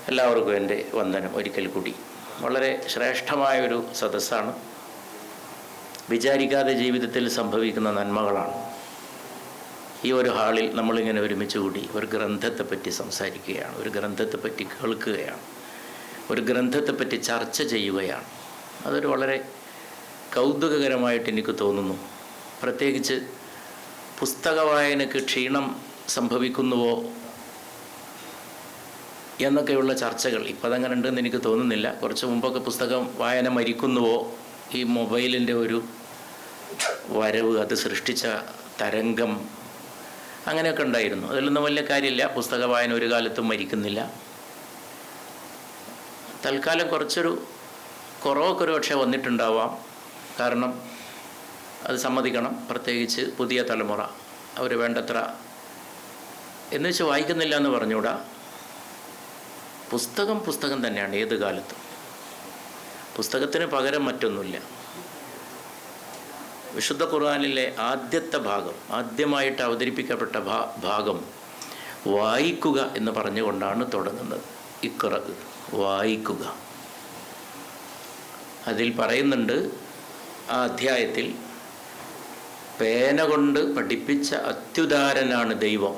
എല്ലാവർക്കും എൻ്റെ വന്ദനം ഒരിക്കൽ കൂടി. വളരെ ശ്രേഷ്ഠമായൊരു സദസ്സാണ്. വിചാരിക്കാതെ ജീവിതത്തിൽ സംഭവിക്കുന്ന നന്മകളാണ്. ഈ ഒരു ഹാളിൽ നമ്മളിങ്ങനെ ഒരുമിച്ച് കൂടി ഒരു ഗ്രന്ഥത്തെപ്പറ്റി സംസാരിക്കുകയാണ്, ഒരു ഗ്രന്ഥത്തെപ്പറ്റി കേൾക്കുകയാണ്, ഒരു ഗ്രന്ഥത്തെപ്പറ്റി ചർച്ച ചെയ്യുകയാണ്. അതൊരു വളരെ കൗതുകകരമായിട്ട് എനിക്ക് തോന്നുന്നു. പ്രത്യേകിച്ച് പുസ്തക വായനയ്ക്ക് ക്ഷീണം സംഭവിക്കുന്നുവോ എന്നൊക്കെയുള്ള ചർച്ചകൾ ഇപ്പം അതങ്ങനെ ഉണ്ടെന്ന് എനിക്ക് തോന്നുന്നില്ല. കുറച്ച് മുമ്പൊക്കെ പുസ്തകം വായന മരിക്കുന്നുവോ, ഈ മൊബൈലിൻ്റെ ഒരു വരവ്, അത് സൃഷ്ടിച്ച തരംഗം, അങ്ങനെയൊക്കെ ഉണ്ടായിരുന്നു. അതിലൊന്നും വലിയ കാര്യമില്ല. പുസ്തക വായന ഒരു കാലത്തും മരിക്കുന്നില്ല. തൽക്കാലം കുറച്ചൊരു കുറവൊക്കെ ഒരു പക്ഷേ വന്നിട്ടുണ്ടാവാം. കാരണം അത് സമ്മതിക്കണം, പ്രത്യേകിച്ച് പുതിയ തലമുറ അവർ വേണ്ടത്ര എന്ന് വെച്ച് വായിക്കുന്നില്ല എന്ന് പറഞ്ഞുകൂടാ. പുസ്തകം തന്നെയാണ് ഏത് കാലത്തും. പുസ്തകത്തിന് പകരം മറ്റൊന്നുമില്ല. വിശുദ്ധ ഖുർആനിലെ ആദ്യത്തെ ഭാഗം, ആദ്യമായിട്ട് അവതരിപ്പിക്കപ്പെട്ട ഭാഗം വായിക്കുക എന്ന് പറഞ്ഞുകൊണ്ടാണ് തുടങ്ങുന്നത്. ഇഖ്റ, വായിക്കുക. അതിൽ പറയുന്നുണ്ട്, ആ അധ്യായത്തിൽ, പേന കൊണ്ട് പഠിപ്പിച്ച അത്യുദാരനാണ് ദൈവം.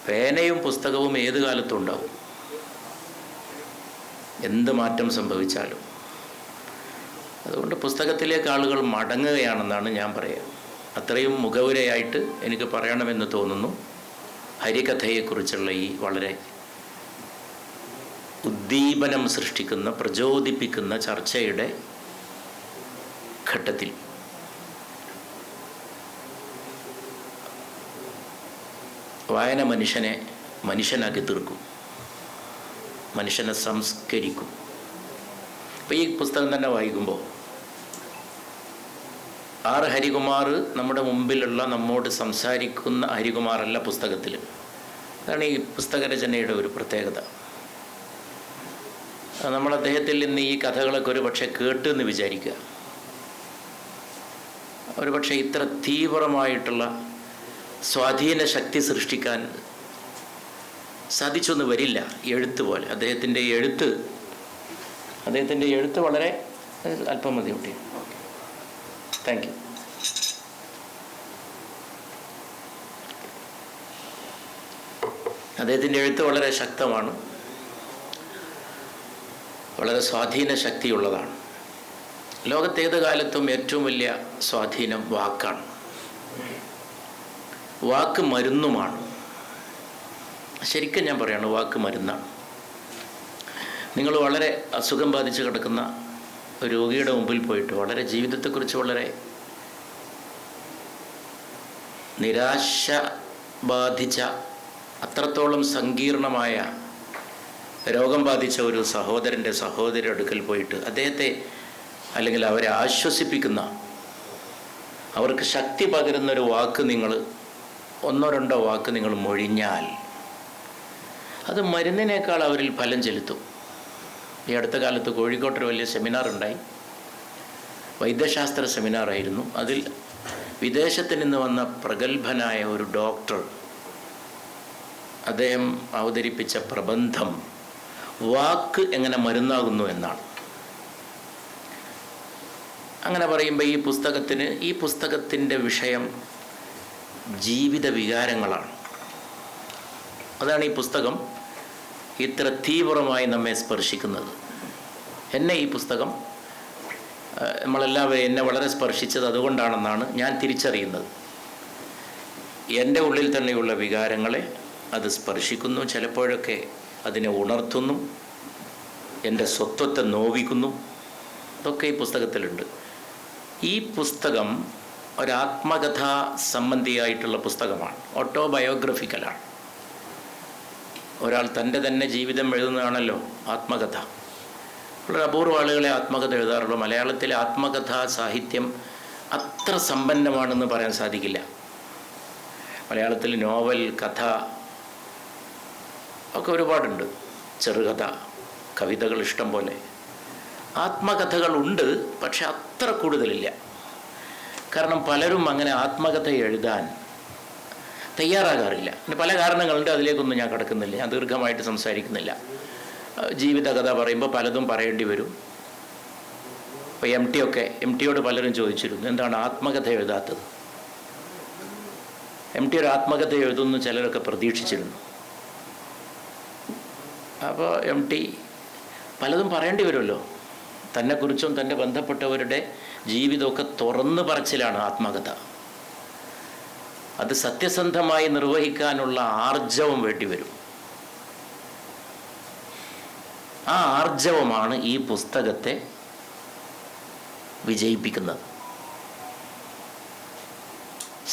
പേനയും പുസ്തകവും ഏത് കാലത്തും ഉണ്ടാവും, എന്ത് മാറ്റം സംഭവിച്ചാലും. അതുകൊണ്ട് പുസ്തകത്തിലേക്ക് ആളുകൾ മടങ്ങുകയാണെന്നാണ് ഞാൻ പറയുക. അത്രയും മുഖവുരയായിട്ട് എനിക്ക് പറയണമെന്ന് തോന്നുന്നു ഹരികഥയെക്കുറിച്ചുള്ള ഈ വളരെ ഉദ്ദീപനം സൃഷ്ടിക്കുന്ന, പ്രചോദിപ്പിക്കുന്ന ചർച്ചയുടെ ഘട്ടത്തിൽ. വായന മനുഷ്യനാക്കി തീർക്കും, മനുഷ്യനെ സംസ്കരിക്കും. അപ്പോൾ ഈ പുസ്തകം തന്നെ വായിക്കുമ്പോൾ ആർ ഹരികുമാർ നമ്മുടെ മുമ്പിലുള്ള, നമ്മോട് സംസാരിക്കുന്ന ഹരികുമാറല്ല പുസ്തകത്തിൽ. അതാണ് ഈ പുസ്തകരചനയുടെ ഒരു പ്രത്യേകത. നമ്മൾ അദ്ദേഹത്തിൽ നിന്ന് ഈ കഥകളൊക്കെ ഒരു പക്ഷേ കേട്ടെന്ന് വിചാരിക്കുക. ഒരു പക്ഷേ ഇത്ര തീവ്രമായിട്ടുള്ള സ്വാധീന ശക്തി സൃഷ്ടിക്കാൻ സാധിച്ചൊന്നും വരില്ല. എഴുത്ത് പോലെ അദ്ദേഹത്തിൻ്റെ എഴുത്ത് വളരെ അല്പം മതി കുട്ടി. Thank you. അദ്ദേഹത്തിൻ്റെ എഴുത്ത് വളരെ ശക്തമാണ്, വളരെ സ്വാധീന ശക്തിയുള്ളതാണ്. ലോകത്തേത് കാലത്തും ഏറ്റവും വലിയ സ്വാധീനം വാക്കാണ്. വാക്ക് മരുന്നുമാണ്. ശരിക്കും ഞാൻ പറയാണ്, വാക്ക് മരുന്നാണ്. നിങ്ങൾ വളരെ അസുഖം ബാധിച്ച് കിടക്കുന്ന ഒരു രോഗിയുടെ മുമ്പിൽ പോയിട്ട് വളരെ ജീവിതത്തെക്കുറിച്ച് വളരെ നിരാശ ബാധിച്ച, അത്രത്തോളം സങ്കീർണമായ രോഗം ബാധിച്ച ഒരു സഹോദരിയുടെ അടുക്കൽ പോയിട്ട് അദ്ദേഹത്തെ, അല്ലെങ്കിൽ അവരെ ആശ്വസിപ്പിക്കുന്ന, അവർക്ക് ശക്തി പകരുന്നൊരു വാക്ക്, നിങ്ങൾ ഒന്നോ രണ്ടോ വാക്ക് നിങ്ങൾ മൊഴിഞ്ഞാൽ അത് മരുന്നിനേക്കാൾ അവരിൽ ഫലം ചെലുത്തും. ഈ അടുത്ത കാലത്ത് കോഴിക്കോട്ടൊരു വലിയ സെമിനാർ ഉണ്ടായി, വൈദ്യശാസ്ത്ര സെമിനാറായിരുന്നു. അതിൽ വിദേശത്ത് നിന്ന് വന്ന പ്രഗത്ഭനായ ഒരു ഡോക്ടർ, അദ്ദേഹം അവതരിപ്പിച്ച പ്രബന്ധം വാക്ക് എങ്ങനെ മരുന്നാകുന്നു എന്നാണ്. അങ്ങനെ പറയുമ്പോൾ ഈ പുസ്തകത്തിൻ്റെ വിഷയം ജീവിത വികാരങ്ങളാണ്. അതാണ് ഈ പുസ്തകം ഇത്ര തീവ്രമായി നമ്മെ സ്പർശിക്കുന്നത്. ഈ പുസ്തകം നമ്മളെല്ലാവരും എന്നെ വളരെ സ്പർശിച്ചത് അതുകൊണ്ടാണെന്നാണ് ഞാൻ തിരിച്ചറിയുന്നത്. എൻ്റെ ഉള്ളിൽ തന്നെയുള്ള വികാരങ്ങളെ അത് സ്പർശിക്കുന്നു, ചിലപ്പോഴൊക്കെ അതിനെ ഉണർത്തുന്നു, എൻ്റെ സ്വത്വത്തെ നോവിക്കുന്നു. ഇതൊക്കെ ഈ പുസ്തകത്തിലുണ്ട്. ഈ പുസ്തകം ഒരാത്മകഥാ സംബന്ധിയായിട്ടുള്ള പുസ്തകമാണ്, ഓട്ടോബയോഗ്രഫിക്കലാണ്. ഒരാൾ തൻ്റെ തന്നെ ജീവിതം എഴുതുന്നതാണല്ലോ ആത്മകഥ. വളരെ അപൂർവ ആളുകളെ ആത്മകഥ എഴുതാറുള്ളൂ. മലയാളത്തിലെ ആത്മകഥാ സാഹിത്യം അത്ര സമ്പന്നമാണെന്ന് പറയാൻ സാധിക്കില്ല. മലയാളത്തിൽ നോവൽ, കഥ ഒക്കെ ഒരുപാടുണ്ട്, ചെറുകഥ, കവിതകൾ ഇഷ്ടം പോലെ. ആത്മകഥകളുണ്ട്, പക്ഷെ അത്ര കൂടുതലില്ല. കാരണം പലരും അങ്ങനെ ആത്മകഥ എഴുതാൻ തയ്യാറാകാറില്ല. പിന്നെ പല കാരണങ്ങളുണ്ട്, അതിലേക്കൊന്നും ഞാൻ കടക്കുന്നില്ല, ഞാൻ ദീർഘമായിട്ട് സംസാരിക്കുന്നില്ല. ജീവിതകഥ പറയുമ്പോൾ പലതും പറയേണ്ടി വരും. ഇപ്പോൾ എം ടിയോട് പലരും ചോദിച്ചിരുന്നു, എന്താണ് ആത്മകഥ എഴുതാത്തത്? എം ടി ഒരു ആത്മകഥ എഴുതുന്നു ചിലരൊക്കെ പ്രതീക്ഷിച്ചിരുന്നു. അപ്പോൾ എം ടി പലതും പറയേണ്ടി വരുമല്ലോ. തന്നെക്കുറിച്ചും തൻ്റെ ബന്ധപ്പെട്ടവരുടെ ജീവിതമൊക്കെ തുറന്നു പറച്ചിലാണ് ആത്മകഥ. അത് സത്യസന്ധമായി നിർവഹിക്കാനുള്ള ആർജവം വേണ്ടിവരും. ആ ആർജവമാണ് ഈ പുസ്തകത്തെ വിജയിപ്പിക്കുന്നത്.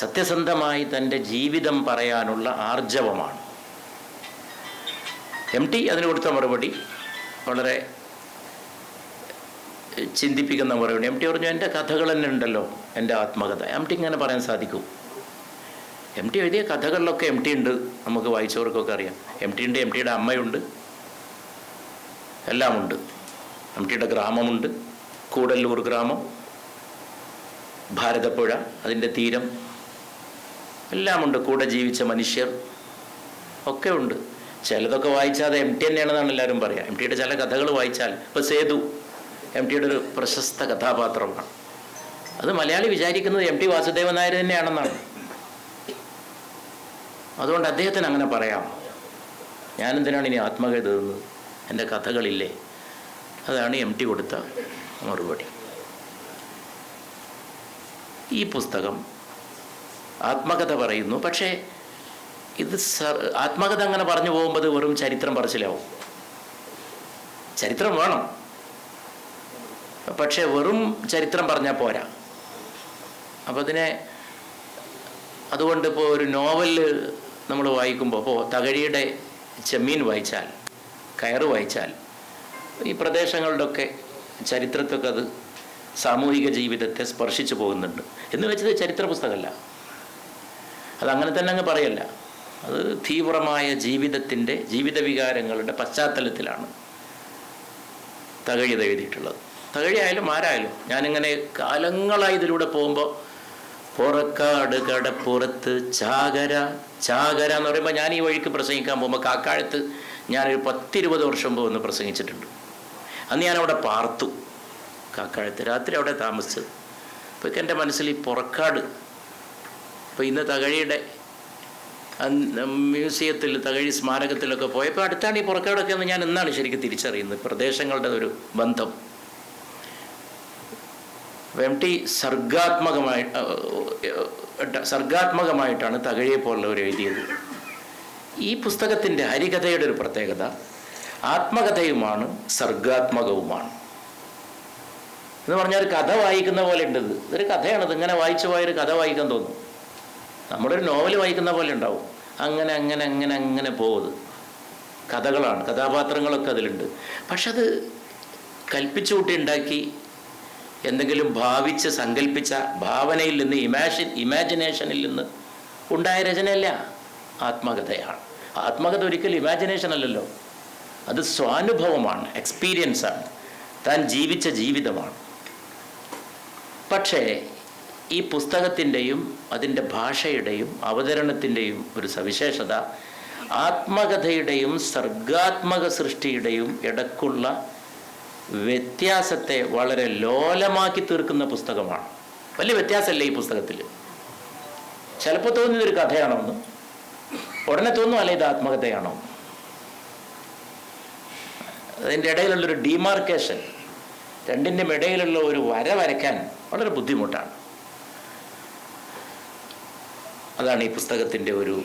സത്യസന്ധമായി തൻ്റെ ജീവിതം പറയാനുള്ള ആർജവമാണ്. എം ടി അതിന് കൊടുത്ത മറുപടി വളരെ ചിന്തിപ്പിക്കുന്ന മറുപടി. എം ടി പറഞ്ഞു, എൻ്റെ കഥകൾ തന്നെ ഉണ്ടല്ലോ, എൻ്റെ ആത്മകഥ. എം ടി ഇങ്ങനെ പറയാൻ സാധിക്കും? എം ടി എഴുതിയ കഥകളിലൊക്കെ എം ടി ഉണ്ട്, നമുക്ക് വായിച്ചവർക്കൊക്കെ അറിയാം. എം ടി ഉണ്ട്, എം ടിയുടെ അമ്മയുണ്ട്, എല്ലാമുണ്ട്. എം ടിയുടെ ഗ്രാമമുണ്ട്, കൂടല്ലൂർ ഗ്രാമം, ഭാരതപ്പുഴ, അതിൻ്റെ തീരം എല്ലാമുണ്ട്. കൂടെ ജീവിച്ച മനുഷ്യർ ഒക്കെ ഉണ്ട്. ചിലതൊക്കെ വായിച്ചാൽ അത് എം ടി തന്നെയാണെന്നാണ് എല്ലാവരും പറയുക. എം ടിയുടെ ചില കഥകൾ വായിച്ചാൽ, ഇപ്പോൾ സേതു എം ടിയുടെ ഒരു പ്രശസ്ത കഥാപാത്രമാണ്. അത് മലയാളി വിചാരിക്കുന്നത് എം ടി വാസുദേവൻ നായർ തന്നെയാണെന്നാണ്. അതുകൊണ്ട് അദ്ദേഹത്തിന് അങ്ങനെ പറയാം. ഞാനെന്തിനാണ് ഇനി ആത്മകഥ എഴുതുന്നത്? എൻ്റെ കഥകളില്ലേ? അതാണ് എം ടി കൊടുത്ത മറുപടി. ഈ പുസ്തകം ആത്മകഥ പറയുന്നു, പക്ഷേ ഇത് ആത്മകഥ അങ്ങനെ പറഞ്ഞു പോകുമ്പോൾ അത് വെറും ചരിത്രം പറച്ചിലാവും. ചരിത്രം വേണം, പക്ഷേ വെറും ചരിത്രം പറഞ്ഞാൽ പോരാ. അപ്പം അതുകൊണ്ട് ഇപ്പോൾ ഒരു നോവല് നമ്മൾ വായിക്കുമ്പോൾ, ഇപ്പോൾ തകഴിയുടെ ചെമ്മീൻ വായിച്ചാൽ, കയറ് വായിച്ചാൽ, ഈ പ്രദേശങ്ങളുടെയൊക്കെ ചരിത്രത്തൊക്കെ അത് സാമൂഹിക ജീവിതത്തെ സ്പർശിച്ചു പോകുന്നുണ്ട്. എന്ന് വെച്ചത് ചരിത്ര പുസ്തകമല്ല, അതങ്ങനെ തന്നെ അങ്ങ് പറയല്ല. അത് തീവ്രമായ ജീവിത വികാരങ്ങളുടെ പശ്ചാത്തലത്തിലാണ് തകഴി ഇത് എഴുതിയിട്ടുള്ളത്. തകഴി ആയാലും ആരായാലും, ഞാനിങ്ങനെ കാലങ്ങളായി ഇതിലൂടെ പോകുമ്പോൾ പുറക്കാട് കടപ്പുറത്ത് ചാകര ചാകര എന്ന് പറയുമ്പോൾ, ഞാൻ ഈ വഴിക്ക് പ്രസംഗിക്കാൻ പോകുമ്പോൾ കാക്കാഴത്ത് ഞാനൊരു 10-20 വർഷം മുമ്പ് ഒന്ന് പ്രസംഗിച്ചിട്ടുണ്ട്. അന്ന് ഞാനവിടെ പാർത്തു, കാക്കാഴത്ത് രാത്രി അവിടെ താമസിച്ചത്. അപ്പോൾ എൻ്റെ മനസ്സിൽ ഈ പുറക്കാട്, ഇപ്പോൾ ഇന്ന് തകഴിയുടെ മ്യൂസിയത്തിൽ, തകഴി സ്മാരകത്തിലൊക്കെ പോയപ്പോൾ അടുത്താണ് ഈ പുറക്കാടൊക്കെ എന്ന് ഞാൻ ഇന്നാണ് ശരിക്കും തിരിച്ചറിയുന്നത്, പ്രദേശങ്ങളുടെ ഒരു ബന്ധം. എം ടി സർഗാത്മകമായിട്ടാണ് തകഴിയെ പോലുള്ളവർ എഴുതിയത്. ഈ പുസ്തകത്തിൻ്റെ ഹരികഥയുടെ ഒരു പ്രത്യേകത ആത്മകഥയുമാണ്, സർഗാത്മകവുമാണ്. എന്ന് പറഞ്ഞാൽ ഒരു കഥ വായിക്കുന്ന പോലെ ഉണ്ട്. ഇതൊരു കഥയാണത്. ഇങ്ങനെ വായിച്ചു പോയൊരു കഥ വായിക്കാൻ തോന്നും. നമ്മളൊരു നോവൽ വായിക്കുന്ന പോലെ ഉണ്ടാവും. അങ്ങനെ അങ്ങനെ അങ്ങനെ അങ്ങനെ പോകുന്നത് കഥകളാണ്, കഥാപാത്രങ്ങളൊക്കെ അതിലുണ്ട്. പക്ഷെ അത് കൽപ്പിച്ചു കൂട്ടി ഉണ്ടാക്കി എന്തെങ്കിലും ഭാവിച്ച് സങ്കല്പിച്ച ഭാവനയിൽ നിന്ന്, ഇമാജിനേഷനിൽ നിന്ന് ഉണ്ടായ രചനയല്ല, ആത്മകഥയാണ്. ആത്മകഥ ഒരിക്കലും ഇമാജിനേഷൻ അല്ലല്ലോ, അത് സ്വാനുഭവമാണ്, എക്സ്പീരിയൻസാണ്, താൻ ജീവിച്ച ജീവിതമാണ്. പക്ഷേ ഈ പുസ്തകത്തിൻ്റെയും അതിൻ്റെ ഭാഷയുടെയും അവതരണത്തിൻ്റെയും ഒരു സവിശേഷത ആത്മകഥയുടെയും സർഗാത്മക സൃഷ്ടിയുടെയും ഇടക്കുള്ള വ്യത്യാസത്തെ വളരെ ലോലമാക്കി തീർക്കുന്ന പുസ്തകമാണ്. വലിയ വ്യത്യാസമല്ല ഈ പുസ്തകത്തിൽ. ചിലപ്പോൾ തോന്നുന്നതൊരു കഥയാണോന്ന്, ഉടനെ തോന്നും അല്ല ഇത് ആത്മകഥയാണോ. അതിൻ്റെ ഇടയിലുള്ളൊരു ഡിമാർക്കേഷൻ, രണ്ടിൻ്റെയും ഇടയിലുള്ള ഒരു വര വരയ്ക്കാൻ വളരെ ബുദ്ധിമുട്ടാണ്. അതാണ് ഈ പുസ്തകത്തിൻ്റെ ഒരു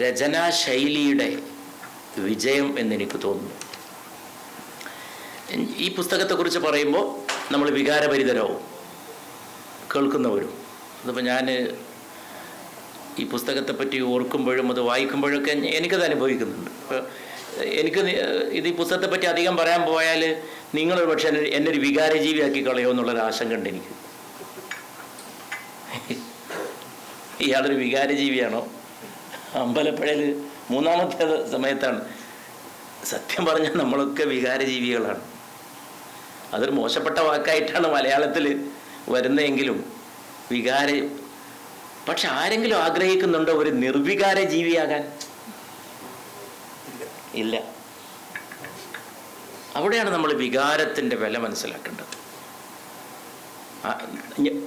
രചനാശൈലിയുടെ വിജയം എന്നെനിക്ക് തോന്നുന്നു. ഈ പുസ്തകത്തെക്കുറിച്ച് പറയുമ്പോൾ നമ്മൾ വികാരഭരിതരാവും, കേൾക്കുന്നവരും. അതിപ്പോൾ ഞാൻ ഈ പുസ്തകത്തെപ്പറ്റി ഓർക്കുമ്പോഴും അത് വായിക്കുമ്പോഴൊക്കെ എനിക്കത് അനുഭവിക്കുന്നുണ്ട്. ഇപ്പോൾ എനിക്ക് ഇത് ഈ പുസ്തകത്തെപ്പറ്റി അധികം പറയാൻ പോയാൽ നിങ്ങൾ പക്ഷേ എന്നെ ഒരു വികാരജീവിയാക്കി കളയോ എന്നുള്ളൊരു ആശങ്ക ഉണ്ട് എനിക്ക്. ഇയാളൊരു വികാരജീവിയാണോ? അമ്പലപ്പുഴയിൽ 3ാമത്തെ സമയത്താണ്. സത്യം പറഞ്ഞാൽ നമ്മളൊക്കെ വികാരജീവികളാണ്. അതൊരു മോശപ്പെട്ട വാക്കായിട്ടാണ് മലയാളത്തിൽ വരുന്നതെങ്കിലും പക്ഷെ ആരെങ്കിലും ആഗ്രഹിക്കുന്നുണ്ടോ ഒരു നിർവികാര ജീവിയാകാൻ? ഇല്ല. അവിടെയാണ് നമ്മൾ വികാരത്തിൻ്റെ വില മനസ്സിലാക്കേണ്ടത്.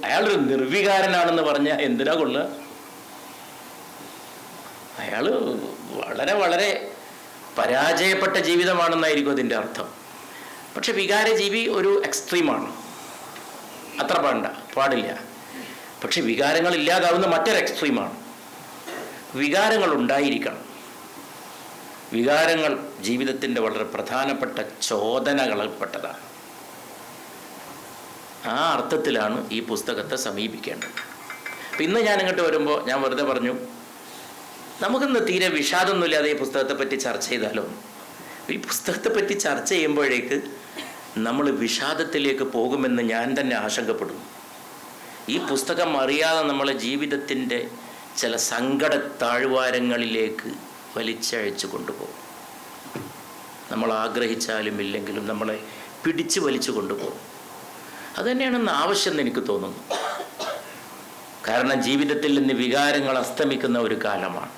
അയാളൊരു നിർവികാരനാണെന്ന് പറഞ്ഞാൽ എന്തിനാ കൊള്ളുക? അയാൾ വളരെ വളരെ പരാജയപ്പെട്ട ജീവിതമാണെന്നായിരിക്കും അതിൻ്റെ അർത്ഥം. പക്ഷെ വികാരജീവി ഒരു എക്സ്ട്രീമാണ്, അത്ര പാടില്ല. പക്ഷെ വികാരങ്ങൾ ഇല്ലാതാവുന്ന മറ്റൊരു എക്സ്ട്രീമാണ്. വികാരങ്ങൾ ഉണ്ടായിരിക്കണം. വികാരങ്ങൾ ജീവിതത്തിൻ്റെ വളരെ പ്രധാനപ്പെട്ട ചോദനകളിൽപ്പെട്ടതാണ്. ആ അർത്ഥത്തിലാണ് ഈ പുസ്തകത്തെ സമീപിക്കേണ്ടത്. അപ്പം ഇന്ന് ഞാൻ ഇങ്ങോട്ട് വരുമ്പോൾ ഞാൻ വെറുതെ പറഞ്ഞു, നമുക്കിന്ന് തീരെ വിഷാദമൊന്നുമില്ലാതെ ഈ പുസ്തകത്തെപ്പറ്റി ചർച്ച ചെയ്താലോ? ഈ പുസ്തകത്തെപ്പറ്റി ചർച്ച ചെയ്യുമ്പോഴേക്ക് നമ്മൾ വിഷാദത്തിലേക്ക് പോകുമെന്ന് ഞാൻ തന്നെ ആശങ്കപ്പെടുന്നു. ഈ പുസ്തകം അറിയാതെ നമ്മളെ ജീവിതത്തിൻ്റെ ചില സങ്കട താഴ്വാരങ്ങളിലേക്ക് വലിച്ചഴച്ചു കൊണ്ടുപോകും. നമ്മൾ ആഗ്രഹിച്ചാലും ഇല്ലെങ്കിലും നമ്മളെ പിടിച്ചു വലിച്ചു കൊണ്ടുപോകും. അതുതന്നെയാണെന്ന് ആവശ്യമെന്ന് എനിക്ക് തോന്നുന്നു. കാരണം ജീവിതത്തിൽ നിന്ന് വികാരങ്ങൾ അസ്തമിക്കുന്ന ഒരു കാലമാണ്.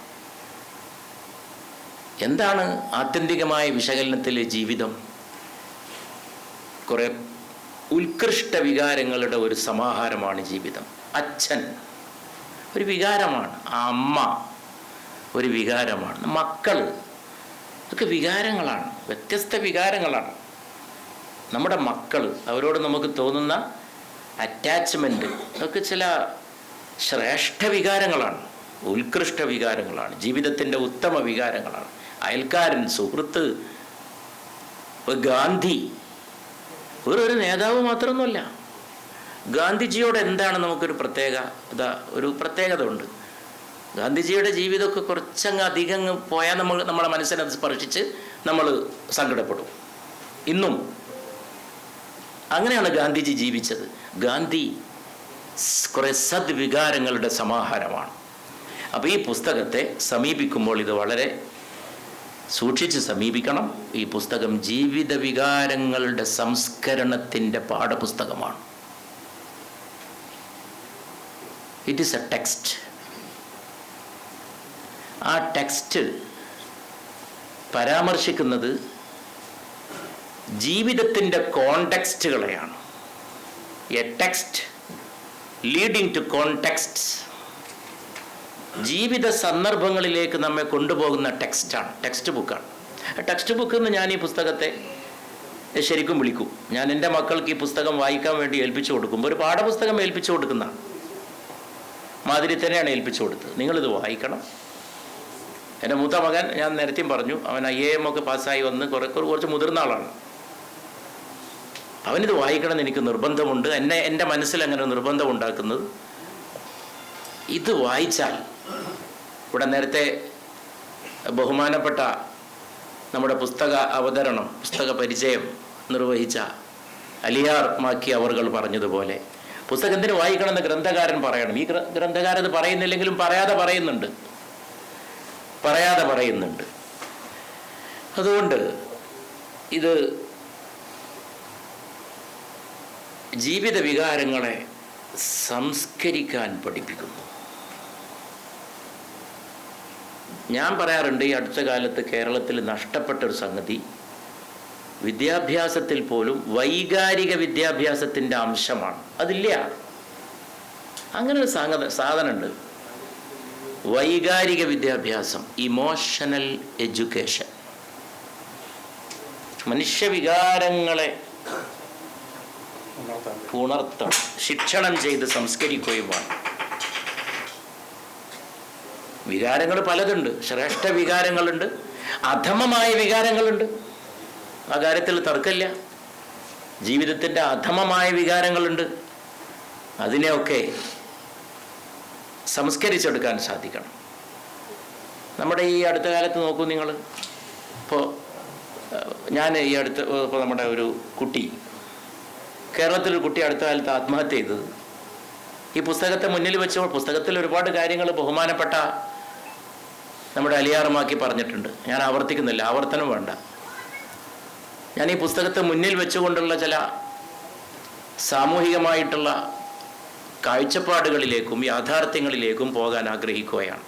എന്താണ് ആത്യന്തികമായ വിശകലനത്തിൽ ജീവിതം? കുറേ ഉത്കൃഷ്ട വികാരങ്ങളുടെ ഒരു സമാഹാരമാണ് ജീവിതം. അച്ഛൻ ഒരു വികാരമാണ്, അമ്മ ഒരു വികാരമാണ്, മക്കൾ ഒക്കെ വികാരങ്ങളാണ്, വ്യത്യസ്ത വികാരങ്ങളാണ്. നമ്മുടെ മക്കൾ, അവരോട് നമുക്ക് തോന്നുന്ന അറ്റാച്ച്മെൻറ്റ് അതൊക്കെ ചില ശ്രേഷ്ഠ വികാരങ്ങളാണ്, ഉത്കൃഷ്ട വികാരങ്ങളാണ്, ജീവിതത്തിൻ്റെ ഉത്തമ വികാരങ്ങളാണ്. അയൽക്കാരൻ, സുഹൃത്ത്, ഗാന്ധി ഒരു നേതാവ് മാത്രമൊന്നുമല്ല. ഗാന്ധിജിയോട് എന്താണ് നമുക്കൊരു പ്രത്യേകത ഉണ്ട്. ഗാന്ധിജിയുടെ ജീവിതമൊക്കെ കുറച്ചങ്ങ് അധികം പോയാൽ നമ്മളെ മനസ്സിനെ സ്പർശിച്ച് നമ്മൾ സങ്കടപ്പെടും. ഇന്നും അങ്ങനെയാണ് ഗാന്ധിജി ജീവിച്ചത്. ഗാന്ധി കുറേ സദ്വികാരങ്ങളുടെ സമാഹാരമാണ്. അപ്പോൾ ഈ പുസ്തകത്തെ സമീപിക്കുമ്പോൾ ഇത് വളരെ സൂക്ഷിച്ച് സമീപിക്കണം. ഈ പുസ്തകം ജീവിത വികാരങ്ങളുടെ സംസ്കരണത്തിൻ്റെ പാഠപുസ്തകമാണ്. It is a text. ആ ടെക്സ്റ്റ് പരാമർശിക്കുന്നത് ജീവിതത്തിൻ്റെ കോണ്ടെക്സ്റ്റുകളെയാണ്. A text leading to contexts. ജീവിത സന്ദർഭങ്ങളിലേക്ക് നമ്മെ കൊണ്ടുപോകുന്ന ടെക്സ്റ്റാണ്, ടെക്സ്റ്റ് ബുക്കാണ്. ടെക്സ്റ്റ് ബുക്ക് എന്ന് ഞാൻ ഈ പുസ്തകത്തെ ശരിക്കും വിളിക്കും. ഞാൻ എൻ്റെ മക്കൾക്ക് ഈ പുസ്തകം വായിക്കാൻ വേണ്ടി ഏൽപ്പിച്ചു കൊടുക്കുമ്പോൾ ഒരു പാഠപുസ്തകം ഏൽപ്പിച്ചു കൊടുക്കുന്ന മാതിരി തന്നെയാണ് ഏൽപ്പിച്ചു കൊടുത്തത്. നിങ്ങളിത് വായിക്കണം. എൻ്റെ മൂത്ത മകൻ, ഞാൻ നേരത്തെയും പറഞ്ഞു, അവൻ IAM ഒക്കെ പാസ്സായി വന്ന് കുറച്ച് മുതിർന്ന ആളാണ്. അവനിത് വായിക്കണം എന്ന് എനിക്ക് നിർബന്ധമുണ്ട്. എൻ്റെ മനസ്സിൽ അങ്ങനെ നിർബന്ധം ഉണ്ടാക്കുന്നത്, ഇത് വായിച്ചാൽ, ഇവിടെ നേരത്തെ ബഹുമാനപ്പെട്ട നമ്മുടെ പുസ്തക അവതരണം, പുസ്തക പരിചയം നിർവഹിച്ച അലിയാർ മാക്കി അവർകൾ പറഞ്ഞതുപോലെ പുസ്തകത്തിന് വായിക്കണമെന്ന് ഗ്രന്ഥകാരൻ പറയണം. ഈ ഗ്രന്ഥകാരൻ ഇത് പറയുന്നില്ലെങ്കിലും പറയാതെ പറയുന്നുണ്ട്. അതുകൊണ്ട് ഇത് ജീവിത വികാരങ്ങളെ സംസ്കരിക്കാൻ പഠിപ്പിക്കുന്നു. ഞാൻ പറയാറുണ്ട്, ഈ അടുത്ത കാലത്ത് കേരളത്തിൽ നഷ്ടപ്പെട്ടൊരു സംഗതി, വിദ്യാഭ്യാസത്തിൽ പോലും വൈകാരിക വിദ്യാഭ്യാസത്തിൻ്റെ അംശമാണ്. അതില്ല. അങ്ങനെ ഒരു സാധനമുണ്ട്, വൈകാരിക വിദ്യാഭ്യാസം, ഇമോഷണൽ എഡ്യൂക്കേഷൻ. മനുഷ്യവികാരങ്ങളെ ഉണർത്തണം, ശിക്ഷണം ചെയ്ത് സംസ്കരിക്കുകയുമാണ്. വികാരങ്ങൾ പലതുണ്ട്. ശ്രേഷ്ഠ വികാരങ്ങളുണ്ട്, അധമമായ വികാരങ്ങളുണ്ട്. ആ കാര്യത്തിൽ തർക്കമില്ല. ജീവിതത്തിൻ്റെ അധമമായ വികാരങ്ങളുണ്ട്. അതിനെയൊക്കെ സംസ്കരിച്ചെടുക്കാൻ സാധിക്കണം. നമ്മുടെ ഈ അടുത്ത കാലത്ത് നോക്കൂ നിങ്ങൾ. ഇപ്പോൾ നമ്മുടെ ഒരു കുട്ടി, കേരളത്തിലൊരു കുട്ടി അടുത്ത കാലത്ത് ആത്മഹത്യ ചെയ്തത് ഈ പുസ്തകത്തെ മുന്നിൽ വെച്ചപ്പോൾ, പുസ്തകത്തിൽ ഒരുപാട് കാര്യങ്ങൾ ബഹുമാനപ്പെട്ട നമ്മുടെ അലിയാറുമാക്കി പറഞ്ഞിട്ടുണ്ട്. ഞാൻ ആവർത്തിക്കുന്നില്ല, ആവർത്തനം വേണ്ട. ഞാൻ ഈ പുസ്തകത്തെ മുന്നിൽ വെച്ചുകൊണ്ടുള്ള ചില സാമൂഹികമായിട്ടുള്ള കാഴ്ചപ്പാടുകളിലേക്കും യാഥാർത്ഥ്യങ്ങളിലേക്കും പോകാൻ ആഗ്രഹിക്കുകയാണ്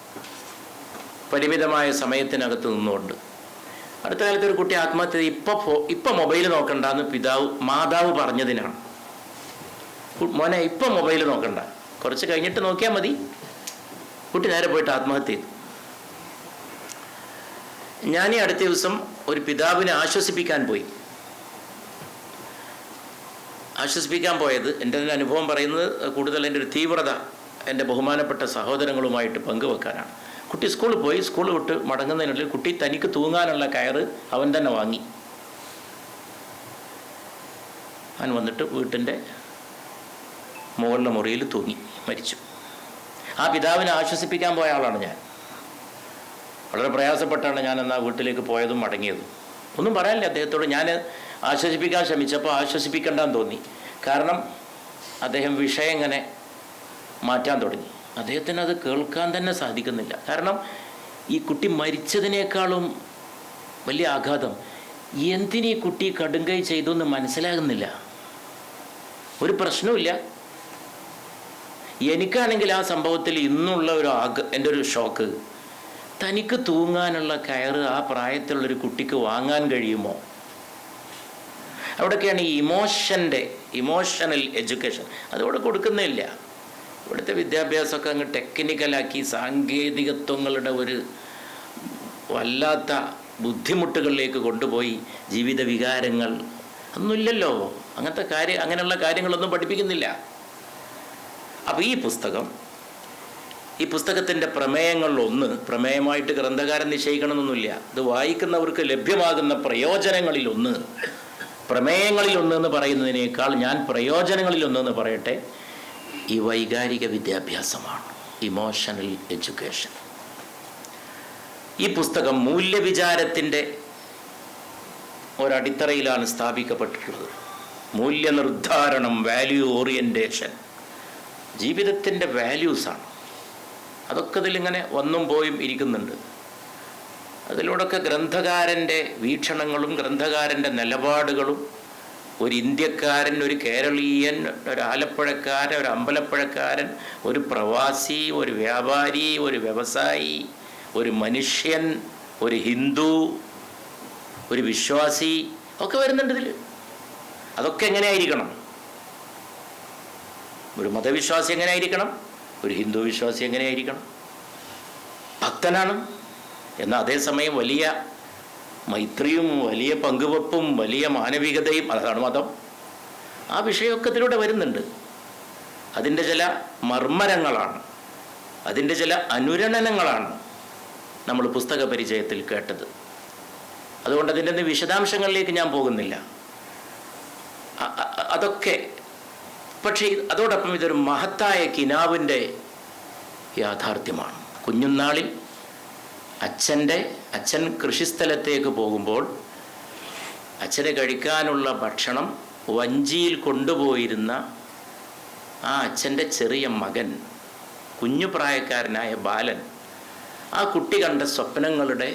പരിമിതമായ സമയത്തിനകത്ത് നിന്നുകൊണ്ട്. അടുത്ത കാലത്ത് ഒരു കുട്ടി ആത്മഹത്യ ഇപ്പം മൊബൈൽ നോക്കണ്ടെന്ന് മാതാവ് പറഞ്ഞതിനാണ്. മോനെ ഇപ്പം മൊബൈൽ നോക്കണ്ട, കുറച്ച് കഴിഞ്ഞിട്ട് നോക്കിയാൽ മതി. കുട്ടി നേരെ പോയിട്ട് ആത്മഹത്യ ചെയ്തു. ഞാൻ ഈ അടുത്ത ദിവസം ഒരു പിതാവിനെ ആശ്വസിപ്പിക്കാൻ പോയത് എൻ്റെ അനുഭവം പറയുന്നത് കൂടുതൽ എൻ്റെ ഒരു തീവ്രത എൻ്റെ ബഹുമാനപ്പെട്ട സഹോദരങ്ങളുമായിട്ട് പങ്കുവെക്കാനാണ്. കുട്ടി സ്കൂളിൽ പോയി, സ്കൂൾ വിട്ട് മടങ്ങുന്നതിനുള്ളിൽ കുട്ടി തനിക്ക് തൂങ്ങാനുള്ള കയറ് അവൻ തന്നെ വാങ്ങി. അവൻ വന്നിട്ട് വീട്ടിൻ്റെ മുകളിലെ മുറിയിൽ തൂങ്ങി മരിച്ചു. ആ പിതാവിനെ ആശ്വസിപ്പിക്കാൻ പോയ ആളാണ് ഞാൻ. വളരെ പ്രയാസപ്പെട്ടാണ് ഞാൻ എന്നാൽ വീട്ടിലേക്ക് പോയതും മടങ്ങിയതും. ഒന്നും പറയാനില്ല അദ്ദേഹത്തോട്. ഞാൻ ആശ്വസിപ്പിക്കാൻ ശ്രമിച്ചപ്പോൾ ആശ്വസിപ്പിക്കേണ്ടെന്ന് തോന്നി. കാരണം അദ്ദേഹം വിഷയം ഇങ്ങനെ മാറ്റാൻ തുടങ്ങി. അദ്ദേഹത്തിന് അത് കേൾക്കാൻ തന്നെ സാധിക്കുന്നില്ല. കാരണം ഈ കുട്ടി മരിച്ചതിനേക്കാളും വലിയ ആഘാതം എന്തിനീ കുട്ടി കടുങ്കൈ ചെയ്തു എന്ന് മനസ്സിലാകുന്നില്ല. ഒരു പ്രശ്നവുമില്ല. എനിക്കാണെങ്കിൽ ആ സംഭവത്തിൽ ഇന്നുള്ള എൻ്റെ ഒരു ഷോക്ക്, തനിക്ക് തൂങ്ങാനുള്ള കയറ് ആ പ്രായത്തിലുള്ളൊരു കുട്ടിക്ക് വാങ്ങാൻ കഴിയുമോ? അവിടെയൊക്കെയാണ് ഈ ഇമോഷണൽ എഡ്യൂക്കേഷൻ അതവിടെ കൊടുക്കുന്നില്ല. ഇവിടുത്തെ വിദ്യാഭ്യാസമൊക്കെ അങ്ങ് ടെക്നിക്കലാക്കി സാങ്കേതികത്വങ്ങളുടെ ഒരു വല്ലാത്ത ബുദ്ധിമുട്ടുകളിലേക്ക് കൊണ്ടുപോയി ജീവിത വികാരങ്ങൾ ഒന്നുമില്ലല്ലോ. അങ്ങനെയുള്ള കാര്യങ്ങളൊന്നും പഠിപ്പിക്കുന്നില്ല. അപ്പോൾ ഈ പുസ്തകത്തിൻ്റെ പ്രമേയങ്ങളിലൊന്ന്, പ്രമേയമായിട്ട് ഗ്രന്ഥകാരൻ നിശ്ചയിക്കണമെന്നൊന്നുമില്ല, ഇത് വായിക്കുന്നവർക്ക് ലഭ്യമാകുന്ന പ്രമേയങ്ങളിലൊന്ന് എന്ന് പറയുന്നതിനേക്കാൾ ഞാൻ പ്രയോജനങ്ങളിലൊന്നെന്ന് പറയട്ടെ, ഈ വൈകാരിക വിദ്യാഭ്യാസമാണ്, ഇമോഷണൽ എഡ്യൂക്കേഷൻ. ഈ പുസ്തകം മൂല്യവിചാരത്തിൻ്റെ ഒരടിത്തറയിലാണ് സ്ഥാപിക്കപ്പെട്ടിട്ടുള്ളത്. മൂല്യനിർദ്ധാരണം, വാല്യൂ ഓറിയൻറ്റേഷൻ, ജീവിതത്തിൻ്റെ വാല്യൂസാണ്. അതൊക്കെ ഇതിലിങ്ങനെ വന്നും പോയും ഇരിക്കുന്നുണ്ട്. അതിലൂടെയൊക്കെ ഗ്രന്ഥകാരൻ്റെ വീക്ഷണങ്ങളും ഗ്രന്ഥകാരൻ്റെ നിലപാടുകളും, ഒരു ഇന്ത്യക്കാരൻ, ഒരു കേരളീയൻ, ഒരു ആലപ്പുഴക്കാരൻ, ഒരു അമ്പലപ്പുഴക്കാരൻ, ഒരു പ്രവാസി, ഒരു വ്യാപാരി, ഒരു വ്യവസായി, ഒരു മനുഷ്യൻ, ഒരു ഹിന്ദു, ഒരു വിശ്വാസി ഒക്കെ വരുന്നുണ്ട് ഇതിൽ. അതൊക്കെ എങ്ങനെയായിരിക്കണം? ഒരു മതവിശ്വാസി എങ്ങനെയായിരിക്കണം? ഒരു ഹിന്ദു വിശ്വാസി എങ്ങനെയായിരിക്കണം? ഭക്തനാണ്, എന്നാൽ അതേസമയം വലിയ മൈത്രിയും വലിയ പങ്കുവെപ്പും വലിയ മാനവികതയും, അതാണ് മതം. ആ വിഷയമൊക്കെ ഇതിലൂടെ വരുന്നുണ്ട്. അതിൻ്റെ ചില മർമ്മരങ്ങളാണ്, അതിൻ്റെ ചില അനുരണനങ്ങളാണ് നമ്മൾ പുസ്തക പരിചയത്തിൽ കേട്ടത്. അതുകൊണ്ട് അതിൻ്റെ വിശദാംശങ്ങളിലേക്ക് ഞാൻ പോകുന്നില്ല. അതൊക്കെ പക്ഷേ അതോടൊപ്പം ഇതൊരു മഹത്തായ കിനാവിൻ്റെ യാഥാർത്ഥ്യമാണ്. കുഞ്ഞുനാളിൽ അച്ഛൻ കൃഷിസ്ഥലത്തേക്ക് പോകുമ്പോൾ അച്ഛന് കഴിക്കാനുള്ള ഭക്ഷണം വഞ്ചിയിൽ കൊണ്ടുപോയിരുന്ന ആ അച്ഛൻ്റെ ചെറിയ മകൻ, കുഞ്ഞു പ്രായക്കാരനായ ബാലൻ, ആ കുട്ടി കണ്ട സ്വപ്നങ്ങളുടെ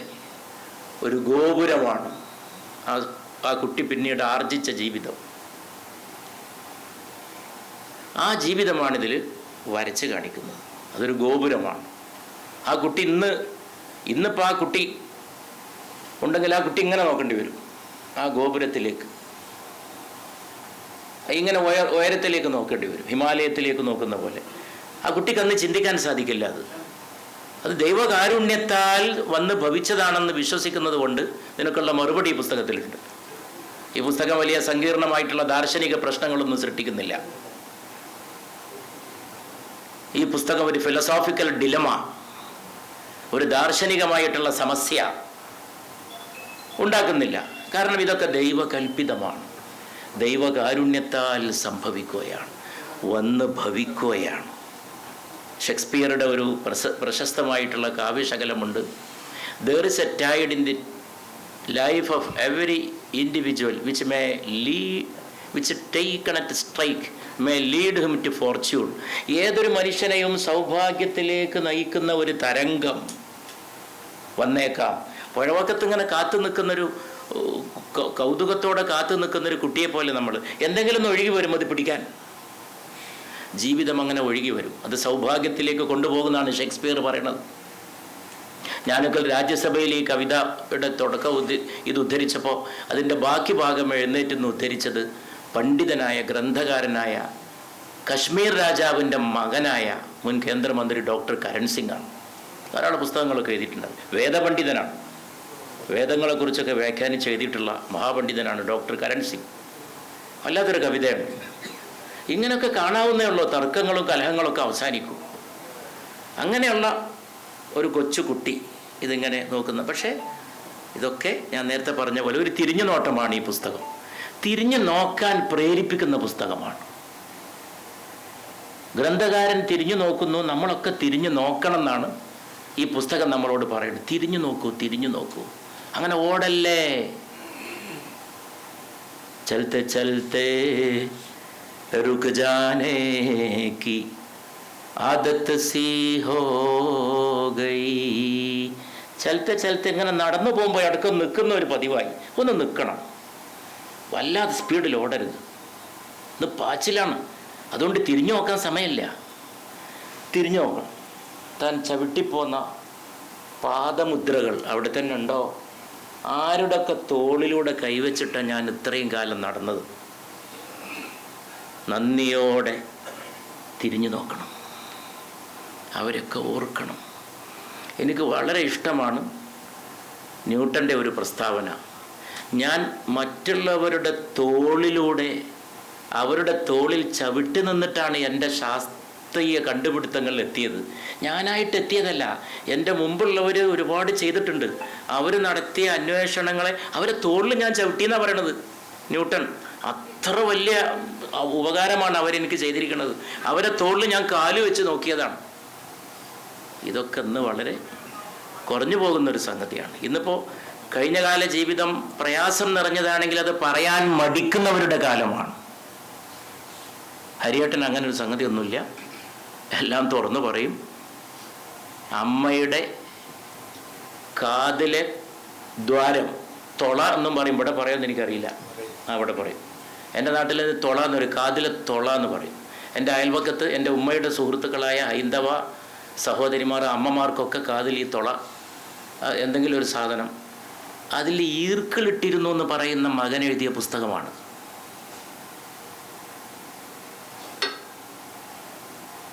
ഒരു ഗോപുരമാണ് ആ കുട്ടി പിന്നീട് ആർജിച്ച ജീവിതം. ആ ജീവിതമാണിതിൽ വരച്ച് കാണിക്കുന്നത്. അതൊരു ഗോപുരമാണ്. ആ കുട്ടി ഇന്നിപ്പോൾ ആ കുട്ടി ഉണ്ടെങ്കിൽ ആ കുട്ടി ഇങ്ങനെ നോക്കേണ്ടി വരും, ആ ഗോപുരത്തിലേക്ക്, ഇങ്ങനെ ഉയരത്തിലേക്ക് നോക്കേണ്ടി വരും, ഹിമാലയത്തിലേക്ക് നോക്കുന്ന പോലെ. ആ കുട്ടിക്ക് അന്ന് ചിന്തിക്കാൻ സാധിക്കില്ല. അത് ദൈവകാരുണ്യത്താൽ വന്ന് ഭവിച്ചതാണെന്ന് വിശ്വസിക്കുന്നത് കൊണ്ട് നിനക്കുള്ള മറുപടി ഈ പുസ്തകത്തിലുണ്ട്. ഈ പുസ്തകം വലിയ സങ്കീർണമായിട്ടുള്ള ദാർശനിക പ്രശ്നങ്ങളൊന്നും സൃഷ്ടിക്കുന്നില്ല. ഈ പുസ്തകം ഒരു ഫിലോസോഫിക്കൽ ഡിലമ, ഒരു ദാർശനികമായിട്ടുള്ള സമസ്യ ഉണ്ടാക്കുന്നില്ല. കാരണം ഇതൊക്കെ ദൈവകൽപ്പിതമാണ്, ദൈവകാരുണ്യത്താൽ സംഭവിക്കുകയാണ്, വന്ന് ഭവിക്കുകയാണ്. ഷേക്സ്പിയറുടെ ഒരു പ്രശസ്തമായിട്ടുള്ള കാവ്യശകലമുണ്ട്. There is a tide in the life of every individual which taken at strike may lead him to fortune. ഏതൊരു മനുഷ്യനെയും സൗഭാഗ്യത്തിലേക്ക് നയിക്കുന്ന ഒരു തരംഗം വന്നേക്കാം. പുഴവക്കത്ത് ഇങ്ങനെ കാത്തു നിൽക്കുന്നൊരു കൗതുകത്തോടെ കാത്തു നിൽക്കുന്നൊരു കുട്ടിയെ പോലെ നമ്മൾ എന്തെങ്കിലും ഒന്ന് ഒഴുകി വരും അത് പിടിക്കാൻ. ജീവിതം അങ്ങനെ ഒഴുകി വരും. അത് സൗഭാഗ്യത്തിലേക്ക് കൊണ്ടുപോകുന്നതാണ് ഷേക്സ്പിയർ പറയുന്നത്. ഞാനൊക്കെ രാജ്യസഭയിൽ ഈ കവിതയുടെ തുടക്കം ഇത് ഉദ്ധരിച്ചപ്പോൾ അതിൻ്റെ ബാക്കി ഭാഗം എഴുന്നേറ്റെന്ന് ഉദ്ധരിച്ചത് പണ്ഡിതനായ ഗ്രന്ഥകാരനായ കശ്മീർ രാജാവിൻ്റെ മകനായ മുൻ കേന്ദ്രമന്ത്രി ഡോക്ടർ കരൺ സിംഗ് ആണ്. ധാരാളം പുസ്തകങ്ങളൊക്കെ എഴുതിയിട്ടുണ്ട്. വേദപണ്ഡിതനാണ്. വേദങ്ങളെക്കുറിച്ചൊക്കെ വ്യാഖ്യാനിച്ച് എഴുതിയിട്ടുള്ള മഹാപണ്ഡിതനാണ് ഡോക്ടർ കരൺ സിംഗ്. വല്ലാത്തൊരു കവിതയാണ്. ഇങ്ങനെയൊക്കെ കാണാവുന്നേ ഉള്ളൂ. തർക്കങ്ങളും കലഹങ്ങളൊക്കെ അവസാനിക്കും. അങ്ങനെയുള്ള ഒരു കൊച്ചുകുട്ടി ഇതിങ്ങനെ നോക്കുന്ന, പക്ഷേ ഇതൊക്കെ ഞാൻ നേരത്തെ പറഞ്ഞ പോലെ ഒരു തിരിഞ്ഞു നോട്ടമാണ് ഈ പുസ്തകം. തിരിഞ്ഞു നോക്കാൻ പ്രേരിപ്പിക്കുന്ന പുസ്തകമാണ്. ഗ്രന്ഥകാരൻ തിരിഞ്ഞു നോക്കുന്നു, നമ്മളൊക്കെ തിരിഞ്ഞു നോക്കണം എന്നാണ് ഈ പുസ്തകം നമ്മളോട് പറയുന്നത്. തിരിഞ്ഞു നോക്കൂ, തിരിഞ്ഞു നോക്കൂ, അങ്ങനെ ഓടല്ലേ. ചലത്തെ ചലത്തെ രുക് ജാനേ കി ആദത്ത് സീ ഹോ ഗയി. ചലത്തെ ചലത്തെ ഇങ്ങനെ നടന്നു പോകുമ്പോൾ അടുക്കം നിൽക്കുന്ന ഒരു പതിവായി. ഒന്ന് നിൽക്കണം, വല്ലാതെ സ്പീഡിൽ ഓടരുത്. ഇത് പാച്ചിലാണ്. അതുകൊണ്ട് തിരിഞ്ഞു നോക്കാൻ സമയമില്ല. തിരിഞ്ഞു നോക്കണം. താൻ ചവിട്ടിപ്പോന്ന പാദമുദ്രകൾ അവിടെ തന്നെ ഉണ്ടോ? ആരുടെയൊക്കെ തോളിലൂടെ കൈവച്ചിട്ടാണ് ഞാൻ ഇത്രയും കാലം നടന്നത്? നന്ദിയോടെ തിരിഞ്ഞു നോക്കണം. അവരൊക്കെ ഓർക്കണം. എനിക്ക് വളരെ ഇഷ്ടമാണ് ന്യൂട്ടൻ്റെ ഒരു പ്രസ്താവന. ഞാൻ മറ്റുള്ളവരുടെ തോളിലൂടെ, അവരുടെ തോളിൽ ചവിട്ടി നിന്നിട്ടാണ് എൻ്റെ ശാസ്ത്രീയ കണ്ടുപിടുത്തങ്ങളിൽ എത്തിയത്. ഞാനായിട്ട് എത്തിയതല്ല. എൻ്റെ മുമ്പുള്ളവർ ഒരുപാട് ചെയ്തിട്ടുണ്ട്. അവർ നടത്തിയ അന്വേഷണങ്ങളെ അവരെ തോളിൽ ഞാൻ ചവിട്ടിയെന്നാണ് പറയണത് ന്യൂട്ടൺ. അത്ര വലിയ ഉപകാരമാണ് അവരെനിക്ക് ചെയ്തിരിക്കുന്നത്. അവരെ തോളിൽ ഞാൻ കാല് വെച്ച് നോക്കിയതാണ്. ഇതൊക്കെ ഇന്ന് വളരെ കുറഞ്ഞു പോകുന്നൊരു സംഗതിയാണ്. ഇന്നിപ്പോൾ കഴിഞ്ഞകാല ജീവിതം പ്രയാസം നിറഞ്ഞതാണെങ്കിൽ അത് പറയാൻ മടിക്കുന്നവരുടെ കാലമാണ്. ഹരിയേട്ടൻ അങ്ങനെ ഒരു സംഗതി ഒന്നുമില്ല. എല്ലാം തുറന്നു പറയും. അമ്മയുടെ കാതിലെ ദ്വാരം, തൊള എന്നും പറയും. ഇവിടെ പറയുമെന്ന് എനിക്കറിയില്ല. അവിടെ പറയും. എൻ്റെ നാട്ടിൽ തൊള എന്നൊരു, കാതിലെ തൊള എന്ന് പറയും. എൻ്റെ അയൽപക്കത്ത് എൻ്റെ ഉമ്മയുടെ സുഹൃത്തുക്കളായ ഹൈന്ദവ സഹോദരിമാർ, അമ്മമാർക്കൊക്കെ കാതിൽ ഈ തൊള, എന്തെങ്കിലും ഒരു സാധനം, അതിൽ ഈർക്കിളിട്ടിരുന്നു എന്ന് പറയുന്ന മകൻ എഴുതിയ പുസ്തകമാണ്.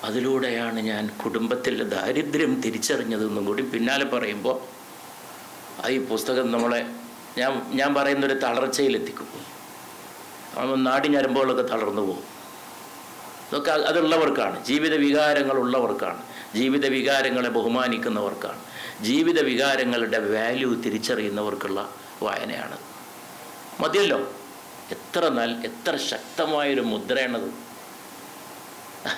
അതിലൂടെയാണ് ഞാൻ കുടുംബത്തിലെ ദാരിദ്ര്യം തിരിച്ചറിഞ്ഞതെന്നും കൂടി പിന്നാലെ പറയുമ്പോൾ ഈ പുസ്തകം നമ്മളെ ഞാൻ പറയുന്നൊരു തളർച്ചയിലെത്തിക്കും. നാടി ഞരമ്പുകളൊക്കെ തളർന്നു പോകും. ഇതൊക്കെ അതുള്ളവർക്കാണ്, ജീവിത വികാരങ്ങളുള്ളവർക്കാണ്, ജീവിത വികാരങ്ങളെ ബഹുമാനിക്കുന്നവർക്കാണ്, ജീവിത വികാരങ്ങളുടെ വാല്യൂ തിരിച്ചറിയുന്നവർക്കുള്ള വായനയാണ്. മതിയല്ലോ. എത്ര ശക്തമായൊരു മുദ്രയാണത്.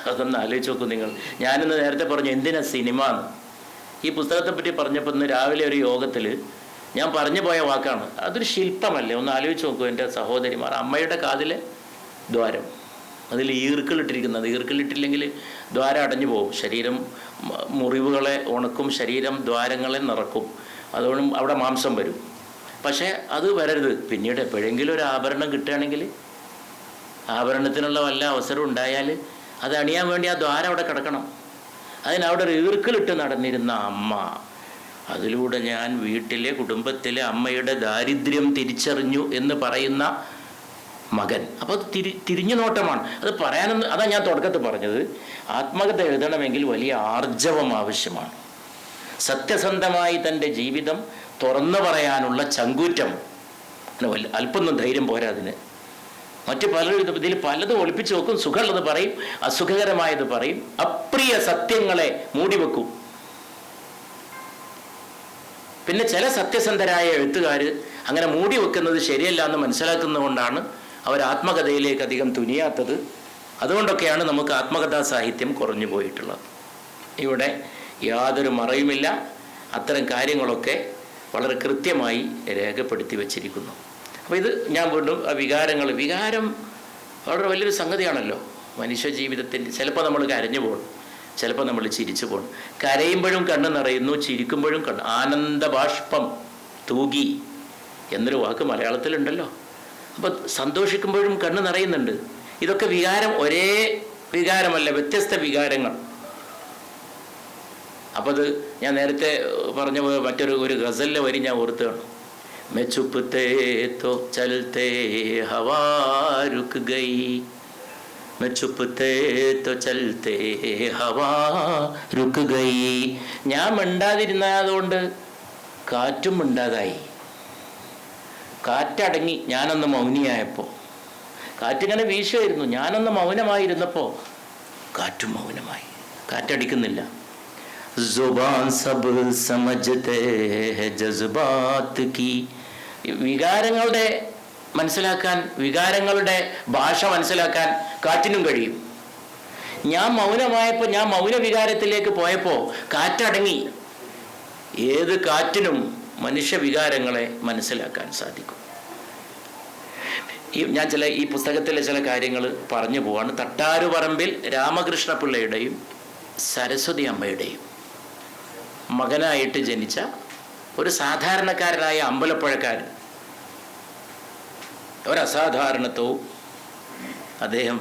അതൊന്ന് ആലോചിച്ച് നോക്കൂ നിങ്ങൾ. ഞാനിന്ന് നേരത്തെ പറഞ്ഞു എന്തിനാ സിനിമ എന്ന്. ഈ പുസ്തകത്തെപ്പറ്റി പറഞ്ഞപ്പോൾ ഇന്ന് രാവിലെ ഒരു യോഗത്തിൽ ഞാൻ പറഞ്ഞു പോയ വാക്കാണ്. അതൊരു ശില്പമല്ലേ? ഒന്ന് ആലോചിച്ച് നോക്കൂ എൻ്റെ സഹോദരിമാർ. അമ്മയുടെ കാതിലെ ദ്വാരം, അതിൽ ഈർക്കിളിട്ടിരിക്കുന്നത്. ഈർക്കിളിട്ടില്ലെങ്കിൽ ദ്വാരം അടഞ്ഞു പോകും. ശരീരം മുറിവുകളെ ഉണക്കും, ശരീരം ദ്വാരങ്ങളെ നിറക്കും. അതുകൊണ്ട് അവിടെ മാംസം വരും. പക്ഷേ അത് വരരുത്. പിന്നീട് എപ്പോഴെങ്കിലും ഒരു ആഭരണം കിട്ടുകയാണെങ്കിൽ, ആഭരണത്തിനുള്ള വല്ല അവസരം ഉണ്ടായാൽ അത് അണിയാൻ വേണ്ടി ആ ദ്വാരം അവിടെ കിടക്കണം. അതിനവിടെ ഒരു ഈർക്കിളിട്ട് നടന്നിരുന്ന അമ്മ, അതിലൂടെ ഞാൻ വീട്ടിലെ കുടുംബത്തിലെ അമ്മയുടെ ദാരിദ്ര്യം തിരിച്ചറിഞ്ഞു എന്ന് പറയുന്ന മകൻ. അപ്പോൾ അത് തിരിഞ്ഞു നോട്ടമാണ്. അത് പറയാനൊന്നും, അതാണ് ഞാൻ തുടക്കത്തിൽ പറഞ്ഞത്. ആത്മകഥ എഴുതണമെങ്കിൽ വലിയ ആർജവം ആവശ്യമാണ്. സത്യസന്ധമായി തൻ്റെ ജീവിതം തുറന്നു പറയാനുള്ള ചങ്കൂറ്റം, അല്പൊന്നും ധൈര്യം പോരാ അതിന്. മറ്റു പലരും ഇതിൽ പലതും ഒളിപ്പിച്ച് വെക്കും. സുഖമുള്ളത് പറയും, അസുഖകരമായത് പറയും, അപ്രിയ സത്യങ്ങളെ മൂടിവെക്കും. പിന്നെ ചില സത്യസന്ധരായ എഴുത്തുകാർ അങ്ങനെ മൂടി വെക്കുന്നത് ശരിയല്ല എന്ന് മനസ്സിലാക്കുന്നതുകൊണ്ടാണ് അവർ ആത്മകഥയിലേക്ക് അധികം തുനിയാത്തത്. അതുകൊണ്ടൊക്കെയാണ് നമുക്ക് ആത്മകഥാ സാഹിത്യം കുറഞ്ഞു പോയിട്ടുള്ളത്. ഇവിടെ യാതൊരു മറയുമില്ല. അത്തരം കാര്യങ്ങളൊക്കെ വളരെ കൃത്യമായി രേഖപ്പെടുത്തി വച്ചിരിക്കുന്നു. അപ്പോൾ ഇത് ഞാൻ വീണ്ടും വികാരം വളരെ വലിയൊരു സംഗതിയാണല്ലോ മനുഷ്യ ജീവിതത്തിൻ്റെ. ചിലപ്പോൾ നമ്മൾ കരഞ്ഞു പോകണം, ചിലപ്പോൾ നമ്മൾ ചിരിച്ചു പോകണം. കരയുമ്പോഴും കണ്ണ് നിറയുന്നു, ചിരിക്കുമ്പോഴും കണ്ണ്. ആനന്ദബാഷ്പം തൂകി എന്നൊരു വാക്ക് മലയാളത്തിലുണ്ടല്ലോ. അപ്പോൾ സന്തോഷിക്കുമ്പോഴും കണ്ണ് നിറയുന്നുണ്ട്. ഇതൊക്കെ വികാരം ഒരേ വികാരമല്ല, വ്യത്യസ്ത വികാരങ്ങൾ. അപ്പോൾ അത് ഞാൻ നേരത്തെ പറഞ്ഞ ഒരു ഗസലിലെ വരി ഞാൻ ഓർത്തുകയാണ്. मैं छुपते तो चलते हवा रुक गई, मैं छुपते तो चलते हवा रुक गई. ഞാൻ മിണ്ടാതിരുന്നതുകൊണ്ട് കാറ്റും മിണ്ടാതായി. കാറ്റടങ്ങി ഞാനൊന്ന് മൗനിയായപ്പോൾ. കാറ്റിങ്ങനെ വീശുമായിരുന്നു, ഞാനൊന്ന് മൗനമായിരുന്നപ്പോൾ കാറ്റും മൗനമായി. കാറ്റടിക്കുന്നില്ല. जुबान सब समझते हैं जज्बात की. വികാരങ്ങളുടെ മനസ്സിലാക്കാൻ, വികാരങ്ങളുടെ ഭാഷ മനസ്സിലാക്കാൻ കാറ്റിനും കഴിയും. ഞാൻ മൗനമായപ്പോൾ, ഞാൻ മൗനവികാരത്തിലേക്ക് പോയപ്പോൾ കാറ്റടങ്ങി. ഏത് കാറ്റിനും മനുഷ്യ വികാരങ്ങളെ മനസ്സിലാക്കാൻ സാധിക്കും. ഞാൻ ഈ പുസ്തകത്തിലെ ചില കാര്യങ്ങൾ പറഞ്ഞു പോവാണ്. തട്ടാരുപറമ്പിൽ രാമകൃഷ്ണ പിള്ളയുടെയും സരസ്വതി അമ്മയുടെയും മകനായിട്ട് ജനിച്ച ഒരു സാധാരണക്കാരനായ അമ്പലപ്പുഴക്കാരൻ. ഒരസാധാരണത്വവും അദ്ദേഹം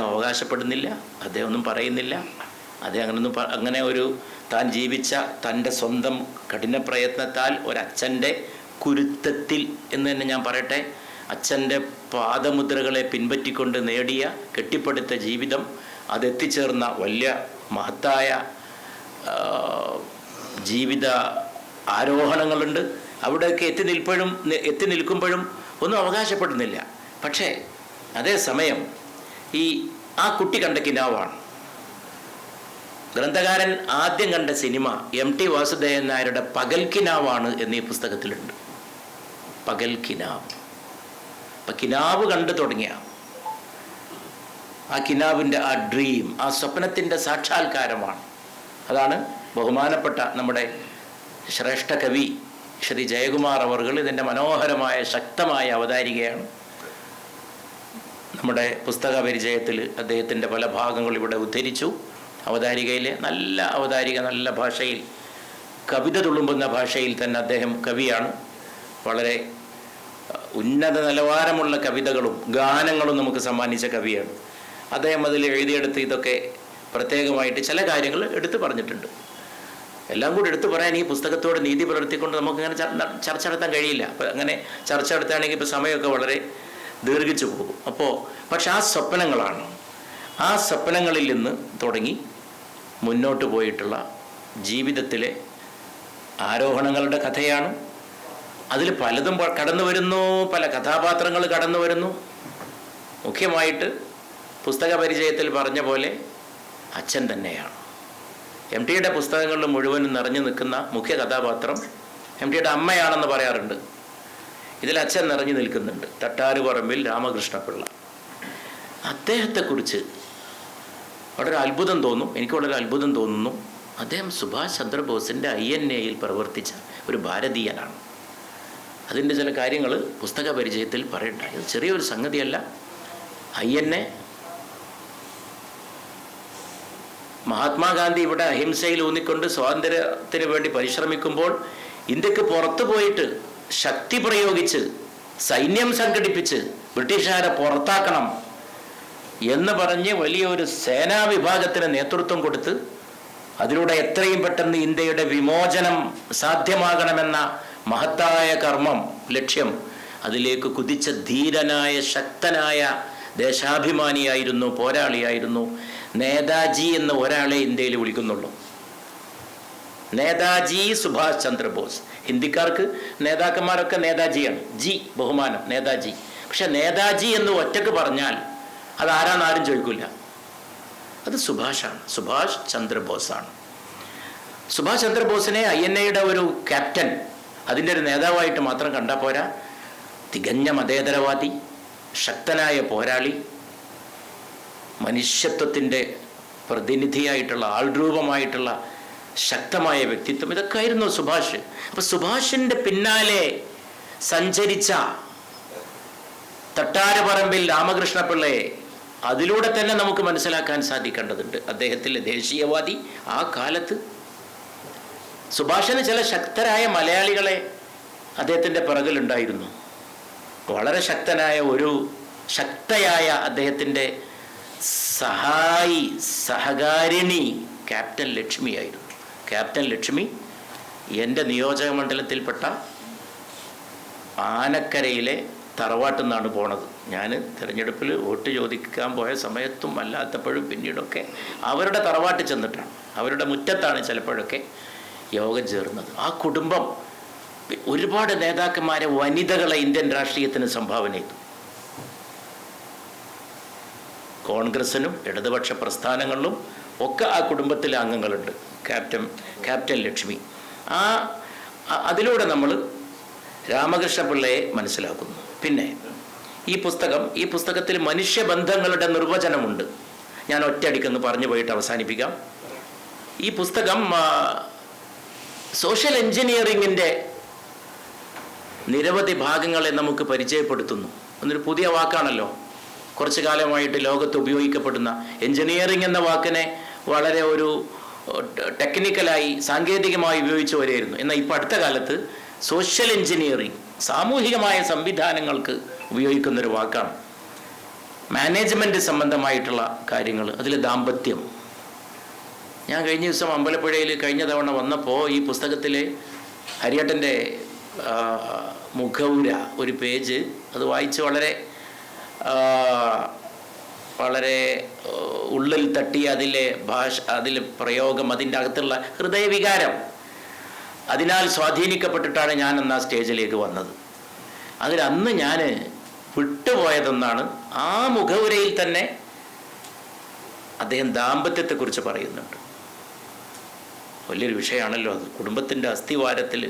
അവകാശപ്പെടുന്നില്ല, അദ്ദേഹം ഒന്നും പറയുന്നില്ല. അദ്ദേഹം അങ്ങനെ ഒരു താൻ ജീവിച്ച തൻ്റെ സ്വന്തം കഠിന പ്രയത്നത്താൽ ഒരച്ഛൻ്റെ കുരുത്തത്തിൽ എന്ന് തന്നെ ഞാൻ പറയട്ടെ, അച്ഛൻ്റെ പാദമുദ്രകളെ പിൻപറ്റിക്കൊണ്ട് നേടിയ കെട്ടിപ്പടുത്ത ജീവിതം, അതെത്തിച്ചേർന്ന വലിയ മഹത്തായ ജീവിത ആരോഹണങ്ങളുണ്ട്. അവിടെയൊക്കെ എത്തി നിൽക്കുമ്പോഴും ഒന്നും അവകാശപ്പെടുന്നില്ല. പക്ഷേ അതേസമയം ആ കുട്ടി കണ്ട കിനാവാണ്. ഗ്രന്ഥകാരൻ ആദ്യം കണ്ട സിനിമ MT വാസുദേവൻ നായരുടെ പകൽ കിനാവാണ് എന്നീ പുസ്തകത്തിലുണ്ട്. പകൽ കിനാവ്. അപ്പം കിനാവ് കണ്ടു തുടങ്ങിയ ആ കിനാവിൻ്റെ ആ ഡ്രീം, ആ സ്വപ്നത്തിൻ്റെ സാക്ഷാത്കാരമാണ്. അതാണ് ബഹുമാനപ്പെട്ട നമ്മുടെ ശ്രേഷ്ഠ കവി ശ്രീ ജയകുമാർ അവർകൾ ഇതിൻ്റെ മനോഹരമായ ശക്തമായ അവതാരികയാണ്. നമ്മുടെ പുസ്തക പരിചയത്തിൽ അദ്ദേഹത്തിൻ്റെ പല ഭാഗങ്ങൾ ഇവിടെ ഉദ്ധരിച്ചു. അവതാരികയിലെ നല്ല അവതാരിക, നല്ല ഭാഷയിൽ, കവിത തുളുമ്പുന്ന ഭാഷയിൽ തന്നെ അദ്ദേഹം കവിയാണ്. വളരെ ഉന്നത നിലവാരമുള്ള കവിതകളും ഗാനങ്ങളും നമുക്ക് സമ്മാനിച്ച കവിയാണ് അദ്ദേഹം. അതിൽ എഴുതിയെടുത്ത് ഇതൊക്കെ പ്രത്യേകമായിട്ട് ചില കാര്യങ്ങൾ എടുത്തു പറഞ്ഞിട്ടുണ്ട്. എല്ലാം കൂടി എടുത്തു പറയാൻ ഈ പുസ്തകത്തോട് നീതി പുലർത്തിക്കൊണ്ട് നമുക്കിങ്ങനെ ചർച്ച നടത്താൻ കഴിയില്ല. അപ്പം അങ്ങനെ ചർച്ച നടത്തുകയാണെങ്കിൽ ഇപ്പോൾ സമയമൊക്കെ വളരെ ദീർഘിച്ചു പോകും. പക്ഷെ ആ സ്വപ്നങ്ങളാണ്, ആ സ്വപ്നങ്ങളിൽ നിന്ന് തുടങ്ങി മുന്നോട്ട് പോയിട്ടുള്ള ജീവിതത്തിലെ ആരോഹണങ്ങളുടെ കഥയാണ്. അതിൽ പലതും കടന്നു വരുന്നു, പല കഥാപാത്രങ്ങൾ കടന്നു വരുന്നു. മുഖ്യമായിട്ട് പുസ്തക പരിചയത്തിൽ പറഞ്ഞ പോലെ അച്ഛൻ തന്നെയാണ്. MTയുടെ പുസ്തകങ്ങളിൽ മുഴുവനും നിറഞ്ഞു നിൽക്കുന്ന മുഖ്യ കഥാപാത്രം MTയുടെ അമ്മയാണെന്ന് പറയാറുണ്ട്. ഇതിൽ അച്ഛൻ നിറഞ്ഞു നിൽക്കുന്നുണ്ട്. തട്ടാരുപറമ്പിൽ രാമകൃഷ്ണപിള്ള. അദ്ദേഹത്തെക്കുറിച്ച് വളരെ അത്ഭുതം തോന്നും, എനിക്ക് വളരെ അത്ഭുതം തോന്നുന്നു. അദ്ദേഹം സുഭാഷ് ചന്ദ്രബോസിൻ്റെ INAയിൽ പ്രവർത്തിച്ച ഒരു ഭാരതീയനാണ്. അതിൻ്റെ ചില കാര്യങ്ങൾ പുസ്തക പരിചയത്തിൽ പറയണ്ടായി. ചെറിയൊരു സംഗതിയല്ല. INA മഹാത്മാഗാന്ധി ഇവിടെ അഹിംസയിൽ ഊന്നിക്കൊണ്ട് സ്വാതന്ത്ര്യത്തിന് വേണ്ടി പരിശ്രമിക്കുമ്പോൾ ഇന്ത്യക്ക് പുറത്തു പോയിട്ട് ശക്തി പ്രയോഗിച്ച് സൈന്യം സംഘടിപ്പിച്ച് ബ്രിട്ടീഷുകാരെ പുറത്താക്കണം എന്ന് പറഞ്ഞ് വലിയൊരു സേനാ വിഭാഗത്തിന് നേതൃത്വം കൊടുത്ത് അതിലൂടെ എത്രയും പെട്ടെന്ന് ഇന്ത്യയുടെ വിമോചനം സാധ്യമാകണമെന്ന മഹത്തായ കർമ്മം, ലക്ഷ്യം, അതിലേക്ക് കുതിച്ച ധീരനായ ശക്തനായ ദേശാഭിമാനിയായിരുന്നു, പോരാളിയായിരുന്നു നേതാജി എന്ന് ഒരാളെ ഇന്ത്യയിൽ വിളിക്കുന്നുള്ളൂ. നേതാജി സുഭാഷ് ചന്ദ്രബോസ്. ഹിന്ദിക്കാർക്ക് നേതാക്കന്മാരൊക്കെ നേതാജിയാണ്, ജി ബഹുമാനം, നേതാജി. പക്ഷെ നേതാജി എന്ന് ഒറ്റക്ക് പറഞ്ഞാൽ അതാരാന്ന് ആരും ചോദിക്കില്ല. അത് സുഭാഷാണ്, സുഭാഷ് ചന്ദ്രബോസാണ്. സുഭാഷ് ചന്ദ്രബോസിനെ INAയുടെ ഒരു ക്യാപ്റ്റൻ, അതിൻ്റെ ഒരു നേതാവായിട്ട് മാത്രം കണ്ടാൽ പോരാ. തികഞ്ഞ മതേതരവാദി, ശക്തനായ പോരാളി, മനുഷ്യത്വത്തിൻ്റെ പ്രതിനിധിയായിട്ടുള്ള, ആൾരൂപമായിട്ടുള്ള ശക്തമായ വ്യക്തിത്വം, ഇതൊക്കെ ആയിരുന്നു സുഭാഷ്. അപ്പം സുഭാഷിൻ്റെ പിന്നാലെ സഞ്ചരിച്ച തട്ടാരുപറമ്പിൽ രാമകൃഷ്ണപിള്ളയെ അതിലൂടെ തന്നെ നമുക്ക് മനസ്സിലാക്കാൻ സാധിക്കേണ്ടതുണ്ട്. അദ്ദേഹത്തിലെ ദേശീയവാദി. ആ കാലത്ത് സുഭാഷിന് ചില ശക്തരായ മലയാളികളെ അദ്ദേഹത്തിൻ്റെ പിറകിലുണ്ടായിരുന്നു. വളരെ ശക്തയായ അദ്ദേഹത്തിൻ്റെ സഹായി സഹകാരിണി ക്യാപ്റ്റൻ ലക്ഷ്മിയായിരുന്നു. ക്യാപ്റ്റൻ ലക്ഷ്മി എൻ്റെ നിയോജക മണ്ഡലത്തിൽപ്പെട്ട ആനക്കരയിലെ തറവാട്ടിൽ നിന്നാണ് പോണത്. ഞാൻ തിരഞ്ഞെടുപ്പിൽ വോട്ട് ചോദിക്കാൻ പോയ സമയത്തും അല്ലാത്തപ്പോഴും പിന്നീടൊക്കെ അവരുടെ തറവാട്ടിൽ ചെന്നിട്ടാണ്, അവരുടെ മുറ്റത്താണ് ചിലപ്പോഴൊക്കെ യോഗം ചേർന്നത്. ആ കുടുംബം ഒരുപാട് നേതാക്കന്മാരെ, വനിതകളെ ഇന്ത്യൻ രാഷ്ട്രീയത്തിന് സംഭാവന ചെയ്തു. കോൺഗ്രസിനും ഇടതുപക്ഷ പ്രസ്ഥാനങ്ങളിലും ഒക്കെ ആ കുടുംബത്തിലെ അംഗങ്ങളുണ്ട്. ക്യാപ്റ്റൻ ലക്ഷ്മി. അതിലൂടെ നമ്മൾ രാമകൃഷ്ണപിള്ളയെ മനസ്സിലാക്കുന്നു. പിന്നെ ഈ പുസ്തകത്തിൽ മനുഷ്യബന്ധങ്ങളുടെ നിർവചനമുണ്ട്. ഞാൻ ഒറ്റയടിക്കൊന്ന് പറഞ്ഞു പോയിട്ട് അവസാനിപ്പിക്കാം. ഈ പുസ്തകം സോഷ്യൽ എൻജിനീയറിങ്ങിൻ്റെ നിരവധി ഭാഗങ്ങളെ നമുക്ക് പരിചയപ്പെടുത്തുന്നു. എന്നൊരു പുതിയ വാക്കാണല്ലോ, കുറച്ചു കാലമായിട്ട് ലോകത്ത് ഉപയോഗിക്കപ്പെടുന്ന. എൻജിനീയറിംഗ് എന്ന വാക്കിനെ വളരെ ഒരു ടെക്നിക്കലായി സാങ്കേതികമായി ഉപയോഗിച്ചു വരികയായിരുന്നു. എന്നാൽ ഇപ്പോൾ അടുത്ത കാലത്ത് സോഷ്യൽ എൻജിനീയറിംഗ് സാമൂഹികമായ സംവിധാനങ്ങൾക്ക് ഉപയോഗിക്കുന്നൊരു വാക്കാണ്. മാനേജ്മെൻറ്റ് സംബന്ധമായിട്ടുള്ള കാര്യങ്ങൾ, അതിൽ ദാമ്പത്യം. ഞാൻ കഴിഞ്ഞ ദിവസം അമ്പലപ്പുഴയിൽ കഴിഞ്ഞ തവണ വന്നപ്പോൾ ഈ പുസ്തകത്തിൽ ഹരിയേട്ടൻ്റെ മുഖവുര ഒരു പേജ് അത് വായിച്ച് വളരെ ഉള്ളിൽ തട്ടി അതിലെ അതിലെ പ്രയോഗം, അതിൻ്റെ അകത്തുള്ള ഹൃദയവികാരം, അതിനാൽ സ്വാധീനിക്കപ്പെട്ടിട്ടാണ് ഞാൻ അന്ന് ആ സ്റ്റേജിലേക്ക് വന്നത്. അതിലന്ന് ഞാൻ വിട്ടുപോയതെന്നാണ്, ആ മുഖവുരയിൽ തന്നെ അദ്ദേഹം ദാമ്പത്യത്തെക്കുറിച്ച് പറയുന്നുണ്ട്. വലിയൊരു വിഷയമാണല്ലോ അത്. കുടുംബത്തിൻ്റെ അസ്ഥിവാരത്തിൽ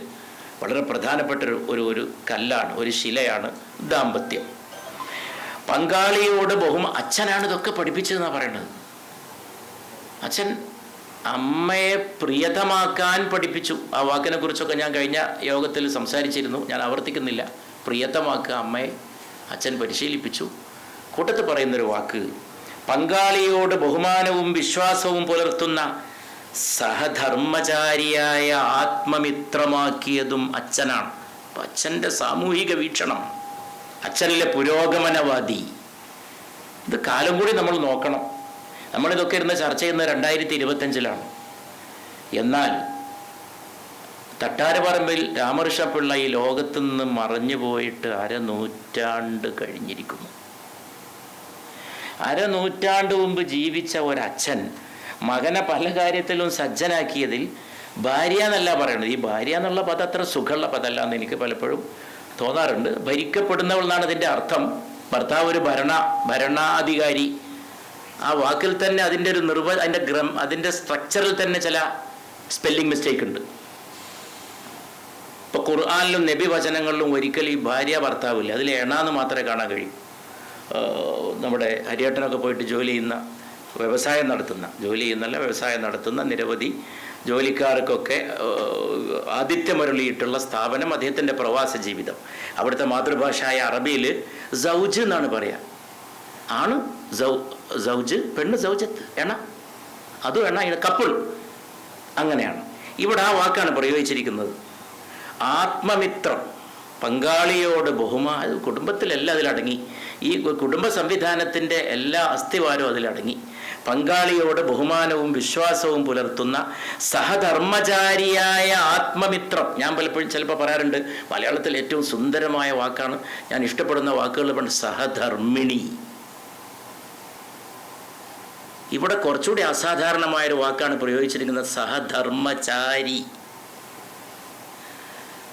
വളരെ പ്രധാനപ്പെട്ട ഒരു കല്ലാണ്, ഒരു ശിലയാണ് ദാമ്പത്യം. പങ്കാളിയോട് അച്ഛനാണ് ഇതൊക്കെ പഠിപ്പിച്ചതെന്നാണ് പറയണത്. അച്ഛൻ അമ്മയെ പ്രിയതമാക്കാൻ പഠിപ്പിച്ചു. ആ വാക്കിനെ കുറിച്ചൊക്കെ ഞാൻ കഴിഞ്ഞ യോഗത്തിൽ സംസാരിച്ചിരുന്നു, ഞാൻ ആവർത്തിക്കുന്നില്ല. പ്രിയതമാക്കുക അമ്മയെ അച്ഛൻ പരിശീലിപ്പിച്ചു. കൂട്ടത്തിൽ പറയുന്നൊരു വാക്ക്, പങ്കാളിയോട് ബഹുമാനവും വിശ്വാസവും പുലർത്തുന്ന സഹധർമ്മചാരിയായ ആത്മമിത്രമാക്കിയതും അച്ഛനാണ്. അപ്പം അച്ഛൻ്റെ സാമൂഹിക വീക്ഷണം, അച്ഛനിലെ പുരോഗമനവാദി, ഇത് കാലം കൂടി നമ്മൾ നോക്കണം. നമ്മളിതൊക്കെ ഇരുന്ന് ചർച്ച ചെയ്യുന്നത് 2025-ലാണ്. എന്നാൽ തട്ടാരപ്പറമ്പിൽ രാമകൃഷ്ണപിള്ള ഈ ലോകത്തു നിന്ന് മറഞ്ഞു പോയിട്ട് 1/2 നൂറ്റാണ്ട് കഴിഞ്ഞിരിക്കുന്നു. 1/2 നൂറ്റാണ്ട് മുമ്പ് ജീവിച്ച ഒരച്ഛൻ മകനെ പല കാര്യത്തിലും സജ്ജനാക്കിയതിൽ ഭാര്യ എന്നല്ല പറയണത്. ഈ ഭാര്യ എന്നുള്ള പദം അത്ര സുഖമുള്ള പദമല്ല എന്ന് എനിക്ക് പലപ്പോഴും തോന്നാറുണ്ട്. ഭരിക്കപ്പെടുന്നവൾ എന്നാണ് ഇതിൻ്റെ അർത്ഥം. ഭർത്താവ് ഒരു ഭരണാധികാരി. ആ വാക്കിൽ തന്നെ അതിൻ്റെ ഒരു അതിൻ്റെ സ്ട്രക്ചറിൽ തന്നെ ചില സ്പെല്ലിംഗ് മിസ്റ്റേക്ക് ഉണ്ട്. ഇപ്പോൾ ഖുർആനിലും നബി വചനങ്ങളിലും ഒരിക്കലും ഈ ഭാര്യ ഭർത്താവില്ല, അതിൽ എണാന്ന് മാത്രമേ കാണാൻ കഴിയൂ. നമ്മുടെ ഹരിയേട്ടനൊക്കെ പോയിട്ട് വ്യവസായം നടത്തുന്ന നിരവധി ജോലിക്കാർക്കൊക്കെ ആതിഥ്യമരുളിയിട്ടുള്ള സ്ഥാപനം അദ്ദേഹത്തിൻ്റെ പ്രവാസ ജീവിതം. അവിടുത്തെ മാതൃഭാഷയായ അറബിയിൽ സൗജ് എന്നാണ് പറയുക. ആണ് സൗജ്, പെണ്ണ് സൗജത്ത്, എണ, അതും എണ, കപ്പിൾ, അങ്ങനെയാണ്. ഇവിടെ ആ വാക്കാണ് പ്രയോഗിച്ചിരിക്കുന്നത്. ആത്മമിത്രം, പങ്കാളിയോട് കുടുംബത്തിലെല്ലാം അതിലടങ്ങി. ഈ കുടുംബ സംവിധാനത്തിൻ്റെ എല്ലാ അസ്ഥിവാരവും അതിലടങ്ങി. പങ്കാളിയോട് ബഹുമാനവും വിശ്വാസവും പുലർത്തുന്ന സഹധർമ്മചാരിയായ ആത്മമിത്രം. ഞാൻ പലപ്പോഴും ചിലപ്പോൾ പറയാറുണ്ട്, മലയാളത്തിൽ ഏറ്റവും സുന്ദരമായ വാക്കാണ്, ഞാൻ ഇഷ്ടപ്പെടുന്ന വാക്കുകൾ പണ്ട് സഹധർമ്മിണി. ഇവിടെ കുറച്ചുകൂടി അസാധാരണമായൊരു വാക്കാണ് പ്രയോഗിച്ചിരിക്കുന്നത്, സഹധർമ്മചാരി.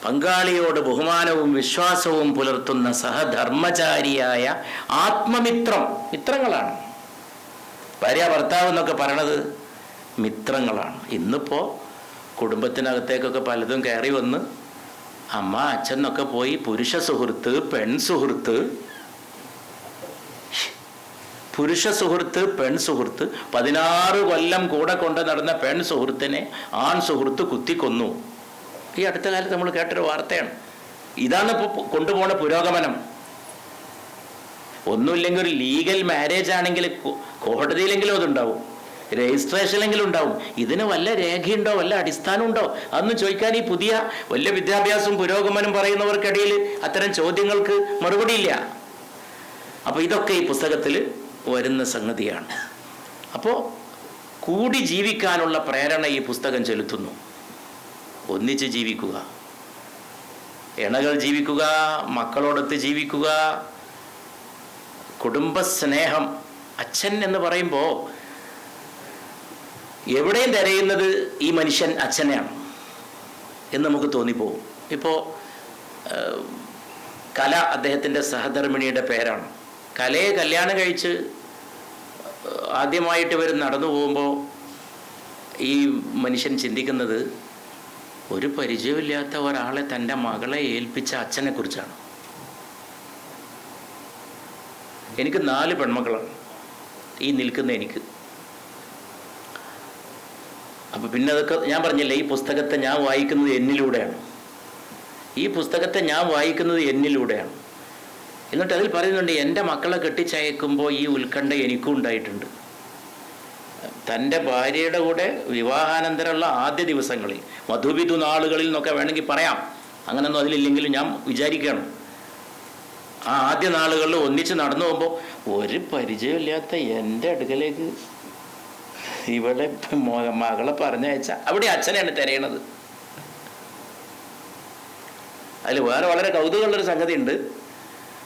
പങ്കാളിയോട് ബഹുമാനവും വിശ്വാസവും പുലർത്തുന്ന സഹധർമ്മചാരിയായ മിത്രങ്ങളാണ്. ഭാര്യ ഭർത്താവ് എന്നൊക്കെ പറയണത് മിത്രങ്ങളാണ്. ഇന്നിപ്പോൾ കുടുംബത്തിനകത്തേക്കൊക്കെ പലതും കയറി വന്ന് അമ്മ അച്ഛനൊക്കെ പോയി പുരുഷ സുഹൃത്ത്, പെൺ സുഹൃത്ത്, 16 കൊല്ലം കൂടെ കൊണ്ട് നടന്ന പെൺ സുഹൃത്തിനെ ആൺ സുഹൃത്ത് കുത്തിക്കൊന്നു. ഈ അടുത്ത കാലത്ത് നമ്മൾ കേട്ടൊരു വാർത്തയാണ്. ഇതാണ് ഇപ്പോൾ കൊണ്ടുപോകുന്ന പുരോഗമനം. ഒന്നുമില്ലെങ്കിൽ ഒരു ലീഗൽ മാരേജ് ആണെങ്കിൽ കോടതിയിലെങ്കിലും അതുണ്ടാവും, രജിസ്ട്രേഷനിലെങ്കിലും ഉണ്ടാവും. ഇതിന് വല്ല രേഖയുണ്ടോ, വല്ല അടിസ്ഥാനമുണ്ടോ അതൊന്നും ചോദിക്കാൻ ഈ പുതിയ വലിയ വിദ്യാഭ്യാസവും പുരോഗമനം പറയുന്നവർക്കിടയിൽ അത്തരം ചോദ്യങ്ങൾക്ക് മറുപടിയില്ല. അപ്പോൾ ഇതൊക്കെ ഈ പുസ്തകത്തിൽ വരുന്ന സംഗതിയാണ്. അപ്പോൾ കൂടി ജീവിക്കാനുള്ള പ്രേരണ ഈ പുസ്തകം ചെലുത്തുന്നു. ഒന്നിച്ച് ജീവിക്കുക, ഇണകൾ ജീവിക്കുക, മക്കളോടൊത്ത് ജീവിക്കുക, കുടുംബസ്നേഹം. അച്ഛൻ എന്ന് പറയുമ്പോൾ എവിടെയും തിരയുന്നത് ഈ മനുഷ്യൻ അച്ഛനെയാണ് എന്ന് നമുക്ക് തോന്നിപ്പോകും. ഇപ്പോൾ കല അദ്ദേഹത്തിൻ്റെ സഹധർമ്മിണിയുടെ പേരാണ്. കലയെ കല്യാണം കഴിച്ച് ആദ്യമായിട്ട് ഇവർ നടന്നു പോകുമ്പോൾ ഈ മനുഷ്യൻ ചിന്തിക്കുന്നത് ഒരു പരിചയമില്ലാത്ത ഒരാളെ തൻ്റെ മകളെ ഏൽപ്പിച്ച അച്ഛനെ കുറിച്ചാണ്. എനിക്ക് 4 പെൺമക്കളാണ്, ഈ നിൽക്കുന്ന എനിക്ക്. അപ്പം പിന്നെ അതൊക്കെ ഞാൻ പറഞ്ഞില്ലേ, ഈ പുസ്തകത്തെ ഞാൻ വായിക്കുന്നത് എന്നിലൂടെയാണ്. ഈ പുസ്തകത്തെ ഞാൻ വായിക്കുന്നത് എന്നിലൂടെയാണ്. എന്നിട്ട് അതിൽ പറയുന്നുണ്ട്, എൻ്റെ മക്കളെ കെട്ടിച്ചയക്കുമ്പോൾ ഈ ഉത്കണ്ഠ എനിക്കും ഉണ്ടായിട്ടുണ്ട്. തൻ്റെ ഭാര്യയുടെ കൂടെ വിവാഹാനന്തരമുള്ള ആദ്യ ദിവസങ്ങളിൽ, മധുവിധു നാളുകളിൽ നിന്നൊക്കെ വേണമെങ്കിൽ പറയാം, അങ്ങനെയൊന്നും അതിലില്ലെങ്കിലും ഞാൻ വിചാരിക്കുകയാണ്, ആ ആദ്യ നാളുകളിൽ ഒന്നിച്ച് നടന്നു പോകുമ്പോൾ ഒരു പരിചയമില്ലാത്ത എൻ്റെ അടുക്കലേക്ക് ഇവളെ മകളെ പറഞ്ഞയച്ച അവിടെ അച്ഛനെയാണ് തിരയണത്. അതിൽ വേറെ വളരെ കൗതുകമുള്ളൊരു സംഗതി ഉണ്ട്.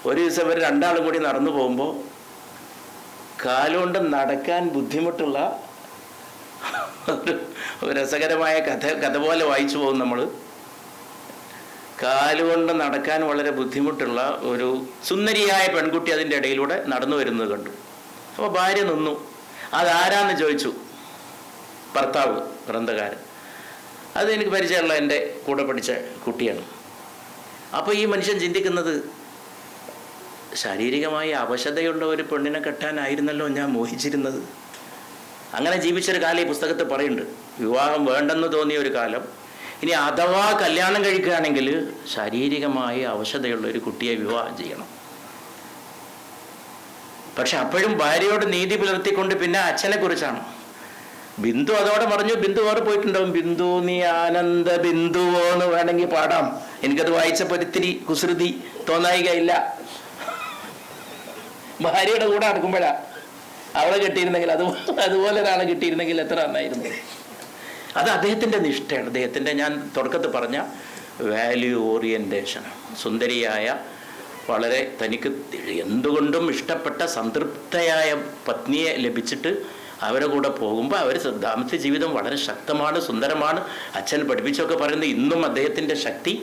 ഒരു ദിവസം ഇവർ 2 ആളും കൂടി നടന്നു പോകുമ്പോൾ കാലുകൊണ്ട് നടക്കാൻ ബുദ്ധിമുട്ടുള്ള ഒരു രസകരമായ കഥ പോലെ വായിച്ചു പോകും നമ്മൾ. കാലുകൊണ്ട് നടക്കാൻ വളരെ ബുദ്ധിമുട്ടുള്ള ഒരു സുന്ദരിയായ പെൺകുട്ടി അതിൻ്റെ ഇടയിലൂടെ നടന്നു വരുന്നത് കണ്ടു. അപ്പോൾ ഭാര്യ നിന്നു. അതാരാന്ന് ചോദിച്ചു. ഭർത്താവ്, ഗ്രന്ഥകാരൻ. അത് എനിക്ക് പരിചയമുള്ള എൻ്റെ കൂടെ പഠിച്ച കുട്ടിയാണ്. അപ്പോൾ ഈ മനുഷ്യൻ ചിന്തിക്കുന്നത്, ശാരീരികമായി അവശതയുള്ള ഒരു പെണ്ണിനെ കെട്ടാനായിരുന്നല്ലോ ഞാൻ മോഹിച്ചിരുന്നത്. അങ്ങനെ ജീവിച്ചൊരു കാലം ഈ പുസ്തകത്തിൽ പറയുന്നുണ്ട്. വിവാഹം വേണ്ടെന്ന് തോന്നിയ ഒരു കാലം. ഇനി അഥവാ കല്യാണം കഴിക്കുകയാണെങ്കിൽ ശാരീരികമായി അവശതയുള്ള ഒരു കുട്ടിയെ വിവാഹം ചെയ്യണം. പക്ഷെ അപ്പോഴും ഭാര്യയോട് നീതി പുലർത്തിക്കൊണ്ട് പിന്നെ അച്ഛനെ കുറിച്ചാണ്. ബിന്ദു അതോടെ പറഞ്ഞു. ബിന്ദു വേറെ പോയിട്ടുണ്ടാവും. ബിന്ദു നീ ആനന്ദ ബിന്ദുവോ എന്ന് വേണമെങ്കിൽ പാടാം. എനിക്കത് വായിച്ചപ്പോൾ ഒരിത്തിരി കുസൃതി തോന്നായികയില്ല. ഭാര്യയുടെ കൂടെ നടക്കുമ്പോഴാ അവളെ കിട്ടിയിരുന്നെങ്കിൽ, അതുപോലെ ഒരാളെ കിട്ടിയിരുന്നെങ്കിൽ എത്ര നന്നായിരുന്നു. അത് അദ്ദേഹത്തിൻ്റെ നിഷ്ഠയാണ്. അദ്ദേഹത്തിൻ്റെ, ഞാൻ തുടക്കത്തിൽ പറഞ്ഞ വാല്യൂ ഓറിയൻറ്റേഷൻ. സുന്ദരിയായ, വളരെ തനിക്ക് എന്തുകൊണ്ടും ഇഷ്ടപ്പെട്ട സംതൃപ്തയായ പത്നിയെ ലഭിച്ചിട്ട് അവരെ കൂടെ പോകുമ്പോൾ അവർ ദാമ്പത്യ ജീവിതം വളരെ ശക്തമാണ്, സുന്ദരമാണ്. അച്ഛൻ പഠിപ്പിച്ചൊക്കെ പറയുന്നത് ഇന്നും അദ്ദേഹത്തിൻ്റെ ശക്തി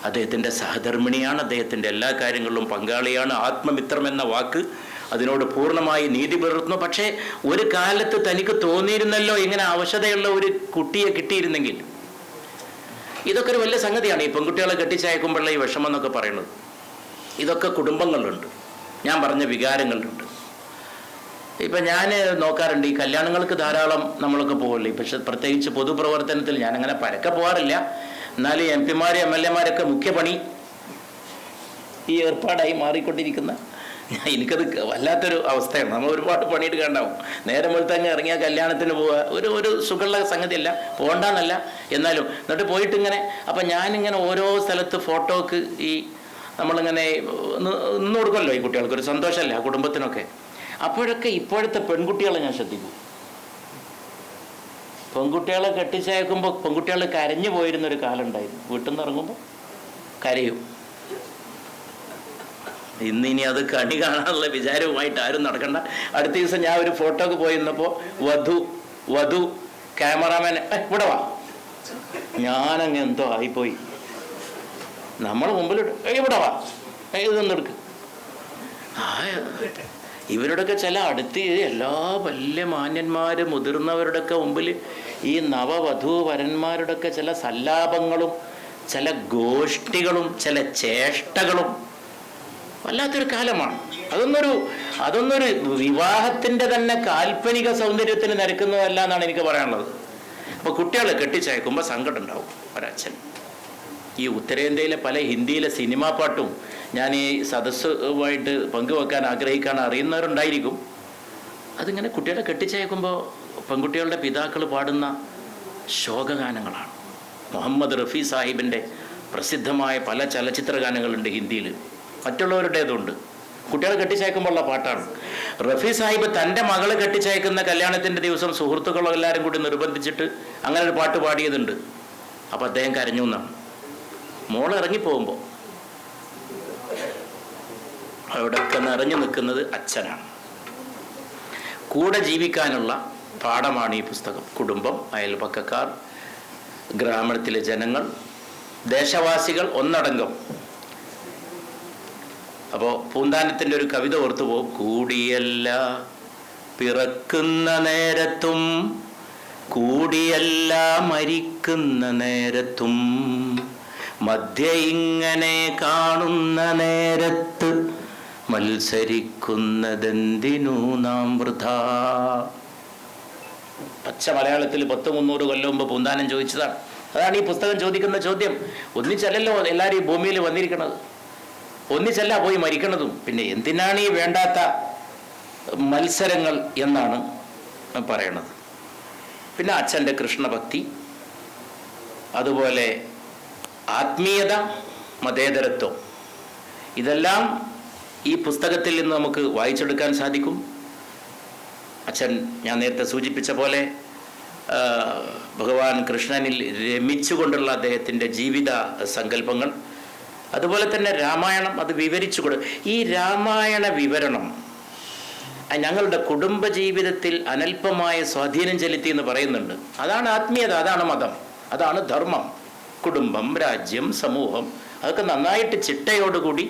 അദ്ദേഹത്തിൻ്റെ സഹധർമ്മിണിയാണ്, അദ്ദേഹത്തിൻ്റെ എല്ലാ കാര്യങ്ങളിലും പങ്കാളിയാണ്. ആത്മമിത്രം എന്ന വാക്ക് അതിനോട് പൂർണ്ണമായി നീതി പുലർത്തുന്നു. പക്ഷേ ഒരു കാലത്ത് തനിക്ക് തോന്നിയിരുന്നല്ലോ ഇങ്ങനെ അവശതയുള്ള ഒരു കുട്ടിയെ കിട്ടിയിരുന്നെങ്കിൽ. ഇതൊക്കെ ഒരു വലിയ സംഗതിയാണ്. ഈ പെൺകുട്ടികളെ കെട്ടിച്ചയക്കുമ്പോഴുള്ള ഈ വിഷമം എന്നൊക്കെ പറയുന്നത്. ഇതൊക്കെ കുടുംബങ്ങളിലുണ്ട്, ഞാൻ പറഞ്ഞ വികാരങ്ങളിലുണ്ട്. ഇപ്പം ഞാൻ നോക്കാറുണ്ട്, ഈ കല്യാണങ്ങൾക്ക് ധാരാളം നമ്മളൊക്കെ പോകില്ലേ. പക്ഷെ പ്രത്യേകിച്ച് പൊതുപ്രവർത്തനത്തിൽ ഞാനങ്ങനെ പരക്കെ പോകാറില്ല. എന്നാലും MP-മാരും MLA-മാരൊക്കെ മുഖ്യ പണി ഈ ഏർപ്പാടായി മാറിക്കൊണ്ടിരിക്കുന്ന, എനിക്കത് വല്ലാത്തൊരു അവസ്ഥയാണ്. നമ്മൾ ഒരുപാട് പണിയെടുക്കാണ്ടാവും. നേരം വെളുത്തങ്ങ് ഇറങ്ങിയ കല്യാണത്തിന് പോവുക ഒരു സുഖമുള്ള സംഗതിയല്ല, പോകണ്ടെന്നല്ല. എന്നാലും എന്നിട്ട് പോയിട്ടിങ്ങനെ, അപ്പം ഞാനിങ്ങനെ ഓരോ സ്ഥലത്ത് ഫോട്ടോക്ക് ഈ നമ്മളിങ്ങനെ ഇന്ന് കൊടുക്കുമല്ലോ ഈ കുട്ടികൾക്ക്, ഒരു സന്തോഷമല്ല ആ കുടുംബത്തിനൊക്കെ. അപ്പോഴൊക്കെ ഇപ്പോഴത്തെ പെൺകുട്ടികളെ ഞാൻ ശ്രദ്ധിക്കും. പെൺകുട്ടികളെ കെട്ടിച്ചയക്കുമ്പോൾ പെൺകുട്ടികൾ കരഞ്ഞു പോയിരുന്നൊരു കാലം ഉണ്ടായിരുന്നു. വീട്ടിൽ നിന്ന് ഇറങ്ങുമ്പോൾ കരയും. ഇന്നിനി അത് കണി കാണാനുള്ള വിചാരവുമായിട്ട് ആരും നടക്കണ്ട. അടുത്ത ദിവസം ഞാൻ ഒരു ഫോട്ടോക്ക് പോയിരുന്നപ്പോൾ വധു ക്യാമറാമാൻ ഇവിടെ വാ, ഞാനങ്ങ് എന്തോ ആയിപ്പോയി. നമ്മൾ മുമ്പിലിട്ട് ഇവിടെ വാ, ഇതൊന്നെടുക്ക്. ഇവരുടെയൊക്കെ ചില അടുത്ത് എല്ലാ വലിയ മാന്യന്മാരും മുതിർന്നവരുടെയൊക്കെ മുമ്പിൽ ഈ നവവധൂ വരന്മാരുടെയൊക്കെ ചില സല്ലാപങ്ങളും ചില ഗോഷ്ഠികളും ചില ചേഷ്ടകളും വല്ലാത്തൊരു കാലമാണ്. അതൊന്നൊരു വിവാഹത്തിൻ്റെ തന്നെ കാൽപ്പനിക സൗന്ദര്യത്തിന് നിരക്കുന്നതല്ല എന്നാണ് എനിക്ക് പറയാനുള്ളത്. അപ്പോൾ കുട്ടികളെ കെട്ടിച്ചയക്കുമ്പോൾ സങ്കടം ഉണ്ടാവും ഒരച്ഛൻ. ഈ ഉത്തരേന്ത്യയിലെ പല ഹിന്ദിയിലെ സിനിമാ പാട്ടും ഞാൻ ഈ സദസ്സുമായിട്ട് പങ്കുവെക്കാൻ ആഗ്രഹിക്കാൻ അറിയുന്നവരുണ്ടായിരിക്കും. അതിങ്ങനെ കുട്ടികളെ കെട്ടിച്ചയക്കുമ്പോൾ പെൺകുട്ടികളുടെ പിതാക്കൾ പാടുന്ന ശോകഗാനങ്ങളാണ്. മുഹമ്മദ് റഫി സാഹിബിൻ്റെ പ്രസിദ്ധമായ പല ചലച്ചിത്ര ഗാനങ്ങളുണ്ട് ഹിന്ദിയിൽ, മറ്റുള്ളവരുടേതുണ്ട്. കുട്ടികളെ കെട്ടിച്ചയക്കുമ്പോഴുള്ള പാട്ടാണ്. റഫി സാഹിബ് തൻ്റെ മകളെ കെട്ടിച്ചയക്കുന്ന കല്യാണത്തിൻ്റെ ദിവസം സുഹൃത്തുക്കളെല്ലാവരും കൂടി നിർബന്ധിച്ചിട്ട് അങ്ങനെ ഒരു പാട്ട് പാടിയതുണ്ട്. അപ്പോൾ അദ്ദേഹം കരഞ്ഞു എന്നാണ്. മോൾ ഇറങ്ങിപ്പോകുമ്പോൾ അവിടെയൊക്കെ നിറഞ്ഞു നിൽക്കുന്നത് അച്ഛനാണ്. കൂടെ ജീവിക്കാനുള്ള പാഠമാണ് ഈ പുസ്തകം. കുടുംബം, അയൽപക്കക്കാർ, ഗ്രാമത്തിലെ ജനങ്ങൾ, ദേശവാസികൾ ഒന്നടങ്കം. അപ്പോൾ പൂന്താനത്തിൻ്റെ ഒരു കവിത ഓർത്തു പോകും. കൂടിയല്ല പിറക്കുന്ന നേരത്തും കൂടിയല്ല മരിക്കുന്ന നേരത്തും മധ്യ ഇങ്ങനെ കാണുന്ന നേരത്ത് മത്സരിക്കുന്നതെന്തിനു നാം വൃഥാ. പച്ച മലയാളത്തിൽ 100-300 കൊല്ലം മുമ്പ് പൂന്താനം ചോദിച്ചതാണ്. അതാണ് ഈ പുസ്തകം ചോദിക്കുന്ന ചോദ്യം. ഒന്നിച്ചല്ലല്ലോ എല്ലാവരും ഈ ഭൂമിയിൽ വന്നിരിക്കണത്, ഒന്നിച്ചല്ല പോയി മരിക്കണതും. പിന്നെ എന്തിനാണ് ഈ വേണ്ടാത്ത മത്സരങ്ങൾ എന്നാണ് പറയണത്. പിന്നെ അച്ഛൻ്റെ കൃഷ്ണഭക്തി, അതുപോലെ ആത്മീയത, മതേതരത്വം, ഇതെല്ലാം ഈ പുസ്തകത്തിൽ നിന്ന് നമുക്ക് വായിച്ചെടുക്കാൻ സാധിക്കും. അച്ഛൻ ഞാൻ നേരത്തെ സൂചിപ്പിച്ച പോലെ ഭഗവാൻ കൃഷ്ണനിൽ രമിച്ചുകൊണ്ടുള്ള അദ്ദേഹത്തിൻ്റെ ജീവിത സങ്കല്പങ്ങൾ, അതുപോലെ തന്നെ രാമായണം അത് വിവരിച്ചുകൊണ്ട് ഈ രാമായണ വിവരണം ഞങ്ങളുടെ കുടുംബജീവിതത്തിൽ അനൽപമായ സ്വാധീനം ചെലുത്തി എന്ന് പറയുന്നുണ്ട്. അതാണ് ആത്മീയത, അതാണ് മതം, അതാണ് ധർമ്മം. കുടുംബം, രാജ്യം, സമൂഹം അതൊക്കെ നന്നായിട്ട് ചിട്ടയോടുകൂടി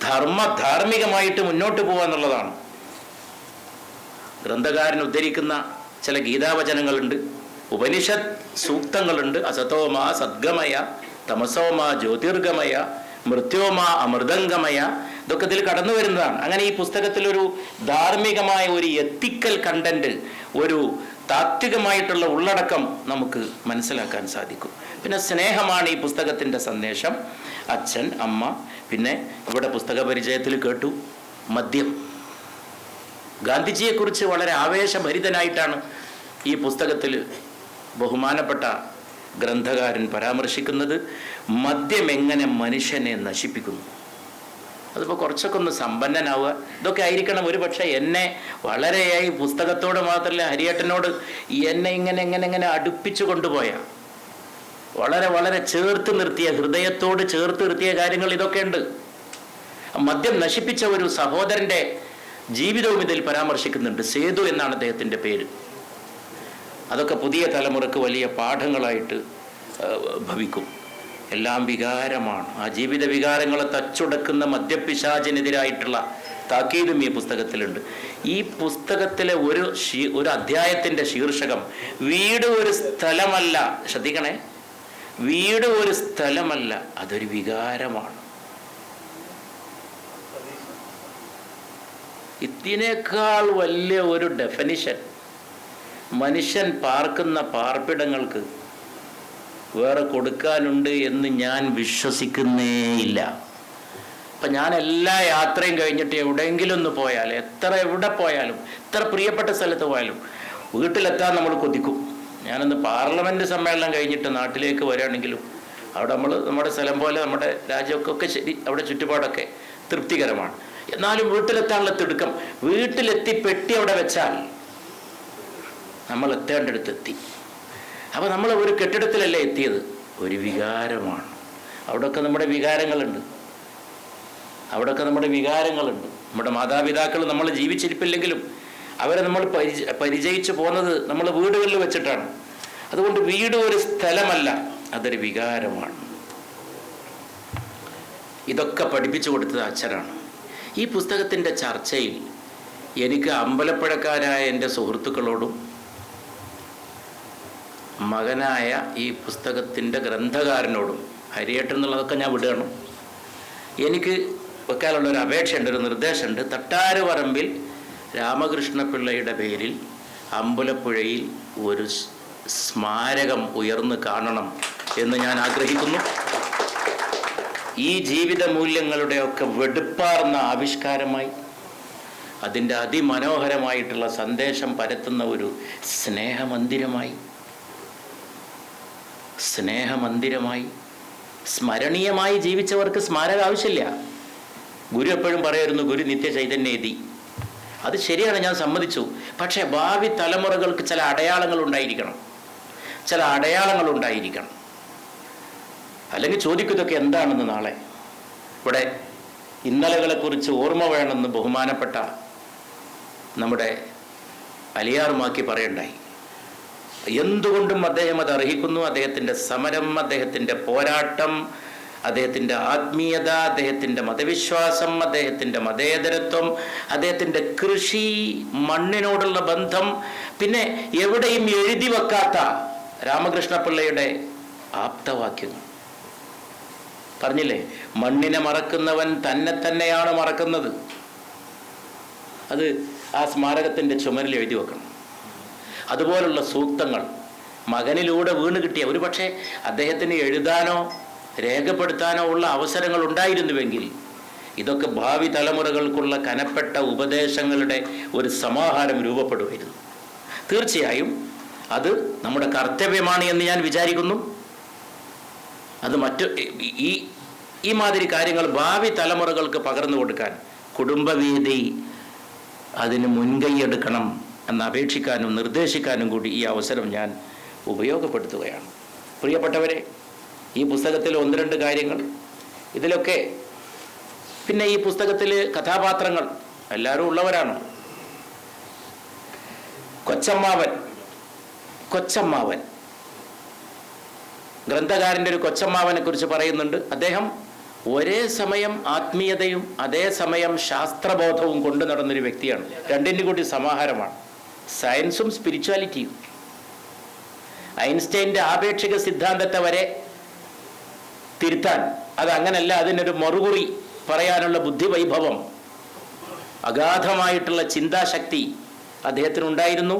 ധാർമ്മികമായിട്ട് മുന്നോട്ട് പോകുക എന്നുള്ളതാണ്. ഗ്രന്ഥകാരൻ ഉദ്ധരിക്കുന്ന ചില ഗീതാവചനങ്ങളുണ്ട്, ഉപനിഷത്ത് സൂക്തങ്ങളുണ്ട്. അസതോമാ സദ്ഗമയ, തമസോമാ ജ്യോതിർഗമയ, മൃത്യോമാ അമൃതംഗമയ, ഇതൊക്കെ ഇതിൽ കടന്നു വരുന്നതാണ്. അങ്ങനെ ഈ പുസ്തകത്തിലൊരു ധാർമ്മികമായ ഒരു എത്തിക്കൽ കണ്ടന്റ്, ഒരു താത്വികമായിട്ടുള്ള ഉള്ളടക്കം നമുക്ക് മനസ്സിലാക്കാൻ സാധിക്കും. പിന്നെ സ്നേഹമാണ് ഈ പുസ്തകത്തിൻ്റെ സന്ദേശം. അച്ഛൻ, അമ്മ, പിന്നെ ഇവിടെ പുസ്തക പരിചയത്തിൽ കേട്ടു മദ്യം. ഗാന്ധിജിയെക്കുറിച്ച് വളരെ ആവേശഭരിതനായിട്ടാണ് ഈ പുസ്തകത്തിൽ ബഹുമാനപ്പെട്ട ഗ്രന്ഥകാരൻ പരാമർശിക്കുന്നത്. മദ്യം എങ്ങനെ മനുഷ്യനെ നശിപ്പിക്കുന്നു. അതിപ്പോൾ കുറച്ചൊക്കെ ഒന്ന് സമ്പന്നനാവുക, ഇതൊക്കെ ആയിരിക്കണം ഒരു പക്ഷേ എന്നെ വളരെയായി പുസ്തകത്തോട് മാത്രമല്ല ഹരിയേട്ടനോട് എന്നെ ഇങ്ങനെ അടുപ്പിച്ചു കൊണ്ടുപോയ, വളരെ വളരെ ചേർത്ത് നിർത്തിയ, ഹൃദയത്തോട് ചേർത്ത് നിർത്തിയ കാര്യങ്ങൾ ഇതൊക്കെ ഉണ്ട്. മദ്യം നശിപ്പിച്ച ഒരു സഹോദരൻ്റെ ജീവിതവും ഇതിൽ പരാമർശിക്കുന്നുണ്ട്. സേതു എന്നാണ് അദ്ദേഹത്തിൻ്റെ പേര്. അതൊക്കെ പുതിയ തലമുറക്ക് വലിയ പാഠങ്ങളായിട്ട് ഭവിക്കും. എല്ലാം വികാരമാണ്. ആ ജീവിത വികാരങ്ങളെ തച്ചുടക്കുന്ന മദ്യപിശാചിനെതിരായിട്ടുള്ള താക്കീതും ഈ പുസ്തകത്തിലുണ്ട്. ഈ പുസ്തകത്തിലെ ഒരു അധ്യായത്തിൻ്റെ ശീർഷകം വീട് ഒരു സ്ഥലമല്ല. ശ്രദ്ധിക്കണേ, വീട് ഒരു സ്ഥലമല്ല, അതൊരു വികാരമാണ്. ഇതിനേക്കാൾ വലിയ ഒരു ഡെഫിനിഷൻ മനുഷ്യൻ പാർക്കുന്ന പാർപ്പിടങ്ങൾക്ക് വേറെ കൊടുക്കാനുണ്ട് എന്ന് ഞാൻ വിശ്വസിക്കുന്നേയില്ല. അപ്പം ഞാൻ എല്ലാ യാത്രയും കഴിഞ്ഞിട്ട് എവിടെയെങ്കിലും ഒന്ന് പോയാൽ, എവിടെ പോയാലും, എത്ര പ്രിയപ്പെട്ട സ്ഥലത്ത് പോയാലും വീട്ടിലെത്താൻ നമ്മൾ കൊതിക്കും. ഞാനൊന്ന് പാർലമെൻറ്റ് സമ്മേളനം കഴിഞ്ഞിട്ട് നാട്ടിലേക്ക് വരികയാണെങ്കിലും അവിടെ നമ്മുടെ സ്ഥലം പോലെ നമ്മുടെ രാജ്യമൊക്കെ ശരി, അവിടെ ചുറ്റുപാടൊക്കെ തൃപ്തികരമാണ്. എന്നാലും വീട്ടിലെത്താനുള്ള തിടുക്കം, വീട്ടിലെത്തി പെട്ടി അവിടെ വെച്ചാൽ നമ്മൾ എത്തേണ്ടടുത്തെത്തി. അപ്പോൾ നമ്മൾ ഒരു കെട്ടിടത്തിലല്ലേ എത്തിയത്, ഒരു വികാരമാണ്. അവിടെയൊക്കെ നമ്മുടെ വികാരങ്ങളുണ്ട്. നമ്മുടെ മാതാപിതാക്കൾ നമ്മൾ ജീവിച്ചിരിപ്പില്ലെങ്കിലും അവരെ നമ്മൾ പരിചയിച്ചു പോകുന്നത് നമ്മൾ വീടുകളിൽ വെച്ചിട്ടാണ്. അതുകൊണ്ട് വീട് ഒരു സ്ഥലമല്ല, അതൊരു വികാരമാണ്. ഇതൊക്കെ പഠിപ്പിച്ചു കൊടുത്തത് അച്ഛനാണ്. ഈ പുസ്തകത്തിൻ്റെ ചർച്ചയിൽ എനിക്ക് അമ്പലപ്പുഴക്കാരായ എൻ്റെ സുഹൃത്തുക്കളോടും മകനായ ഈ പുസ്തകത്തിൻ്റെ ഗ്രന്ഥകാരനോടും, ഹരിയേട്ടൻ എന്നുള്ളതൊക്കെ ഞാൻ വിടുകയാണ്, എനിക്ക് വെക്കാനുള്ളൊരു അപേക്ഷയുണ്ട്, ഒരു നിർദ്ദേശമുണ്ട്. തട്ടാരുപറമ്പിൽ രാമകൃഷ്ണപിള്ളയുടെ പേരിൽ അമ്പലപ്പുഴയിൽ ഒരു സ്മാരകം ഉയർന്നു കാണണം എന്ന് ഞാൻ ആഗ്രഹിക്കുന്നു. ഈ ജീവിത മൂല്യങ്ങളുടെയൊക്കെ വെടുപ്പാർന്ന ആവിഷ്കാരമായി, അതിൻ്റെ അതിമനോഹരമായിട്ടുള്ള സന്ദേശം പരത്തുന്ന ഒരു സ്നേഹമന്ദിരമായി സ്മരണീയമായി ജീവിച്ചവർക്ക് സ്മാരകം ആവശ്യമില്ല. ഗുരു എപ്പോഴും പറയായിരുന്നു ഗുരു നിത്യ ചൈതന്യേതി. അത് ശരിയാണ്, ഞാൻ സമ്മതിച്ചു. പക്ഷേ ഭാവി തലമുറകൾക്ക് ചില അടയാളങ്ങൾ ഉണ്ടായിരിക്കണം, ചില അടയാളങ്ങൾ ഉണ്ടായിരിക്കണം. അല്ലെങ്കിൽ ചോദിക്കും ഇതൊക്കെ എന്താണെന്ന് നാളെ. ഇവിടെ ഇന്നലകളെക്കുറിച്ച് ഓർമ്മ വേണമെന്ന് ബഹുമാനപ്പെട്ട നമ്മുടെ അലിയാറുമാക്കി പറയണ്ടായി. എന്തുകൊണ്ടും അദ്ദേഹം അത് അർഹിക്കുന്നു. അദ്ദേഹത്തിൻ്റെ സമരം, അദ്ദേഹത്തിൻ്റെ പോരാട്ടം, അദ്ദേഹത്തിൻ്റെ ആത്മീയത, അദ്ദേഹത്തിൻ്റെ മതവിശ്വാസം, അദ്ദേഹത്തിൻ്റെ മതേതരത്വം, അദ്ദേഹത്തിൻ്റെ കൃഷി, മണ്ണിനോടുള്ള ബന്ധം, പിന്നെ എവിടെയും എഴുതി വെക്കാത്ത രാമകൃഷ്ണപിള്ളയുടെ ആപ്തവാക്യങ്ങൾ. പറഞ്ഞില്ലേ, മണ്ണിനെ മറക്കുന്നവൻ തന്നെ തന്നെയാണ് മറക്കുന്നത്. അത് ആ സ്മാരകത്തിൻ്റെ ചുമരിൽ എഴുതി വെക്കണം. അതുപോലുള്ള സൂക്തങ്ങൾ മകനിലൂടെ വീണ് കിട്ടിയ, ഒരു പക്ഷേ അദ്ദേഹത്തിന് എഴുതാനോ രേഖപ്പെടുത്താനോ ഉള്ള അവസരങ്ങൾ ഉണ്ടായിരുന്നുവെങ്കിൽ ഇതൊക്കെ ഭാവി തലമുറകൾക്കുള്ള കനപ്പെട്ട ഉപദേശങ്ങളുടെ ഒരു സമാഹാരം രൂപപ്പെടുമായിരുന്നു. തീർച്ചയായും അത് നമ്മുടെ കർത്തവ്യമാണ് എന്ന് ഞാൻ വിചാരിക്കുന്നു. അത് ഈ മാതിരി കാര്യങ്ങൾ ഭാവി തലമുറകൾക്ക് പകർന്നു കൊടുക്കാൻ കുടുംബവേദി അതിന് മുൻകൈയെടുക്കണം എന്ന് അപേക്ഷിക്കാനും നിർദ്ദേശിക്കാനും കൂടി ഈ അവസരം ഞാൻ ഉപയോഗപ്പെടുത്തുകയാണ്. പ്രിയപ്പെട്ടവരെ, ഈ പുസ്തകത്തിൽ 1-2 കാര്യങ്ങൾ ഇതിലൊക്കെ, പിന്നെ ഈ പുസ്തകത്തിൽ കഥാപാത്രങ്ങൾ എല്ലാവരും ഉള്ളവരാണ്. കൊച്ചമ്മാവൻ ഗ്രന്ഥകാരൻ്റെ ഒരു കൊച്ചമ്മാവനെ കുറിച്ച് പറയുന്നുണ്ട്. അദ്ദേഹം ഒരേ സമയം ആത്മീയതയും അതേസമയം ശാസ്ത്രബോധവും കൊണ്ടു നടന്നൊരു വ്യക്തിയാണ്. രണ്ടിൻ്റെ കൂടി സമാഹാരമാണ്, സയൻസും സ്പിരിച്വാലിറ്റിയും. ഐൻസ്റ്റൈൻ്റെ ആപേക്ഷിക സിദ്ധാന്തത്തെ വരെ തിരുത്താൻ, അതങ്ങനല്ല, അതിനൊരു മറുകുറി പറയാനുള്ള ബുദ്ധിവൈഭവം, അഗാധമായിട്ടുള്ള ചിന്താശക്തി അദ്ദേഹത്തിനുണ്ടായിരുന്നു.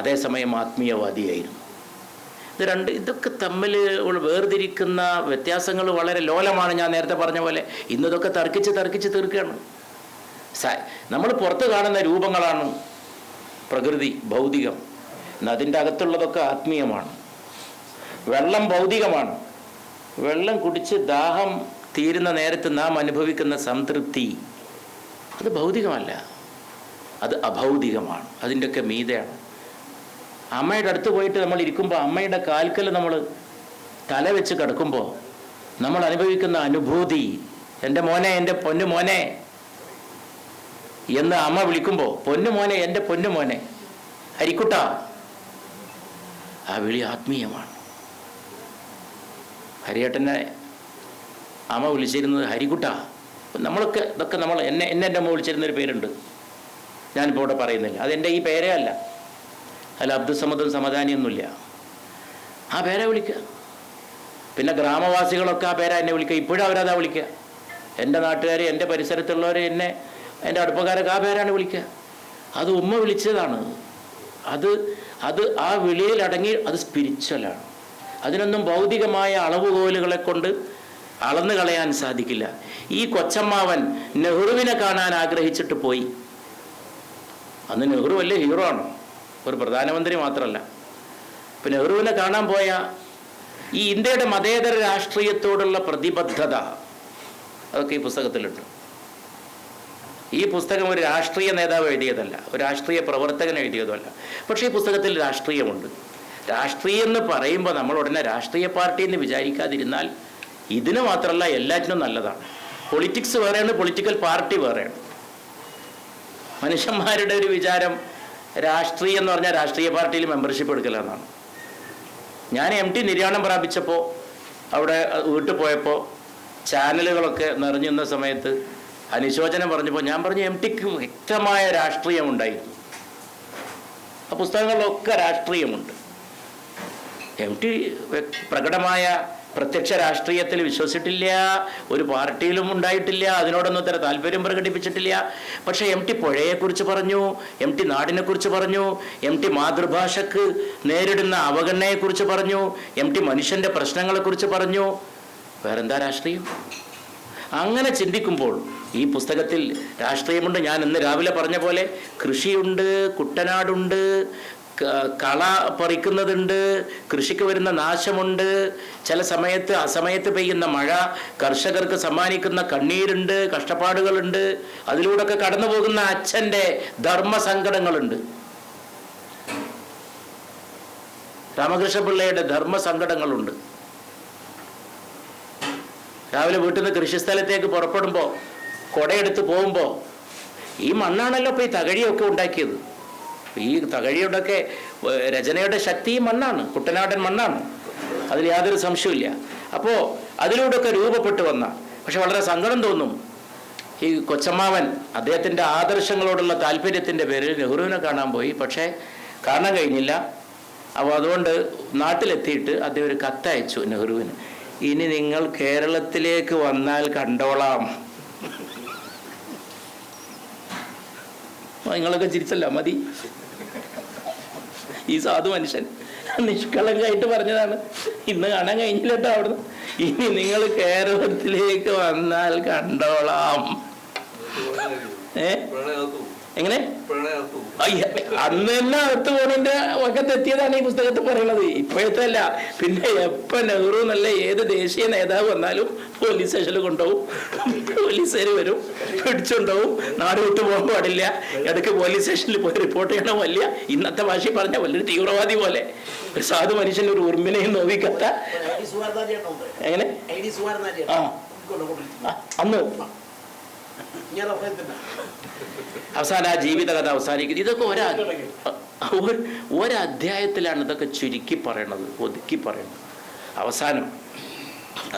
അതേസമയം ആത്മീയവാദിയായിരുന്നു. ഇതൊക്കെ തമ്മിൽ വേർതിരിക്കുന്ന വ്യത്യാസങ്ങൾ വളരെ ലോലമാണ്. ഞാൻ നേരത്തെ പറഞ്ഞ പോലെ ഇന്നിതൊക്കെ തർക്കിച്ച് തീർക്കുകയാണ്. നമ്മൾ പുറത്ത് കാണുന്ന രൂപങ്ങളാണ് പ്രകൃതി, ഭൗതികം. അതിൻ്റെ അകത്തുള്ളതൊക്കെ ആത്മീയമാണ്. വെള്ളം ഭൗതികമാണ്. വെള്ളം കുടിച്ച് ദാഹം തീരുന്ന നേരത്ത് നാം അനുഭവിക്കുന്ന സംതൃപ്തി അത് ഭൗതികമല്ല, അത് അഭൗതികമാണ്. അതിൻ്റെയൊക്കെ മീതെയാണ്. അമ്മയുടെ അടുത്ത് പോയിട്ട് നമ്മൾ ഇരിക്കുമ്പോൾ അമ്മയുടെ കാൽക്കൽ നമ്മൾ തല വെച്ച് കിടക്കുമ്പോൾ നമ്മൾ അനുഭവിക്കുന്ന അനുഭൂതി, എൻ്റെ മോനെ, എൻ്റെ പൊന്നു മോനെ എന്ന് അമ്മ വിളിക്കുമ്പോൾ, പൊന്നു മോനെ, എൻ്റെ പൊന്നു മോനെ, ഹരിക്കുട്ട, ആ വിളി ആത്മീയമാണ്. ഹരിയേട്ടനെ അമ്മ വിളിച്ചിരുന്നത് ഹരിക്കുട്ട. നമ്മളൊക്കെ ഇതൊക്കെ എൻ്റെ അമ്മ വിളിച്ചിരുന്നൊരു പേരുണ്ട്, ഞാനിപ്പോൾ ഇവിടെ പറയുന്നില്ല. അതെൻ്റെ ഈ പേരേ അല്ല, അബ്ദുസമദും സമദാനിയൊന്നുമില്ല. ആ പേരെ വിളിക്കുക. പിന്നെ ഗ്രാമവാസികളൊക്കെ ആ പേരാ എന്നെ വിളിക്കുക. ഇപ്പോഴും അവരതാ വിളിക്കുക. എൻ്റെ നാട്ടുകാർ, എൻ്റെ പരിസരത്തുള്ളവർ, എൻ്റെ അടുപ്പക്കാരൊക്കെ ആ പേരാണ് വിളിക്കുക. അത് ഉമ്മ വിളിച്ചതാണ്. അത് ആ വിളിയിലടങ്ങി, അത് സ്പിരിച്വലാണ്. അതിനൊന്നും ഭൗതികമായ അളവുകോലുകളെ കൊണ്ട് അളന്നു കളയാൻ സാധിക്കില്ല. ഈ കൊച്ചമ്മാവൻ നെഹ്റുവിനെ കാണാൻ ആഗ്രഹിച്ചിട്ട് പോയി. അന്ന് നെഹ്റു വലിയ ഹീറോ ആണ്, ഒരു പ്രധാനമന്ത്രി മാത്രമല്ല. ഇപ്പം നെഹ്റുവിനെ കാണാൻ പോയ ഈ ഇന്ത്യയുടെ മതേതര രാഷ്ട്രീയത്തോടുള്ള പ്രതിബദ്ധത, അതൊക്കെ ഈ പുസ്തകത്തിലുണ്ട്. ഈ പുസ്തകം ഒരു രാഷ്ട്രീയ നേതാവ് എഴുതിയതല്ല, ഒരു രാഷ്ട്രീയ പ്രവർത്തകൻ എഴുതിയതുമല്ല. പക്ഷേ ഈ പുസ്തകത്തിൽ രാഷ്ട്രീയമുണ്ട്. രാഷ്ട്രീയം എന്ന് പറയുമ്പോൾ നമ്മൾ ഉടനെ രാഷ്ട്രീയ പാർട്ടി എന്ന് വിചാരിക്കാതിരുന്നാൽ ഇതിന് മാത്രമല്ല, എല്ലാറ്റിനും നല്ലതാണ്. പൊളിറ്റിക്സ് വേറെയാണ്, പൊളിറ്റിക്കൽ പാർട്ടി വേറെയാണ്. മനുഷ്യന്മാരുടെ ഒരു വിചാരം രാഷ്ട്രീയം എന്ന് പറഞ്ഞാൽ രാഷ്ട്രീയ പാർട്ടിയിൽ മെമ്പർഷിപ്പ് എടുക്കലെന്നാണ്. ഞാൻ MT നിര്യാണം പ്രാപിച്ചപ്പോൾ അവിടെ വീട്ടിൽ പോയപ്പോൾ ചാനലുകളൊക്കെ നിറഞ്ഞു നിന്ന സമയത്ത് അനുശോചനം പറഞ്ഞപ്പോൾ ഞാൻ പറഞ്ഞു, MTക്ക് വ്യക്തമായ രാഷ്ട്രീയമുണ്ടായിരുന്നു. ആ പുസ്തകങ്ങളിലൊക്കെ രാഷ്ട്രീയമുണ്ട്. MT പ്രകടമായ പ്രത്യക്ഷ രാഷ്ട്രീയത്തിൽ വിശ്വസിച്ചിട്ടില്ല, ഒരു പാർട്ടിയിലും ഉണ്ടായിട്ടില്ല, അതിനോടൊന്നും ഇത്ര താല്പര്യം പ്രകടിപ്പിച്ചിട്ടില്ല. പക്ഷേ MT പുഴയെക്കുറിച്ച് പറഞ്ഞു, MT നാടിനെക്കുറിച്ച് പറഞ്ഞു, MT മാതൃഭാഷക്ക് നേരിടുന്ന അവഗണനയെക്കുറിച്ച് പറഞ്ഞു, MT മനുഷ്യൻ്റെ പ്രശ്നങ്ങളെക്കുറിച്ച് പറഞ്ഞു. വേറെന്താ രാഷ്ട്രീയം? അങ്ങനെ ചിന്തിക്കുമ്പോൾ ഈ പുസ്തകത്തിൽ രാഷ്ട്രീയമുണ്ട്. ഞാൻ ഇന്ന് രാവിലെ പറഞ്ഞ പോലെ കൃഷിയുണ്ട്, കുട്ടനാടുണ്ട്, കള പറിക്കുന്നതുണ്ട്, കൃഷിക്ക് വരുന്ന നാശമുണ്ട്, ചില സമയത്ത് അസമയത്ത് പെയ്യുന്ന മഴ കർഷകർക്ക് സമ്മാനിക്കുന്ന കണ്ണീരുണ്ട്, കഷ്ടപ്പാടുകളുണ്ട്. അതിലൂടെയൊക്കെ കടന്നു പോകുന്ന അച്ഛൻ്റെ ധർമ്മസങ്കടങ്ങളുണ്ട്. രാമകൃഷ്ണപിള്ളയുടെ ധർമ്മസങ്കടങ്ങളുണ്ട്. രാവിലെ വീട്ടിൽ നിന്ന് കൃഷിസ്ഥലത്തേക്ക് പുറപ്പെടുമ്പോൾ കുടയെടുത്ത് പോകുമ്പോൾ ഈ മണ്ണാണല്ലോ ഇപ്പോൾ ഈ തകഴിയൊക്കെ ഉണ്ടാക്കിയത്. ഈ തകഴിയുടെയൊക്കെ രചനയുടെ ശക്തി ഈ മണ്ണാണ്, കുട്ടനാടൻ മണ്ണാണ്, അതിൽ യാതൊരു സംശയമില്ല. അപ്പോൾ അതിലൂടെയൊക്കെ രൂപപ്പെട്ടു വന്ന, പക്ഷെ വളരെ സങ്കടം തോന്നും ഈ കൊച്ചമ്മാവൻ അദ്ദേഹത്തിൻ്റെ ആദർശങ്ങളോടുള്ള താല്പര്യത്തിൻ്റെ പേരിൽ നെഹ്റുവിനെ കാണാൻ പോയി, പക്ഷേ കാണാൻ കഴിഞ്ഞില്ല. അപ്പോൾ അതുകൊണ്ട് നാട്ടിലെത്തിയിട്ട് അദ്ദേഹം ഒരു കത്തയച്ചു നെഹ്റുവിന്, ഇനി നിങ്ങൾ കേരളത്തിലേക്ക് വന്നാൽ കണ്ടോളാം. നിങ്ങളൊക്കെ ചിരിച്ചല്ല മതി. ഈ സാധു മനുഷ്യൻ നിഷ്കളങ്കായിട്ട് പറഞ്ഞതാണ്. ഇന്ന് കാണാൻ കഴിഞ്ഞില്ല കേട്ടോ അവിടുന്ന്. ഇനി നിങ്ങൾ കേരളത്തിലേക്ക് വന്നാൽ കണ്ടോളാം. എങ്ങനെ അന്ന് തന്നെ അകത്ത് പോണതിന്റെ വക്കത്തെത്തിയതാണ് ഈ പുസ്തകത്തിൽ പറയുന്നത്. ഇപ്പോഴത്തെ അല്ല, പിന്നെ എപ്പോൾ നെഹ്റു എന്നല്ല ഏത് ദേശീയ നേതാവ് വന്നാലും പോലീസ് സ്റ്റേഷനിൽ കൊണ്ടുപോകും, പോലീസുകാർ വരും, പിടിച്ചുകൊണ്ടുപോകും, നാട് വിട്ടു പോകാൻ പാടില്ല. ഇടയ്ക്ക് പോലീസ് സ്റ്റേഷനിൽ പോയി റിപ്പോർട്ട് ചെയ്യണം. വലിയ ഇന്നത്തെ ഭാഷയിൽ പറഞ്ഞ വലിയൊരു തീവ്രവാദി പോലെ, ഒരു സാധു മനുഷ്യൻ ഒരു ഉറുമ്പിനെയും നോവിക്കത്ത. എങ്ങനെ അന്ന് അവസാനം ആ ജീവിതകഥ അവസാനിക്കുന്നത്. ഇതൊക്കെ ഒരധ്യായത്തിലാണ് ഇതൊക്കെ ചുരുക്കി പറയണത്, ഒതുക്കി പറയണത്. അവസാനം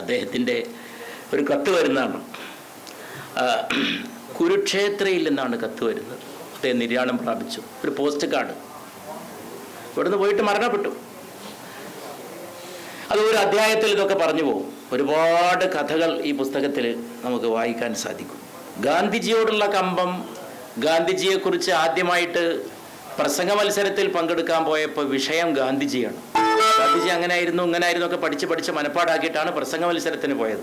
അദ്ദേഹത്തിൻ്റെ ഒരു കത്ത് വരുന്നതാണ്. കുരുക്ഷേത്രയിൽ നിന്നാണ് കത്ത് വരുന്നത്. അദ്ദേഹം നിര്യാണം പ്രാപിച്ചു. ഒരു പോസ്റ്റ് കാർഡ്, ഇവിടുന്ന് പോയിട്ട് മരണപ്പെട്ടു. അത് ഒരു അധ്യായത്തിൽ ഇതൊക്കെ പറഞ്ഞു പോകും. ഒരുപാട് കഥകൾ ഈ പുസ്തകത്തിൽ നമുക്ക് വായിക്കാൻ സാധിക്കും. ഗാന്ധിജിയോടുള്ള കമ്പം, ഗാന്ധിജിയെക്കുറിച്ച് ആദ്യമായിട്ട് പ്രസംഗ മത്സരത്തിൽ പങ്കെടുക്കാൻ പോയപ്പോൾ വിഷയം ഗാന്ധിജിയാണ്. ഗാന്ധിജി അങ്ങനെയായിരുന്നു ഇങ്ങനെയായിരുന്നു ഒക്കെ പഠിച്ച് മനപ്പാടാക്കിയിട്ടാണ് പ്രസംഗ മത്സരത്തിന് പോയത്.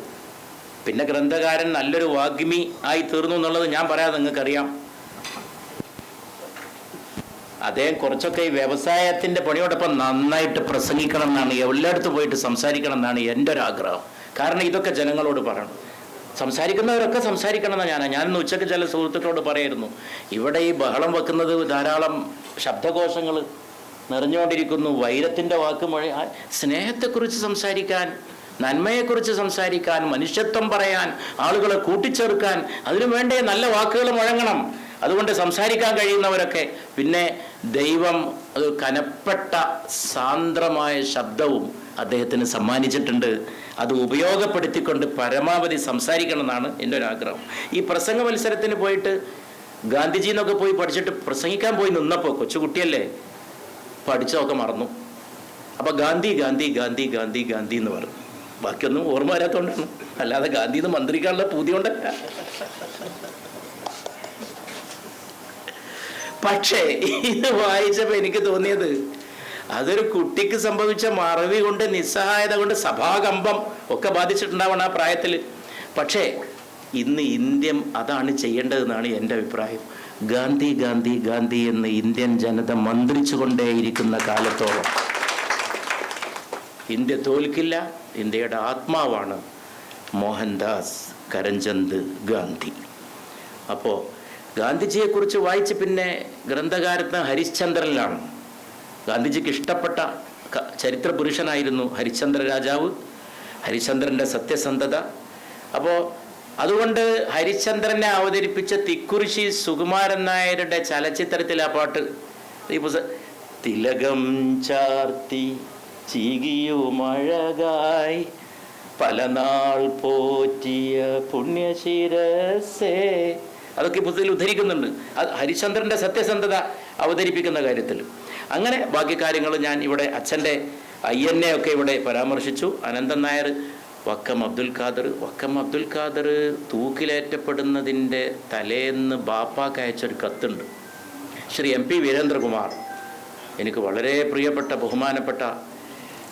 പിന്നെ ഗ്രന്ഥകാരൻ നല്ലൊരു വാഗ്മി ആയി തീർന്നു എന്നുള്ളത് ഞാൻ പറയാതെ നിങ്ങൾക്കറിയാം. അദ്ദേഹം കുറച്ചൊക്കെ ഈ വ്യവസായത്തിൻ്റെ പണിയോടൊപ്പം നന്നായിട്ട് പ്രസംഗിക്കണം എന്നാണ്, എല്ലായിടത്തും പോയിട്ട് സംസാരിക്കണം എന്നാണ് എൻ്റെ ഒരു ആഗ്രഹം. കാരണം ഇതൊക്കെ ജനങ്ങളോട് പറയണം. സംസാരിക്കുന്നവരൊക്കെ സംസാരിക്കണം എന്നാണ് ഞാനിന്ന് ഉച്ചയ്ക്ക് ചില സുഹൃത്തുക്കളോട് പറയായിരുന്നു. ഇവിടെ ഈ ബഹളം വെക്കുന്നത് ധാരാളം ശബ്ദകോശങ്ങൾ നിറഞ്ഞുകൊണ്ടിരിക്കുന്നു. വൈരത്തിൻ്റെ വാക്ക് മഴ, സ്നേഹത്തെക്കുറിച്ച് സംസാരിക്കാൻ, നന്മയെക്കുറിച്ച് സംസാരിക്കാൻ, മനുഷ്യത്വം പറയാൻ, ആളുകളെ കൂട്ടിച്ചേർക്കാൻ, അതിനു വേണ്ടേ നല്ല വാക്കുകൾ മുഴങ്ങണം. അതുകൊണ്ട് സംസാരിക്കാൻ കഴിയുന്നവരൊക്കെ, പിന്നെ ദൈവം അത് കനപ്പെട്ട സാന്ദ്രമായ ശബ്ദവും അദ്ദേഹത്തിന് സമ്മാനിച്ചിട്ടുണ്ട്. അത് ഉപയോഗപ്പെടുത്തിക്കൊണ്ട് പരമാവധി സംസാരിക്കണം എന്നാണ് എൻ്റെ ഒരു ആഗ്രഹം. ഈ പ്രസംഗ മത്സരത്തിന് പോയിട്ട് ഗാന്ധിജി എന്നൊക്കെ പോയി പഠിച്ചിട്ട് പ്രസംഗിക്കാൻ പോയി നിന്നപ്പോൾ, കൊച്ചുകുട്ടിയല്ലേ, പഠിച്ചതൊക്കെ മറന്നു. അപ്പോൾ ഗാന്ധി ഗാന്ധി ഗാന്ധി ഗാന്ധി ഗാന്ധി എന്ന് പറഞ്ഞു. ബാക്കിയൊന്നും ഓർമ്മ വരാത്തതുകൊണ്ടാണ്, അല്ലാതെ ഗാന്ധി എന്ന് മന്ത്രിക്കാനുള്ള പൂതി കൊണ്ടല്ല. പക്ഷേ ഇത് വായിച്ചപ്പോൾ എനിക്ക് തോന്നിയത്, അതൊരു കുട്ടിക്ക് സംഭവിച്ച മറവി കൊണ്ട്, നിസ്സഹായത കൊണ്ട്, സഭാകമ്പം ഒക്കെ ബാധിച്ചിട്ടുണ്ടാവണം ആ പ്രായത്തിൽ. പക്ഷേ ഇന്ന് ഇന്ത്യ അതാണ് ചെയ്യേണ്ടതെന്നാണ് എൻ്റെ അഭിപ്രായം. ഗാന്ധി ഗാന്ധി ഗാന്ധി എന്ന് ഇന്ത്യൻ ജനത മന്ത്രിച്ചുകൊണ്ടേയിരിക്കുന്ന കാലത്തോളം ഇന്ത്യ തോൽക്കില്ല. ഇന്ത്യയുടെ ആത്മാവാണ് മോഹൻദാസ് കരംചന്ദ് ഗാന്ധി. അപ്പോൾ ഗാന്ധിജിയെക്കുറിച്ച് വായിച്ച് പിന്നെ ഗ്രന്ഥകാരത്ന ഹരിശ്ചന്ദ്രനിലാണ്. ഗാന്ധിജിക്ക് ഇഷ്ടപ്പെട്ട ചരിത്ര പുരുഷനായിരുന്നു ഹരിശ്ചന്ദ്ര രാജാവ്, ഹരിശ്ചന്ദ്രൻ്റെ സത്യസന്ധത. അപ്പോൾ അതുകൊണ്ട് ഹരിശ്ചന്ദ്രനെ അവതരിപ്പിച്ച തിക്കുറിശി സുകുമാരൻ നായരുടെ ചലച്ചിത്രത്തിൽ ആ പാട്ട്, ഈ തിലകം ചാർത്തി ചീകിയുമഴകായി പലനാൾ പോറ്റിയ പുണ്യശിരസേ, അതൊക്കെ ഈ പുസ്തകത്തിൽ ഉദ്ധരിക്കുന്നുണ്ട്. അത് ഹരിശ്ചന്ദ്രൻ്റെ സത്യസന്ധത അവതരിപ്പിക്കുന്ന കാര്യത്തിൽ. അങ്ങനെ ബാക്കി കാര്യങ്ങൾ ഞാൻ ഇവിടെ അച്ഛൻ്റെ അയ്യന്നെയൊക്കെ ഇവിടെ പരാമർശിച്ചു. അനന്തൻ നായർ, വക്കം അബ്ദുൽ ഖാദർ തൂക്കിലേറ്റപ്പെടുന്നതിൻ്റെ തലേന്ന് ബാപ്പാക്ക് അയച്ചൊരു കത്തുണ്ട്. ശ്രീ MP വീരേന്ദ്രകുമാർ, എനിക്ക് വളരെ പ്രിയപ്പെട്ട ബഹുമാനപ്പെട്ട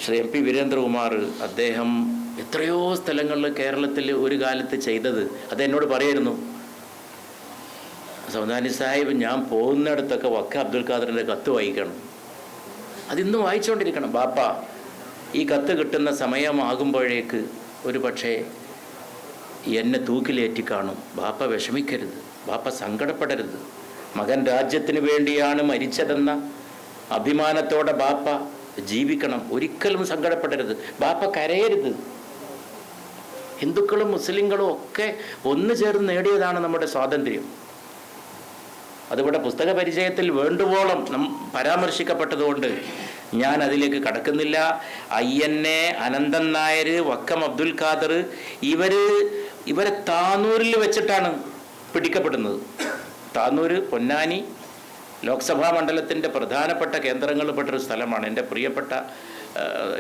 ശ്രീ MP വീരേന്ദ്രകുമാർ, അദ്ദേഹം എത്രയോ സ്ഥലങ്ങളിൽ കേരളത്തിൽ ഒരു കാലത്ത് ചെയ്തത് അതെന്നോട് പറയായിരുന്നു. സമദാനി സാഹിബ്, ഞാൻ പോകുന്നിടത്തൊക്കെ വക്കം അബ്ദുൽ ഖാദറിൻ്റെ കത്ത് വായിക്കണം. അതിന്ന് വായിച്ചുകൊണ്ടിരിക്കണം. ബാപ്പ ഈ കത്ത് കിട്ടുന്ന സമയമാകുമ്പോഴേക്ക് ഒരു പക്ഷേ എന്നെ തൂക്കിലേറ്റി കാണും. ബാപ്പ വിഷമിക്കരുത്, ബാപ്പ സങ്കടപ്പെടരുത്. മകൻ രാജ്യത്തിന് വേണ്ടിയാണ് മരിച്ചതെന്ന അഭിമാനത്തോടെ ബാപ്പ ജീവിക്കണം. ഒരിക്കലും സങ്കടപ്പെടരുത്, ബാപ്പ കരയരുത്. ഹിന്ദുക്കളും മുസ്ലിങ്ങളും ഒക്കെ ഒന്നു ചേർന്ന് നേടിയതാണ് നമ്മുടെ സ്വാതന്ത്ര്യം. അതിവിടെ പുസ്തക പരിചയത്തിൽ വേണ്ടുവോളം പരാമർശിക്കപ്പെട്ടതുകൊണ്ട് ഞാൻ അതിലേക്ക് കടക്കുന്നില്ല. അയ്യന്നെ, അനന്തൻ നായർ, വക്കം അബ്ദുൽ ഖാദർ ഇവരെ താനൂരിൽ വെച്ചിട്ടാണ് പിടിക്കപ്പെടുന്നത്. താനൂർ പൊന്നാനി ലോക്സഭാ മണ്ഡലത്തിൻ്റെ പ്രധാനപ്പെട്ട കേന്ദ്രങ്ങളിൽപ്പെട്ടൊരു സ്ഥലമാണ്.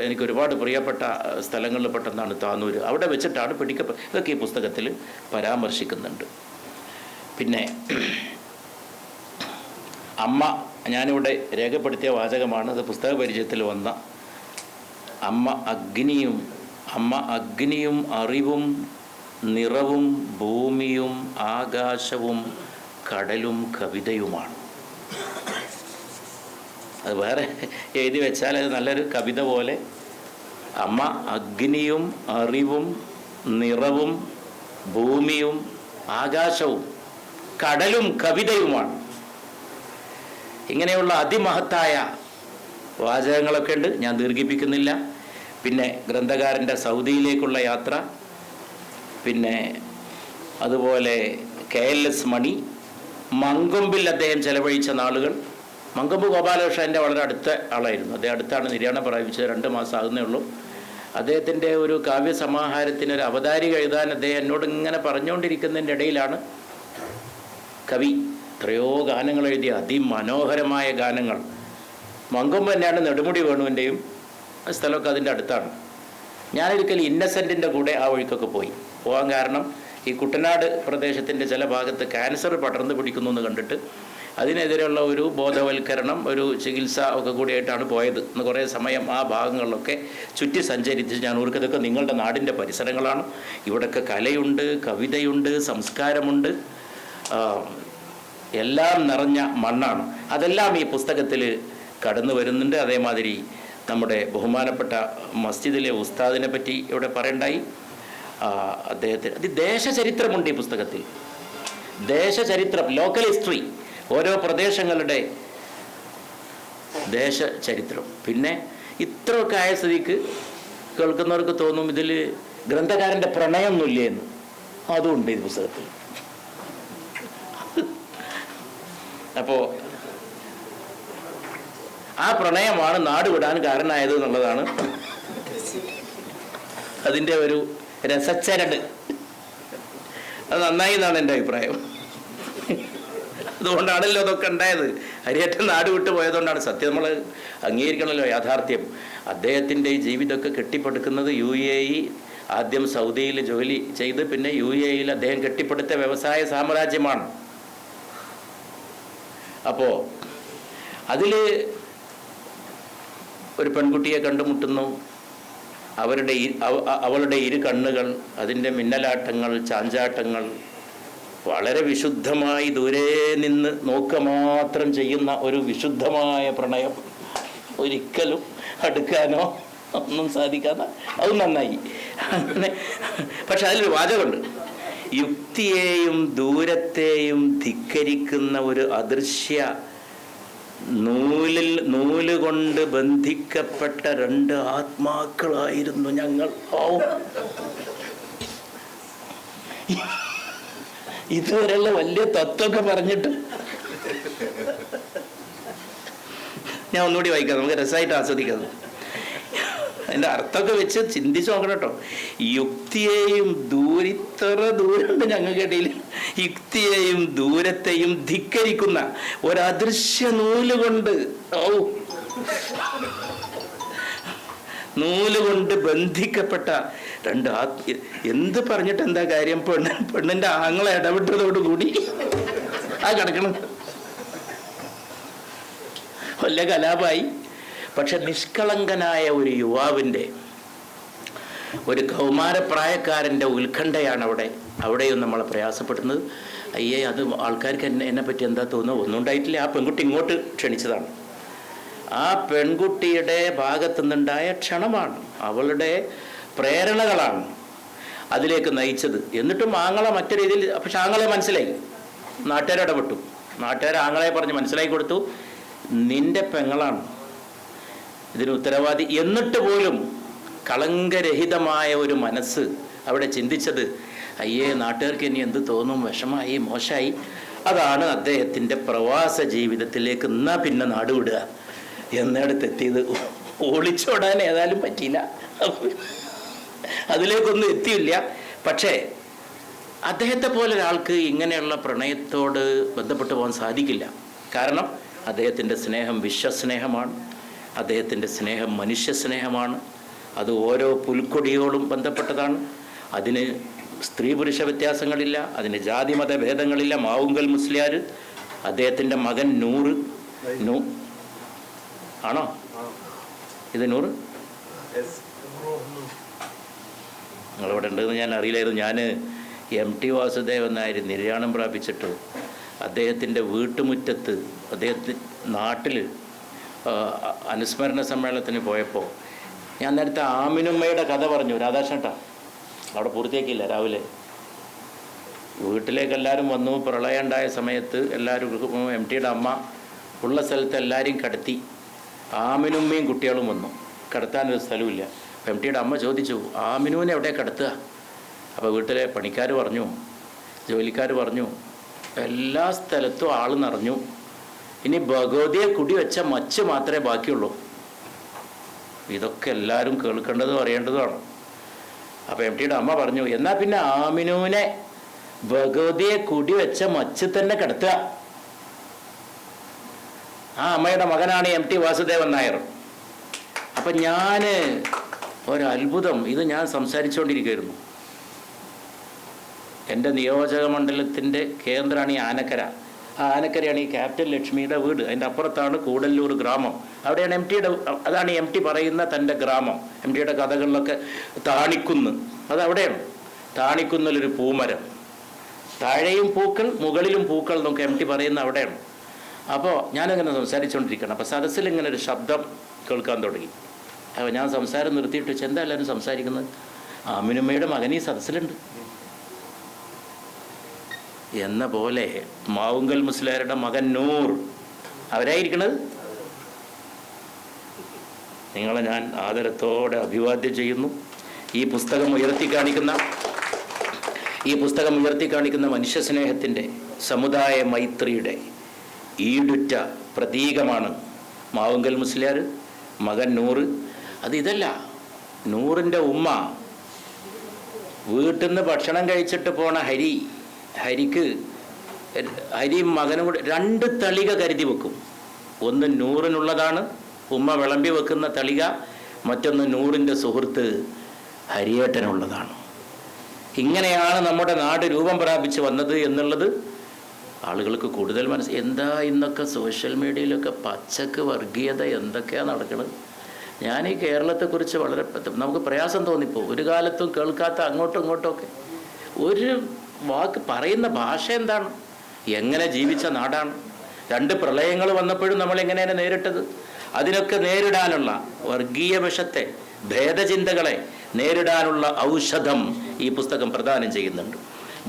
എനിക്ക് ഒരുപാട് പ്രിയപ്പെട്ട സ്ഥലങ്ങളിൽ പെട്ടെന്നാണ് താനൂർ. അവിടെ വെച്ചിട്ടാണ് ഇതൊക്കെ ഈ പുസ്തകത്തിൽ പരാമർശിക്കുന്നുണ്ട്. പിന്നെ അമ്മ, ഞാനിവിടെ രേഖപ്പെടുത്തിയ വാചകമാണ്, അത് പുസ്തക പരിചയത്തിൽ വന്ന അമ്മ അഗ്നിയും അറിവും നിറവും ഭൂമിയും ആകാശവും കടലും കവിതയുമാണ്. അത് വേറെ എഴുതി വെച്ചാൽ അത് നല്ലൊരു കവിത പോലെ. അമ്മ അഗ്നിയും അറിവും നിറവും ഭൂമിയും ആകാശവും കടലും കവിതയുമാണ്. ഇങ്ങനെയുള്ള അതിമഹത്തായ വാചകങ്ങളൊക്കെ ഉണ്ട്, ഞാൻ ദീർഘിപ്പിക്കുന്നില്ല. പിന്നെ ഗ്രന്ഥകാരൻ്റെ സൗദിയിലേക്കുള്ള യാത്ര, പിന്നെ അതുപോലെ KLS മണി, മങ്കൊമ്പിൽ അദ്ദേഹം ചെലവഴിച്ച നാളുകൾ. മങ്കൊമ്പ് ഗോപാലകൃഷ്ണൻ എൻ്റെ വളരെ അടുത്ത ആളായിരുന്നു. അദ്ദേഹം അടുത്താണ് നിര്യാണം പ്രാപിച്ചത്, 2 മാസം ആകുന്നേ ഉള്ളൂ. അദ്ദേഹത്തിൻ്റെ ഒരു കാവ്യസമാഹാരത്തിനൊരു അവതാരിക എഴുതാൻ അദ്ദേഹം എന്നോട് ഇങ്ങനെ പറഞ്ഞുകൊണ്ടിരിക്കുന്നതിൻ്റെ ഇടയിലാണ് കവി എത്രയോ ഗാനങ്ങൾ എഴുതിയ അതിമനോഹരമായ ഗാനങ്ങൾ. മങ്കൊമ്പ് തന്നെയാണ് നെടുമുടി വേണുവിൻ്റെയും സ്ഥലമൊക്കെ അതിൻ്റെ അടുത്താണ്. ഞാനൊരിക്കൽ ഇന്നസെൻറ്റിൻ്റെ കൂടെ ആ വഴിക്കൊക്കെ പോകാൻ കാരണം ഈ കുട്ടനാട് പ്രദേശത്തിൻ്റെ ചില ഭാഗത്ത് ക്യാൻസർ പടർന്നു പിടിക്കുന്നു എന്ന് കണ്ടിട്ട് അതിനെതിരെയുള്ള ഒരു ബോധവൽക്കരണം, ഒരു ചികിത്സ ഒക്കെ കൂടിയായിട്ടാണ് പോയത്. ഇന്ന് കുറേ സമയം ആ ഭാഗങ്ങളിലൊക്കെ ചുറ്റി സഞ്ചരിച്ച് ഞാൻ ഓർക്കതൊക്കെ നിങ്ങളുടെ നാടിൻ്റെ പരിസരങ്ങളാണ്. ഇവിടെയൊക്കെ കലയുണ്ട്, കവിതയുണ്ട്, സംസ്കാരമുണ്ട്, എല്ലാം നിറഞ്ഞ മണ്ണാണ്. അതെല്ലാം ഈ പുസ്തകത്തിൽ കടന്നു വരുന്നുണ്ട്. അതേമാതിരി നമ്മുടെ ബഹുമാനപ്പെട്ട മസ്ജിദിലെ ഉസ്താദിനെ പറ്റി ഇവിടെ പറയണ്ടായി. അദ്ദേഹത്തിന് ദേശചരിത്രമുണ്ട് ഈ പുസ്തകത്തിൽ. ദേശചരിത്രം, ലോക്കൽ ഹിസ്റ്ററി, ഓരോ പ്രദേശങ്ങളുടെ ദേശചരിത്രം. പിന്നെ ഇത്രയൊക്കെ ആയ സ്ഥിതിക്ക് കേൾക്കുന്നവർക്ക് തോന്നും ഇതിൽ ഗ്രന്ഥകാരൻ്റെ പ്രണയമൊന്നുമില്ലേ എന്ന്. അതുമുണ്ട് ഈ പുസ്തകത്തിൽ. അപ്പോൾ ആ പ്രണയമാണ് നാട് വിടാൻ കാരണമായത് എന്നുള്ളതാണ് അതിൻ്റെ ഒരു രസച്ചരട്. അത് നന്നായി എന്നാണ് എൻ്റെ അഭിപ്രായം. അതുകൊണ്ടാണല്ലോ അതൊക്കെ ഉണ്ടായത്. ഹരിയേറ്റം നാട് വിട്ടു പോയതുകൊണ്ടാണ്. സത്യം നമ്മൾ അംഗീകരിക്കണമല്ലോ യാഥാർത്ഥ്യം. അദ്ദേഹത്തിൻ്റെ ഈ ജീവിതമൊക്കെ കെട്ടിപ്പടുക്കുന്നത് UAE, ആദ്യം സൗദിയിൽ ജോലി ചെയ്ത് പിന്നെ UAEയിൽ അദ്ദേഹം കെട്ടിപ്പടുത്ത വ്യവസായ സാമ്രാജ്യമാണ്. അപ്പോൾ അതിൽ ഒരു പെൺകുട്ടിയെ കണ്ടുമുട്ടുന്നു. അവളുടെ ഇരു കണ്ണുകൾ, അതിൻ്റെ മിന്നലാട്ടങ്ങൾ, ചാഞ്ചാട്ടങ്ങൾ, വളരെ വിശുദ്ധമായി ദൂരെ നിന്ന് നോക്കുക മാത്രം ചെയ്യുന്ന ഒരു വിശുദ്ധമായ പ്രണയം. ഒരിക്കലും അടുക്കാനോ ഒന്നും സാധിക്കാതെ അത് നന്നായി. അങ്ങനെ പക്ഷെ അതിലൊരു വാചകമുണ്ട്, യുക്തിയെയും ദൂരത്തെയും ധിക്കരിക്കുന്ന ഒരു അദൃശ്യ നൂലുകൊണ്ട് ബന്ധിക്കപ്പെട്ട 2 ആത്മാക്കളായിരുന്നു ഞങ്ങൾ. ഇതുവരെയുള്ള വലിയ തത്വമൊക്കെ പറഞ്ഞിട്ട് ഞാൻ ഒന്നുകൂടി വായിക്കാം, നമുക്ക് രസമായിട്ട് ആസ്വദിക്കാം. അതിൻ്റെ അർത്ഥമൊക്കെ വെച്ച് ചിന്തിച്ച് നോക്കണം കേട്ടോ. യുക്തിയെയും ഇത്ര ദൂരമുണ്ട് ഞങ്ങൾക്കിടയിൽ. യുക്തിയെയും ദൂരത്തെയും ധിക്കരിക്കുന്ന ഒരദൃശ്യ നൂലുകൊണ്ട് ബന്ധിക്കപ്പെട്ട 2 എന്ത് പറഞ്ഞിട്ട് എന്താ കാര്യം? പെണ്ണിൻ്റെ ആങ്ങളെ ഇടപെട്ടതോടുകൂടി ആ കിടക്കണം, വലിയ കലാപായി. പക്ഷെ നിഷ്കളങ്കനായ ഒരു യുവാവിൻ്റെ, ഒരു കൗമാരപ്രായക്കാരൻ്റെ ഉത്കണ്ഠയാണ് അവിടെയും നമ്മളെ പ്രയാസപ്പെടുന്നത്. അയ്യേ, അത് ആൾക്കാർക്ക് എന്നെ പറ്റി എന്താ തോന്നുന്നത്? ഒന്നും ഉണ്ടായിട്ടില്ല. ആ പെൺകുട്ടി ഇങ്ങോട്ട് ക്ഷണിച്ചതാണ്. ആ പെൺകുട്ടിയുടെ ഭാഗത്തു നിന്നുണ്ടായ ക്ഷണമാണ്, അവളുടെ പ്രേരണകളാണ് അതിലേക്ക് നയിച്ചത്. എന്നിട്ടും ആങ്ങളെ മറ്റു രീതിയിൽ, പക്ഷെ ആങ്ങളെ മനസ്സിലായി, നാട്ടുകാരിടപെട്ടു, നാട്ടുകാർ ആങ്ങളെ പറഞ്ഞ് മനസ്സിലാക്കി കൊടുത്തു, നിന്റെ പെങ്ങളാണ് ഇതിന് ഉത്തരവാദി. എന്നിട്ട് പോലും കളങ്കരഹിതമായ ഒരു മനസ്സ് അവിടെ ചിന്തിച്ചത്, അയ്യേ നാട്ടുകാർക്ക് ഇനി എന്ത് തോന്നും, വിഷമായി, മോശമായി. അതാണ് അദ്ദേഹത്തിൻ്റെ പ്രവാസ ജീവിതത്തിലേക്ക് എന്നാ പിന്നെ നാടുവിടുക എന്നിടത്തെത്തിയത്. ഒളിച്ചോടാൻ ഏതായാലും പറ്റിയില്ല, അതിലേക്കൊന്നും എത്തിയില്ല. പക്ഷേ അദ്ദേഹത്തെ പോലെ ഒരാൾക്ക് ഇങ്ങനെയുള്ള പ്രണയത്തോട് ബന്ധപ്പെട്ട് പോകാൻ സാധിക്കില്ല. കാരണം അദ്ദേഹത്തിൻ്റെ സ്നേഹം വിശ്വസ്നേഹമാണ്, അദ്ദേഹത്തിൻ്റെ സ്നേഹം മനുഷ്യസ്നേഹമാണ്. അത് ഓരോ പുൽക്കൊടിയോടും ബന്ധപ്പെട്ടതാണ്. അതിന് സ്ത്രീ പുരുഷ വ്യത്യാസങ്ങളില്ല, അതിന് ജാതി മത ഭേദങ്ങളില്ല. മാവുങ്കൽ മുസ്ലിയാർ, അദ്ദേഹത്തിൻ്റെ മകൻ നൂറ്, ആണോ ഇത് നൂറ്? നിങ്ങളിവിടെ ഉണ്ടെന്ന് ഞാൻ അറിയില്ലായിരുന്നു. ഞാൻ MT വാസുദേവൻ നായർ നിര്യാണം പ്രാപിച്ചിട്ട് അദ്ദേഹത്തിൻ്റെ വീട്ടുമുറ്റത്ത്, അദ്ദേഹത്തിൻ്റെ നാട്ടിൽ അനുസ്മരണ സമ്മേളനത്തിന് പോയപ്പോൾ ഞാൻ നേരത്തെ ആമിനുമ്മയുടെ കഥ പറഞ്ഞു, രാധാകൃഷ്ണേട്ടാ അവിടെ പൂർത്തിയാക്കിയില്ല. രാവിലെ വീട്ടിലേക്ക് എല്ലാവരും വന്നു. പ്രളയം ഉണ്ടായ സമയത്ത് എല്ലാവരും, MTയുടെ അമ്മ ഉള്ള സ്ഥലത്ത് എല്ലാവരെയും കടത്തി. ആമിനുമ്മയും കുട്ടികളും വന്നു, കിടത്താനൊരു സ്ഥലമില്ല. MTയുടെ അമ്മ ചോദിച്ചു, ആമിനുവിനെ എവിടെ കിടത്തുക? അപ്പോൾ വീട്ടിലെ പണിക്കാർ പറഞ്ഞു, ജോലിക്കാർ പറഞ്ഞു, എല്ലാ സ്ഥലത്തും ആൾ നിറഞ്ഞു, ഇനി ഭഗവതിയെ കുടി വെച്ച മച്ച് മാത്രമേ ബാക്കിയുള്ളൂ. ഇതൊക്കെ എല്ലാവരും കേൾക്കേണ്ടതും അറിയേണ്ടതുമാണ്. അപ്പോൾ MTയുടെ അമ്മ പറഞ്ഞു, എന്നാൽ പിന്നെ ആമിനുവിനെ ഭഗവതിയെ കുടി വെച്ച മച്ച് തന്നെ കിടത്തുക. ആ അമ്മയുടെ മകനാണ് MT വാസുദേവൻ നായർ. അപ്പം ഞാൻ ഒരത്ഭുതം, ഇത് ഞാൻ സംസാരിച്ചുകൊണ്ടിരിക്കുകയായിരുന്നു. എൻ്റെ നിയോജക മണ്ഡലത്തിൻ്റെ കേന്ദ്രമാണ് ഈ ആനക്കര. ആ ആനക്കരയാണ് ഈ ക്യാപ്റ്റൻ ലക്ഷ്മിയുടെ വീട്. അതിൻ്റെ അപ്പുറത്താണ് കൂടല്ലൂർ ഗ്രാമം. അവിടെയാണ് MTയുടെ, അതാണ് MT പറയുന്ന തൻ്റെ ഗ്രാമം. MTയുടെ കഥകളിലൊക്കെ താണിക്കുന്ന്, അതവിടെയാണ്. താണിക്കുന്നിലൊരു പൂമരം, താഴെയും പൂക്കൾ മുകളിലും പൂക്കൾ എന്നൊക്കെ MT പറയുന്ന അവിടെയാണ്. അപ്പോൾ ഞാനങ്ങനെ സംസാരിച്ചുകൊണ്ടിരിക്കണം. അപ്പോൾ സദസ്സിൽ ഇങ്ങനെ ഒരു ശബ്ദം കേൾക്കാൻ തുടങ്ങി. അപ്പോൾ ഞാൻ സംസാരം നിർത്തിയിട്ട് വെച്ച്, എന്താ എല്ലാവരും സംസാരിക്കുന്നത്? ആമിനുമ്മയുടെ മകൻ ഈ സദസ്സിലുണ്ട് എന്ന പോലെ മാവുങ്കൽ മുസ്ലിയാരുടെ മകൻ നൂർ അവരായിരിക്കണത്. നിങ്ങളെ ഞാൻ ആദരത്തോടെ അഭിവാദ്യം ചെയ്യുന്നു. ഈ പുസ്തകം ഉയർത്തി കാണിക്കുന്ന മനുഷ്യസ്നേഹത്തിൻ്റെ, സമുദായ മൈത്രിയുടെ ഈടുറ്റ പ്രതീകമാണ് മാവുങ്കൽ മുസ്ലിയാർ, മകൻ നൂറ്. ഇതല്ല, നൂറിൻ്റെ ഉമ്മ വീട്ടിൽ നിന്ന് ഭക്ഷണം കഴിച്ചിട്ട് പോണ ഹരിയും മകനും കൂടെ 2 തളിക കരുതി വെക്കും. ഒന്ന് നൂറിനുള്ളതാണ്, ഉമ്മ വിളമ്പി വെക്കുന്ന തളിക. മറ്റൊന്ന് നൂറിൻ്റെ സുഹൃത്ത് ഹരിയേട്ടനുള്ളതാണ്. ഇങ്ങനെയാണ് നമ്മുടെ നാട് രൂപം പ്രാപിച്ച് വന്നത് എന്നുള്ളത് ആളുകൾക്ക് കൂടുതൽ എന്താ ഇന്നൊക്കെ സോഷ്യൽ മീഡിയയിലൊക്കെ പച്ചക്ക് വർഗീയത എന്തൊക്കെയാണ് നടക്കുന്നത്. ഞാൻ ഈ കേരളത്തെക്കുറിച്ച് വളരെ നമുക്ക് പ്രയാസം തോന്നിപ്പോൾ. ഒരു കാലത്തും കേൾക്കാത്ത അങ്ങോട്ടും ഇങ്ങോട്ടുമൊക്കെ ഒരു വാക്ക് പറയുന്ന ഭാഷ എന്താണ്, എങ്ങനെ ജീവിച്ച നാടാണ്. 2 പ്രളയങ്ങൾ വന്നപ്പോഴും നമ്മളെങ്ങനെയാണ് നേരിട്ടത്? അതിനൊക്കെ നേരിടാനുള്ള വർഗീയ വിഷത്തെ, ഭേദചിന്തകളെ നേരിടാനുള്ള ഔഷധം ഈ പുസ്തകം പ്രദാനം ചെയ്യുന്നുണ്ട്.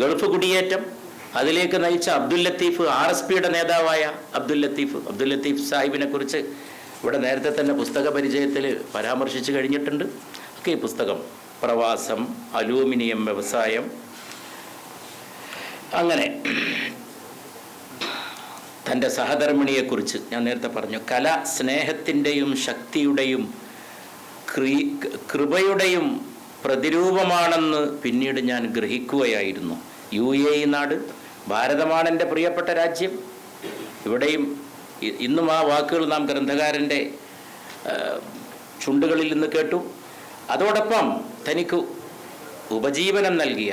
ഗൾഫ് കുടിയേറ്റം, അതിലേക്ക് നയിച്ച അബ്ദുൽ ലത്തീഫ്, RSPയുടെ നേതാവായ അബ്ദുൽ ലത്തീഫ് സാഹിബിനെ കുറിച്ച് ഇവിടെ നേരത്തെ തന്നെ പുസ്തക പരിചയത്തിൽ പരാമർശിച്ചു കഴിഞ്ഞിട്ടുണ്ട്. ഒക്കെ ഈ പുസ്തകം, പ്രവാസം, അലൂമിനിയം വ്യവസായം, അങ്ങനെ തൻ്റെ സഹധർമ്മിണിയെക്കുറിച്ച് ഞാൻ നേരത്തെ പറഞ്ഞു. കല സ്നേഹത്തിൻ്റെയും ശക്തിയുടെയും കൃപയുടെയും പ്രതിരൂപമാണെന്ന് പിന്നീട് ഞാൻ ഗ്രഹിക്കുകയായിരുന്നു. UAE നാട്, ഭാരതമാണ് എൻ്റെ പ്രിയപ്പെട്ട രാജ്യം. ഇവിടെയും ഇന്നും ആ വാക്കുകൾ നാം ഗ്രന്ഥകാരൻ്റെ ചുണ്ടുകളിൽ നിന്ന് കേട്ടു. അതോടൊപ്പം തനിക്ക് ഉപജീവനം നൽകിയ,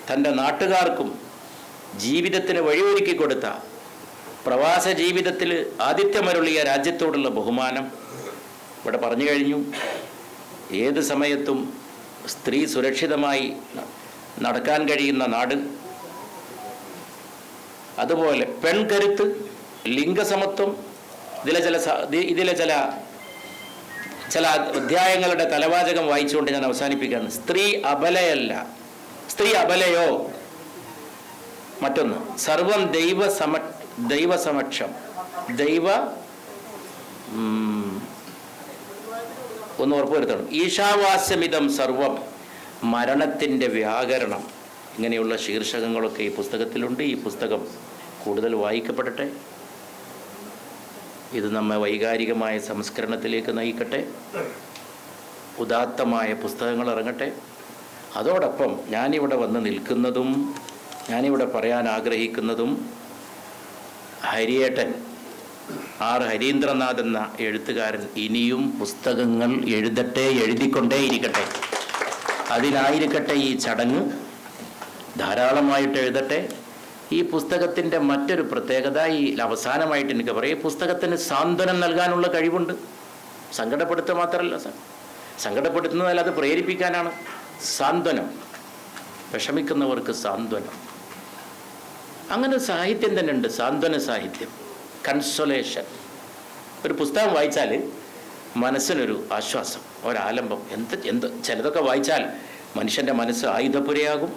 തൻ്റെ നാട്ടുകാർക്കും ജീവിതത്തിന് വഴിയൊരുക്കി കൊടുത്ത, പ്രവാസ ജീവിതത്തിൽ ആതിഥ്യമരുളിയ രാജ്യത്തോടുള്ള ബഹുമാനം ഇവിടെ പറഞ്ഞു കഴിഞ്ഞു. ഏത് സമയത്തും സ്ത്രീ സുരക്ഷിതമായി നടക്കാൻ കഴിയുന്ന നാട്, അതുപോലെ പെൺകരുത്ത്, ലിംഗസമത്വം, ഇതിലെ ചില അധ്യായങ്ങളുടെ തലവാചകം വായിച്ചുകൊണ്ട് ഞാൻ അവസാനിപ്പിക്കുകയാണ്. സ്ത്രീ അബലയല്ല, സ്ത്രീ അബലയോ. മറ്റൊന്ന്, സർവം ദൈവസമക്ഷം, ഒന്ന് ഉറപ്പുവരുത്തണം. ഈശാവാസ്യമിതം സർവം, മരണത്തിൻ്റെ വ്യാകരണം. ഇങ്ങനെയുള്ള ശീർഷകങ്ങളൊക്കെ ഈ പുസ്തകത്തിലുണ്ട്. ഈ പുസ്തകം കൂടുതൽ വായിക്കപ്പെടട്ടെ. ഇത് നമ്മെ വൈകാരികമായ സംസ്കരണത്തിലേക്ക് നയിക്കട്ടെ. ഉദാത്തമായ പുസ്തകങ്ങൾ ഇറങ്ങട്ടെ. അതോടൊപ്പം ഞാനിവിടെ വന്ന് നിൽക്കുന്നതും ഞാനിവിടെ പറയാൻ ആഗ്രഹിക്കുന്നതും ഹരിയേട്ടൻ ഹരീന്ദ്രനാഥ് എന്ന എഴുത്തുകാരൻ ഇനിയും പുസ്തകങ്ങൾ എഴുതട്ടെ, എഴുതിക്കൊണ്ടേയിരിക്കട്ടെ. അതിനായിരിക്കട്ടെ ഈ ചടങ്ങ്. ധാരാളമായിട്ട് എഴുതട്ടെ. ഈ പുസ്തകത്തിൻ്റെ മറ്റൊരു പ്രത്യേകത, ഈ അവസാനമായിട്ട് എനിക്ക് പറയും, പുസ്തകത്തിന് സാന്ത്വനം നൽകാനുള്ള കഴിവുണ്ട്. സങ്കടപ്പെടുത്തുക മാത്രമല്ല, സങ്കടപ്പെടുത്തുന്നതല്ല, അത് പ്രേരിപ്പിക്കാനാണ്. സാന്ത്വനം, വിഷമിക്കുന്നവർക്ക് സാന്ത്വനം. അങ്ങനെ സാഹിത്യം തന്നെ ഉണ്ട്, സാന്ത്വന സാഹിത്യം, കൺസൊലേഷൻ. ഒരു പുസ്തകം വായിച്ചാൽ മനസ്സിനൊരു ആശ്വാസം, ഒരാലംബം. ചിലതൊക്കെ വായിച്ചാൽ മനുഷ്യൻ്റെ മനസ്സ് ആയുധപുരയാകും,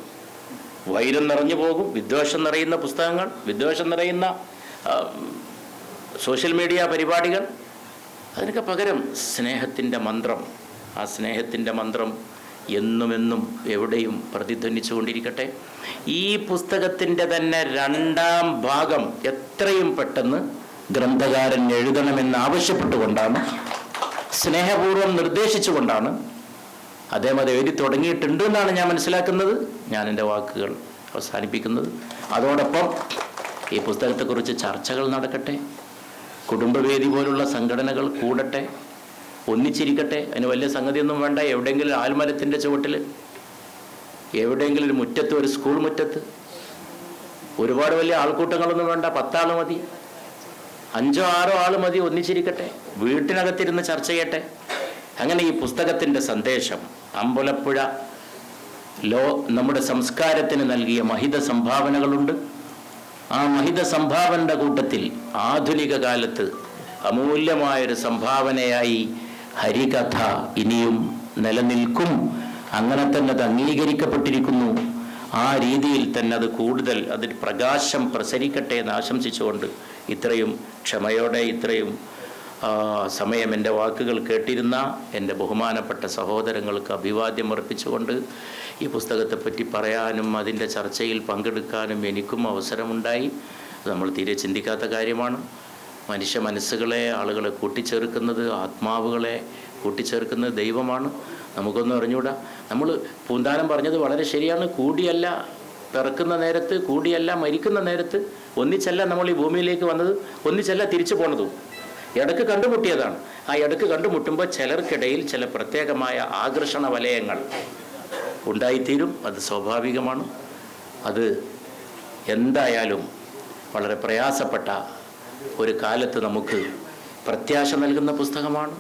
വൈരം നിറഞ്ഞു പോകും. വിദ്വേഷം നിറയുന്ന പുസ്തകങ്ങൾ, വിദ്വേഷം നിറയുന്ന സോഷ്യൽ മീഡിയ പരിപാടികൾ. അതിനൊക്കെ പകരം സ്നേഹത്തിൻ്റെ മന്ത്രം, ആ സ്നേഹത്തിൻ്റെ മന്ത്രം എന്നുമെന്നും എവിടെയും പ്രതിധ്വനിച്ചു കൊണ്ടിരിക്കട്ടെ. ഈ പുസ്തകത്തിൻ്റെ തന്നെ 2ാം ഭാഗം എത്രയും പെട്ടെന്ന് ഗ്രന്ഥകാരൻ എഴുതണമെന്ന് ആവശ്യപ്പെട്ടുകൊണ്ടാണ്, സ്നേഹപൂർവ്വം നിർദ്ദേശിച്ചുകൊണ്ടാണ് അദ്ദേഹം അത് എഴുതി തുടങ്ങിയിട്ടുണ്ട് എന്നാണ് ഞാൻ മനസ്സിലാക്കുന്നത്. ഞാൻ എൻ്റെ വാക്കുകൾ അവസാനിപ്പിക്കുന്നത്. അതോടൊപ്പം ഈ പുസ്തകത്തെക്കുറിച്ച് ചർച്ചകൾ നടക്കട്ടെ. കുടുംബവേദി പോലുള്ള സംഘടനകൾ കൂടട്ടെ, ഒന്നിച്ചിരിക്കട്ടെ. അതിന് വലിയ സംഗതിയൊന്നും വേണ്ട. എവിടെയെങ്കിലും ആൽമരത്തിൻ്റെ ചുവട്ടിൽ, എവിടെയെങ്കിലും ഒരു മുറ്റത്ത്, ഒരു സ്കൂൾ മുറ്റത്ത്, ഒരുപാട് വലിയ ആൾക്കൂട്ടങ്ങളൊന്നും വേണ്ട. 10 ആൾ മതി, 5 or 6 ആൾ മതി. ഒന്നിച്ചിരിക്കട്ടെ, വീട്ടിനകത്തിരുന്ന് ചർച്ച ചെയ്യട്ടെ. അങ്ങനെ ഈ പുസ്തകത്തിൻ്റെ സന്ദേശം അമ്പലപ്പുഴ നമ്മുടെ സംസ്കാരത്തിന് നൽകിയ മഹിത സംഭാവനകളുണ്ട്. ആ മഹിത സംഭാവനയുടെ കൂട്ടത്തിൽ ആധുനിക കാലത്ത് അമൂല്യമായൊരു സംഭാവനയായി ഹരികഥ ഇനിയും നിലനിൽക്കും. അങ്ങനെ തന്നെ അത് അംഗീകരിക്കപ്പെട്ടിരിക്കുന്നു. ആ രീതിയിൽ തന്നെ അത് കൂടുതൽ അതിൽ പ്രകാശം പ്രസരിക്കട്ടെ എന്ന് ആശംസിച്ചുകൊണ്ട് ഇത്രയും ക്ഷമയോടെ ഇത്രയും സമയം എൻ്റെ വാക്കുകൾ കേട്ടിരുന്ന എൻ്റെ ബഹുമാനപ്പെട്ട സഹോദരങ്ങൾക്ക് അഭിവാദ്യം അർപ്പിച്ചുകൊണ്ട് ഈ പുസ്തകത്തെപ്പറ്റി പറയാനും അതിൻ്റെ ചർച്ചയിൽ പങ്കെടുക്കാനും എനിക്കും അവസരമുണ്ടായി. അത് നമ്മൾ തീരെ ചിന്തിക്കാത്ത കാര്യമാണ്. മനുഷ്യ മനസ്സുകളെ, ആളുകളെ കൂട്ടിച്ചേർക്കുന്നത്, ആത്മാവുകളെ കൂട്ടിച്ചേർക്കുന്നത് ദൈവമാണ്. നമുക്കൊന്നും അറിഞ്ഞൂടാ. നമ്മൾ പൂന്താനം പറഞ്ഞത് വളരെ ശരിയാണ്. കൂടിയല്ല പിറക്കുന്ന നേരത്ത്, കൂടിയല്ല മരിക്കുന്ന നേരത്ത്, ഒന്നിച്ചല്ല നമ്മൾ ഈ ഭൂമിയിലേക്ക് വന്നത്, ഒന്നിച്ചല്ല തിരിച്ചു പോണതും. ഇടയ്ക്ക് കണ്ടുമുട്ടിയതാണ്. ആ ഇടയ്ക്ക് കണ്ടുമുട്ടുമ്പോൾ ചിലർക്കിടയിൽ ചില പ്രത്യേകമായ ആകർഷണ വലയങ്ങൾ ഉണ്ടായിത്തീരും. അത് സ്വാഭാവികമാണ്. അത് എന്തായാലും വളരെ പ്രയാസപ്പെട്ട ഒരു കാലത്ത് നമുക്ക് പ്രത്യാശ നൽകുന്ന പുസ്തകമാണ്.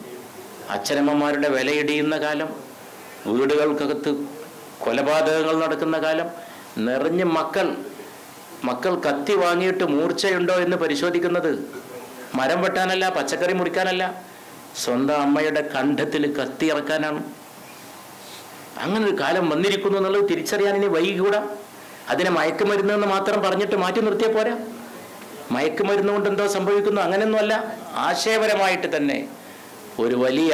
അച്ഛനമ്മമാരുടെ വിലയിടിയുന്ന കാലം, വീടുകൾക്കകത്ത് കൊലപാതകങ്ങൾ നടക്കുന്ന കാലം, നിറഞ്ഞ് മക്കൾ കത്തി വാങ്ങിയിട്ട് മൂർച്ചയുണ്ടോ എന്ന് പരിശോധിക്കുന്നത് മരം വെട്ടാനല്ല, പച്ചക്കറി മുറിക്കാനല്ല, സ്വന്തം അമ്മയുടെ കണ്ഠത്തിൽ കത്തി ഇറക്കാനാണ്. അങ്ങനെ ഒരു കാലം വന്നിരിക്കുന്നു എന്നുള്ളത് തിരിച്ചറിയാൻ ഇനി വൈകൂടാ. അതിനെ മയക്കുമരുന്നെന്ന് മാത്രം പറഞ്ഞിട്ട് മാറ്റി നിർത്തിയാൽ പോരാ. മയക്കുമരുന്ന് കൊണ്ട് എന്തോ സംഭവിക്കുന്നു, അങ്ങനെയൊന്നുമല്ല. ആശയപരമായിട്ട് തന്നെ ഒരു വലിയ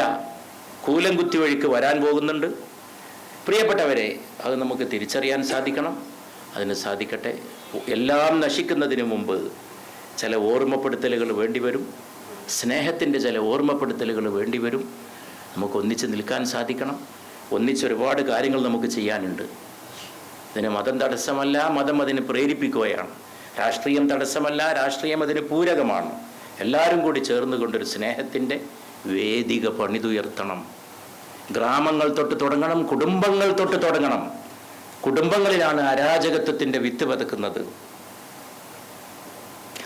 കൂലം കുത്തിവഴിക്ക് വരാൻ പോകുന്നുണ്ട്. പ്രിയപ്പെട്ടവരെ, അത് നമുക്ക് തിരിച്ചറിയാൻ സാധിക്കണം. അതിന് സാധിക്കട്ടെ. എല്ലാം നശിക്കുന്നതിന് മുമ്പ് ചില ഓർമ്മപ്പെടുത്തലുകൾ വേണ്ടിവരും. സ്നേഹത്തിൻ്റെ ചില ഓർമ്മപ്പെടുത്തലുകൾ വേണ്ടിവരും. നമുക്ക് ഒന്നിച്ച് നിൽക്കാൻ സാധിക്കണം. ഒന്നിച്ചൊരുപാട് കാര്യങ്ങൾ നമുക്ക് ചെയ്യാനുണ്ട്. ഇതിന് മതം തടസ്സമല്ല, മതം അതിന് പ്രേരിപ്പിക്കുകയാണ്. രാഷ്ട്രീയം തടസ്സമല്ല, രാഷ്ട്രീയം അതിന് പൂരകമാണ്. എല്ലാവരും കൂടി ചേർന്നുകൊണ്ടൊരു സ്നേഹത്തിൻ്റെ വേദിക പണിതുയർത്തണം. ഗ്രാമങ്ങൾ തൊട്ട് തുടങ്ങണം, കുടുംബങ്ങൾ തൊട്ട് തുടങ്ങണം. കുടുംബങ്ങളിലാണ് അരാജകത്വത്തിൻ്റെ വിത്ത് പതക്കുന്നത്.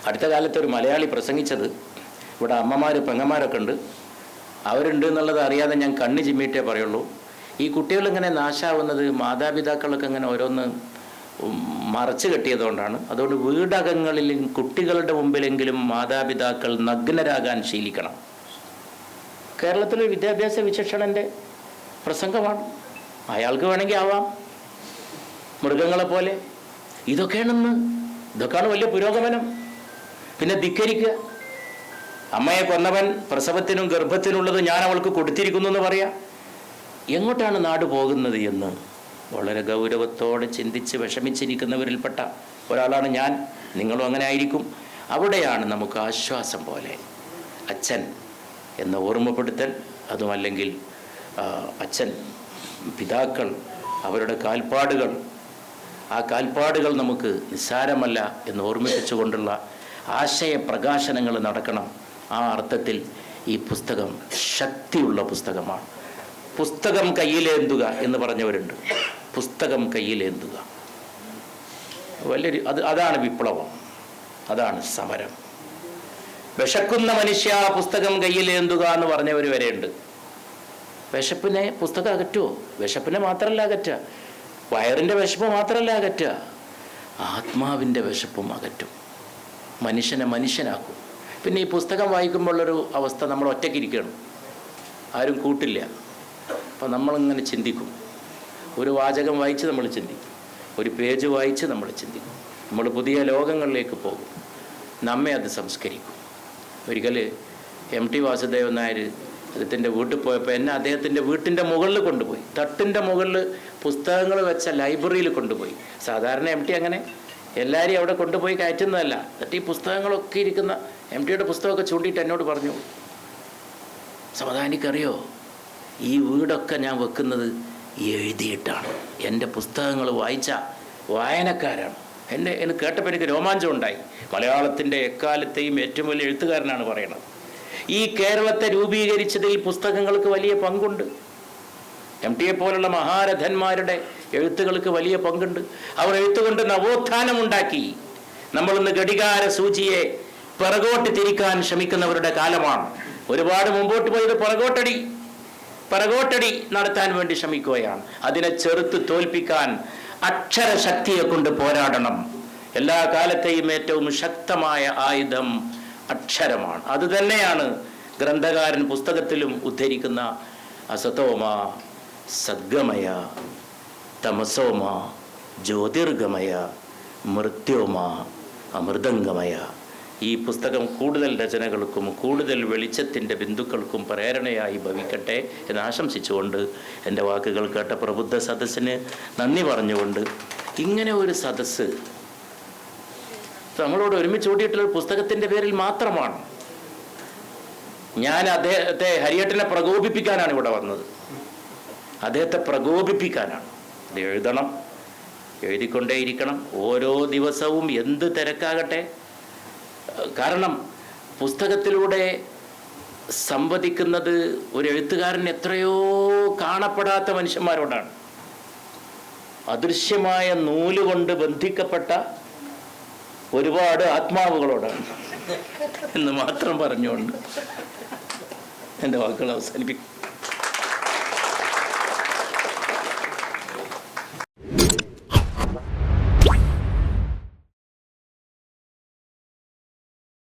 അടുത്ത കാലത്ത് ഒരു മലയാളി പ്രസംഗിച്ചത്, ഇവിടെ അമ്മമാർ പെങ്ങന്മാരൊക്കെ ഉണ്ട്, അവരുണ്ട് എന്നുള്ളത് അറിയാതെ ഞാൻ കണ്ണ് ചിമ്മിയിട്ടേ പറയുള്ളൂ. ഈ കുട്ടികളിങ്ങനെ നാശാവുന്നത് മാതാപിതാക്കളൊക്കെ ഇങ്ങനെ ഓരോന്ന് മറച്ചു കെട്ടിയതുകൊണ്ടാണ്. അതുകൊണ്ട് വീടകങ്ങളിലും കുട്ടികളുടെ മുമ്പിലെങ്കിലും മാതാപിതാക്കൾ നഗ്നരാകാൻ ശീലിക്കണം. കേരളത്തിലെ വിദ്യാഭ്യാസ വിചക്ഷണൻ്റെ പ്രസംഗമാണ്. അയാൾക്ക് വേണമെങ്കിൽ ആവാം, മൃഗങ്ങളെ പോലെ. ഇതൊക്കെയാണ് വലിയ പുരോഗമനം. പിന്നെ ധിക്കരിക്കുക. അമ്മയെ കൊന്നവൻ പ്രസവത്തിനും ഗർഭത്തിനുള്ളത് ഞാൻ അവൾക്ക് കൊടുത്തിരിക്കുന്നു എന്ന് പറയാം. എങ്ങോട്ടാണ് നാട് പോകുന്നത് എന്ന് വളരെ ഗൗരവത്തോടെ ചിന്തിച്ച് വിഷമിച്ചിരിക്കുന്നവരിൽപ്പെട്ട ഒരാളാണ് ഞാൻ. നിങ്ങളും അങ്ങനെ ആയിരിക്കും. അവിടെയാണ് നമുക്ക് ആശ്വാസം പോലെ അച്ഛൻ എന്ന ഓർമ്മപ്പെടുത്തൽ, അതുമല്ലെങ്കിൽ അച്ഛൻ പിതാക്കൾ അവരുടെ കാൽപ്പാടുകൾ, ആ കാൽപ്പാടുകൾ നമുക്ക് നിസ്സാരമല്ല എന്ന് ഓർമ്മിപ്പിച്ചുകൊണ്ടുള്ള ആശയപ്രകാശനങ്ങൾ നടക്കണം. ആ അർത്ഥത്തിൽ ഈ പുസ്തകം ശക്തിയുള്ള പുസ്തകമാണ്. പുസ്തകം കയ്യിലേന്തുക എന്ന് പറഞ്ഞവരുണ്ട്. പുസ്തകം കയ്യിലേന്തുക വലിയൊരു അതാണ് വിപ്ലവം, അതാണ് സമരം. വിശക്കുന്ന മനുഷ്യ പുസ്തകം കയ്യിലേന്തുക എന്ന് പറഞ്ഞവർ വരെയുണ്ട്. വിശപ്പിനെ പുസ്തകം അകറ്റുമോ? വിശപ്പിനെ മാത്രമല്ല അകറ്റുക, വയറിൻ്റെ വിശപ്പ് മാത്രമല്ല അകറ്റുക, ആത്മാവിൻ്റെ വിശപ്പും അകറ്റും, മനുഷ്യനെ മനുഷ്യനാക്കും. പിന്നെ ഈ പുസ്തകം വായിക്കുമ്പോഴുള്ളൊരു അവസ്ഥ, നമ്മൾ ഒറ്റയ്ക്കിരിക്കണം, ആരും കൂട്ടില്ല. അപ്പം നമ്മളിങ്ങനെ ചിന്തിക്കും. ഒരു വാചകം വായിച്ച് നമ്മൾ ചിന്തിക്കും, ഒരു പേജ് വായിച്ച് നമ്മൾ ചിന്തിക്കും. നമ്മൾ പുതിയ ലോകങ്ങളിലേക്ക് പോകും, നമ്മെ അത് സംസ്കരിക്കും. ഒരിക്കൽ MT വാസുദേവൻ നായർ അദ്ദേഹത്തിൻ്റെ വീട്ടിൽ പോയപ്പോൾ എന്നെ അദ്ദേഹത്തിൻ്റെ വീട്ടിൻ്റെ മുകളിൽ കൊണ്ടുപോയി, തട്ടിൻ്റെ മുകളിൽ പുസ്തകങ്ങൾ വെച്ച ലൈബ്രറിയിൽ കൊണ്ടുപോയി. സാധാരണ MT അങ്ങനെ എല്ലാവരെയും അവിടെ കൊണ്ടുപോയി കയറ്റുന്നതല്ല. എന്നിട്ട് ഈ പുസ്തകങ്ങളൊക്കെ ഇരിക്കുന്ന MTയുടെ പുസ്തകമൊക്കെ ചൂണ്ടിയിട്ട് എന്നോട് പറഞ്ഞു, സമദാനിക്കറിയോ, ഈ വീടൊക്കെ ഞാൻ വെക്കുന്നത് എഴുതിയിട്ടാണ്. എൻ്റെ പുസ്തകങ്ങൾ വായിച്ച വായനക്കാരാണ്. എനിക്ക് കേട്ടപ്പോൾ എനിക്ക് രോമാഞ്ചം ഉണ്ടായി. മലയാളത്തിൻ്റെ എക്കാലത്തെയും ഏറ്റവും വലിയ എഴുത്തുകാരനാണ് പറയണത്. ഈ കേരളത്തെ രൂപീകരിച്ചതിൽ പുസ്തകങ്ങൾക്ക് വലിയ പങ്കുണ്ട്. MTയെ പോലുള്ള മഹാരഥന്മാരുടെ എഴുത്തുകൾക്ക് വലിയ പങ്കുണ്ട്. അവർ എഴുത്തുകൊണ്ട് നവോത്ഥാനമുണ്ടാക്കി. നമ്മളിന്ന് ഘടികാര സൂചിയെ പിറകോട്ട് തിരിക്കാൻ ശ്രമിക്കുന്നവരുടെ കാലമാണ്. ഒരുപാട് മുമ്പോട്ട് പോയത് പിറകോട്ടടി നടത്താൻ വേണ്ടി ശ്രമിക്കുകയാണ്. അതിനെ ചെറുത്ത് തോൽപ്പിക്കാൻ അക്ഷരശക്തിയെ കൊണ്ട് പോരാടണം. എല്ലാ കാലത്തെയും ഏറ്റവും ശക്തമായ ആയുധം അക്ഷരമാണ്. അതുതന്നെയാണ് ഗ്രന്ഥകാരൻ പുസ്തകത്തിലും ഉദ്ധരിക്കുന്ന അസതോമ സദ്ഗമയ തമസോമ ജ്യോതിർഗമയ മൃത്യോമ അമൃതംഗമയ. ഈ പുസ്തകം കൂടുതൽ രചനകൾക്കും കൂടുതൽ വെളിച്ചത്തിൻ്റെ ബിന്ദുക്കൾക്കും പ്രേരണയായി ഭവിക്കട്ടെ എന്ന് ആശംസിച്ചുകൊണ്ട് എൻ്റെ വാക്കുകൾ കേട്ട പ്രബുദ്ധ സദസ്സിന് നന്ദി പറഞ്ഞുകൊണ്ട്, ഇങ്ങനെ ഒരു സദസ്സ് നമ്മളോട് ഒരുമിച്ച് കൂടിയിട്ടുള്ള പുസ്തകത്തിൻ്റെ പേരിൽ മാത്രമാണ്. ഞാൻ അദ്ദേഹത്തെ, ഹരിയേട്ടനെ പ്രകോപിപ്പിക്കാനാണ് ഇവിടെ വന്നത്. അദ്ദേഹത്തെ പ്രകോപിപ്പിക്കാനാണ്. ഇത് എഴുതണം, എഴുതിക്കൊണ്ടേയിരിക്കണം. ഓരോ ദിവസവും എന്ത് തിരക്കാകട്ടെ. കാരണം പുസ്തകത്തിലൂടെ സംവദിക്കുന്നത് ഒരു എഴുത്തുകാരൻ എത്രയോ കാണപ്പെടാത്ത മനുഷ്യന്മാരോടാണ്, അദൃശ്യമായ നൂലുകൊണ്ട് ബന്ധിക്കപ്പെട്ട ഒരുപാട് ആത്മാവുകളോടാണ് എന്ന് മാത്രം പറഞ്ഞുകൊണ്ട് എൻ്റെ വാക്കുകൾ അവസാനിപ്പിക്കും.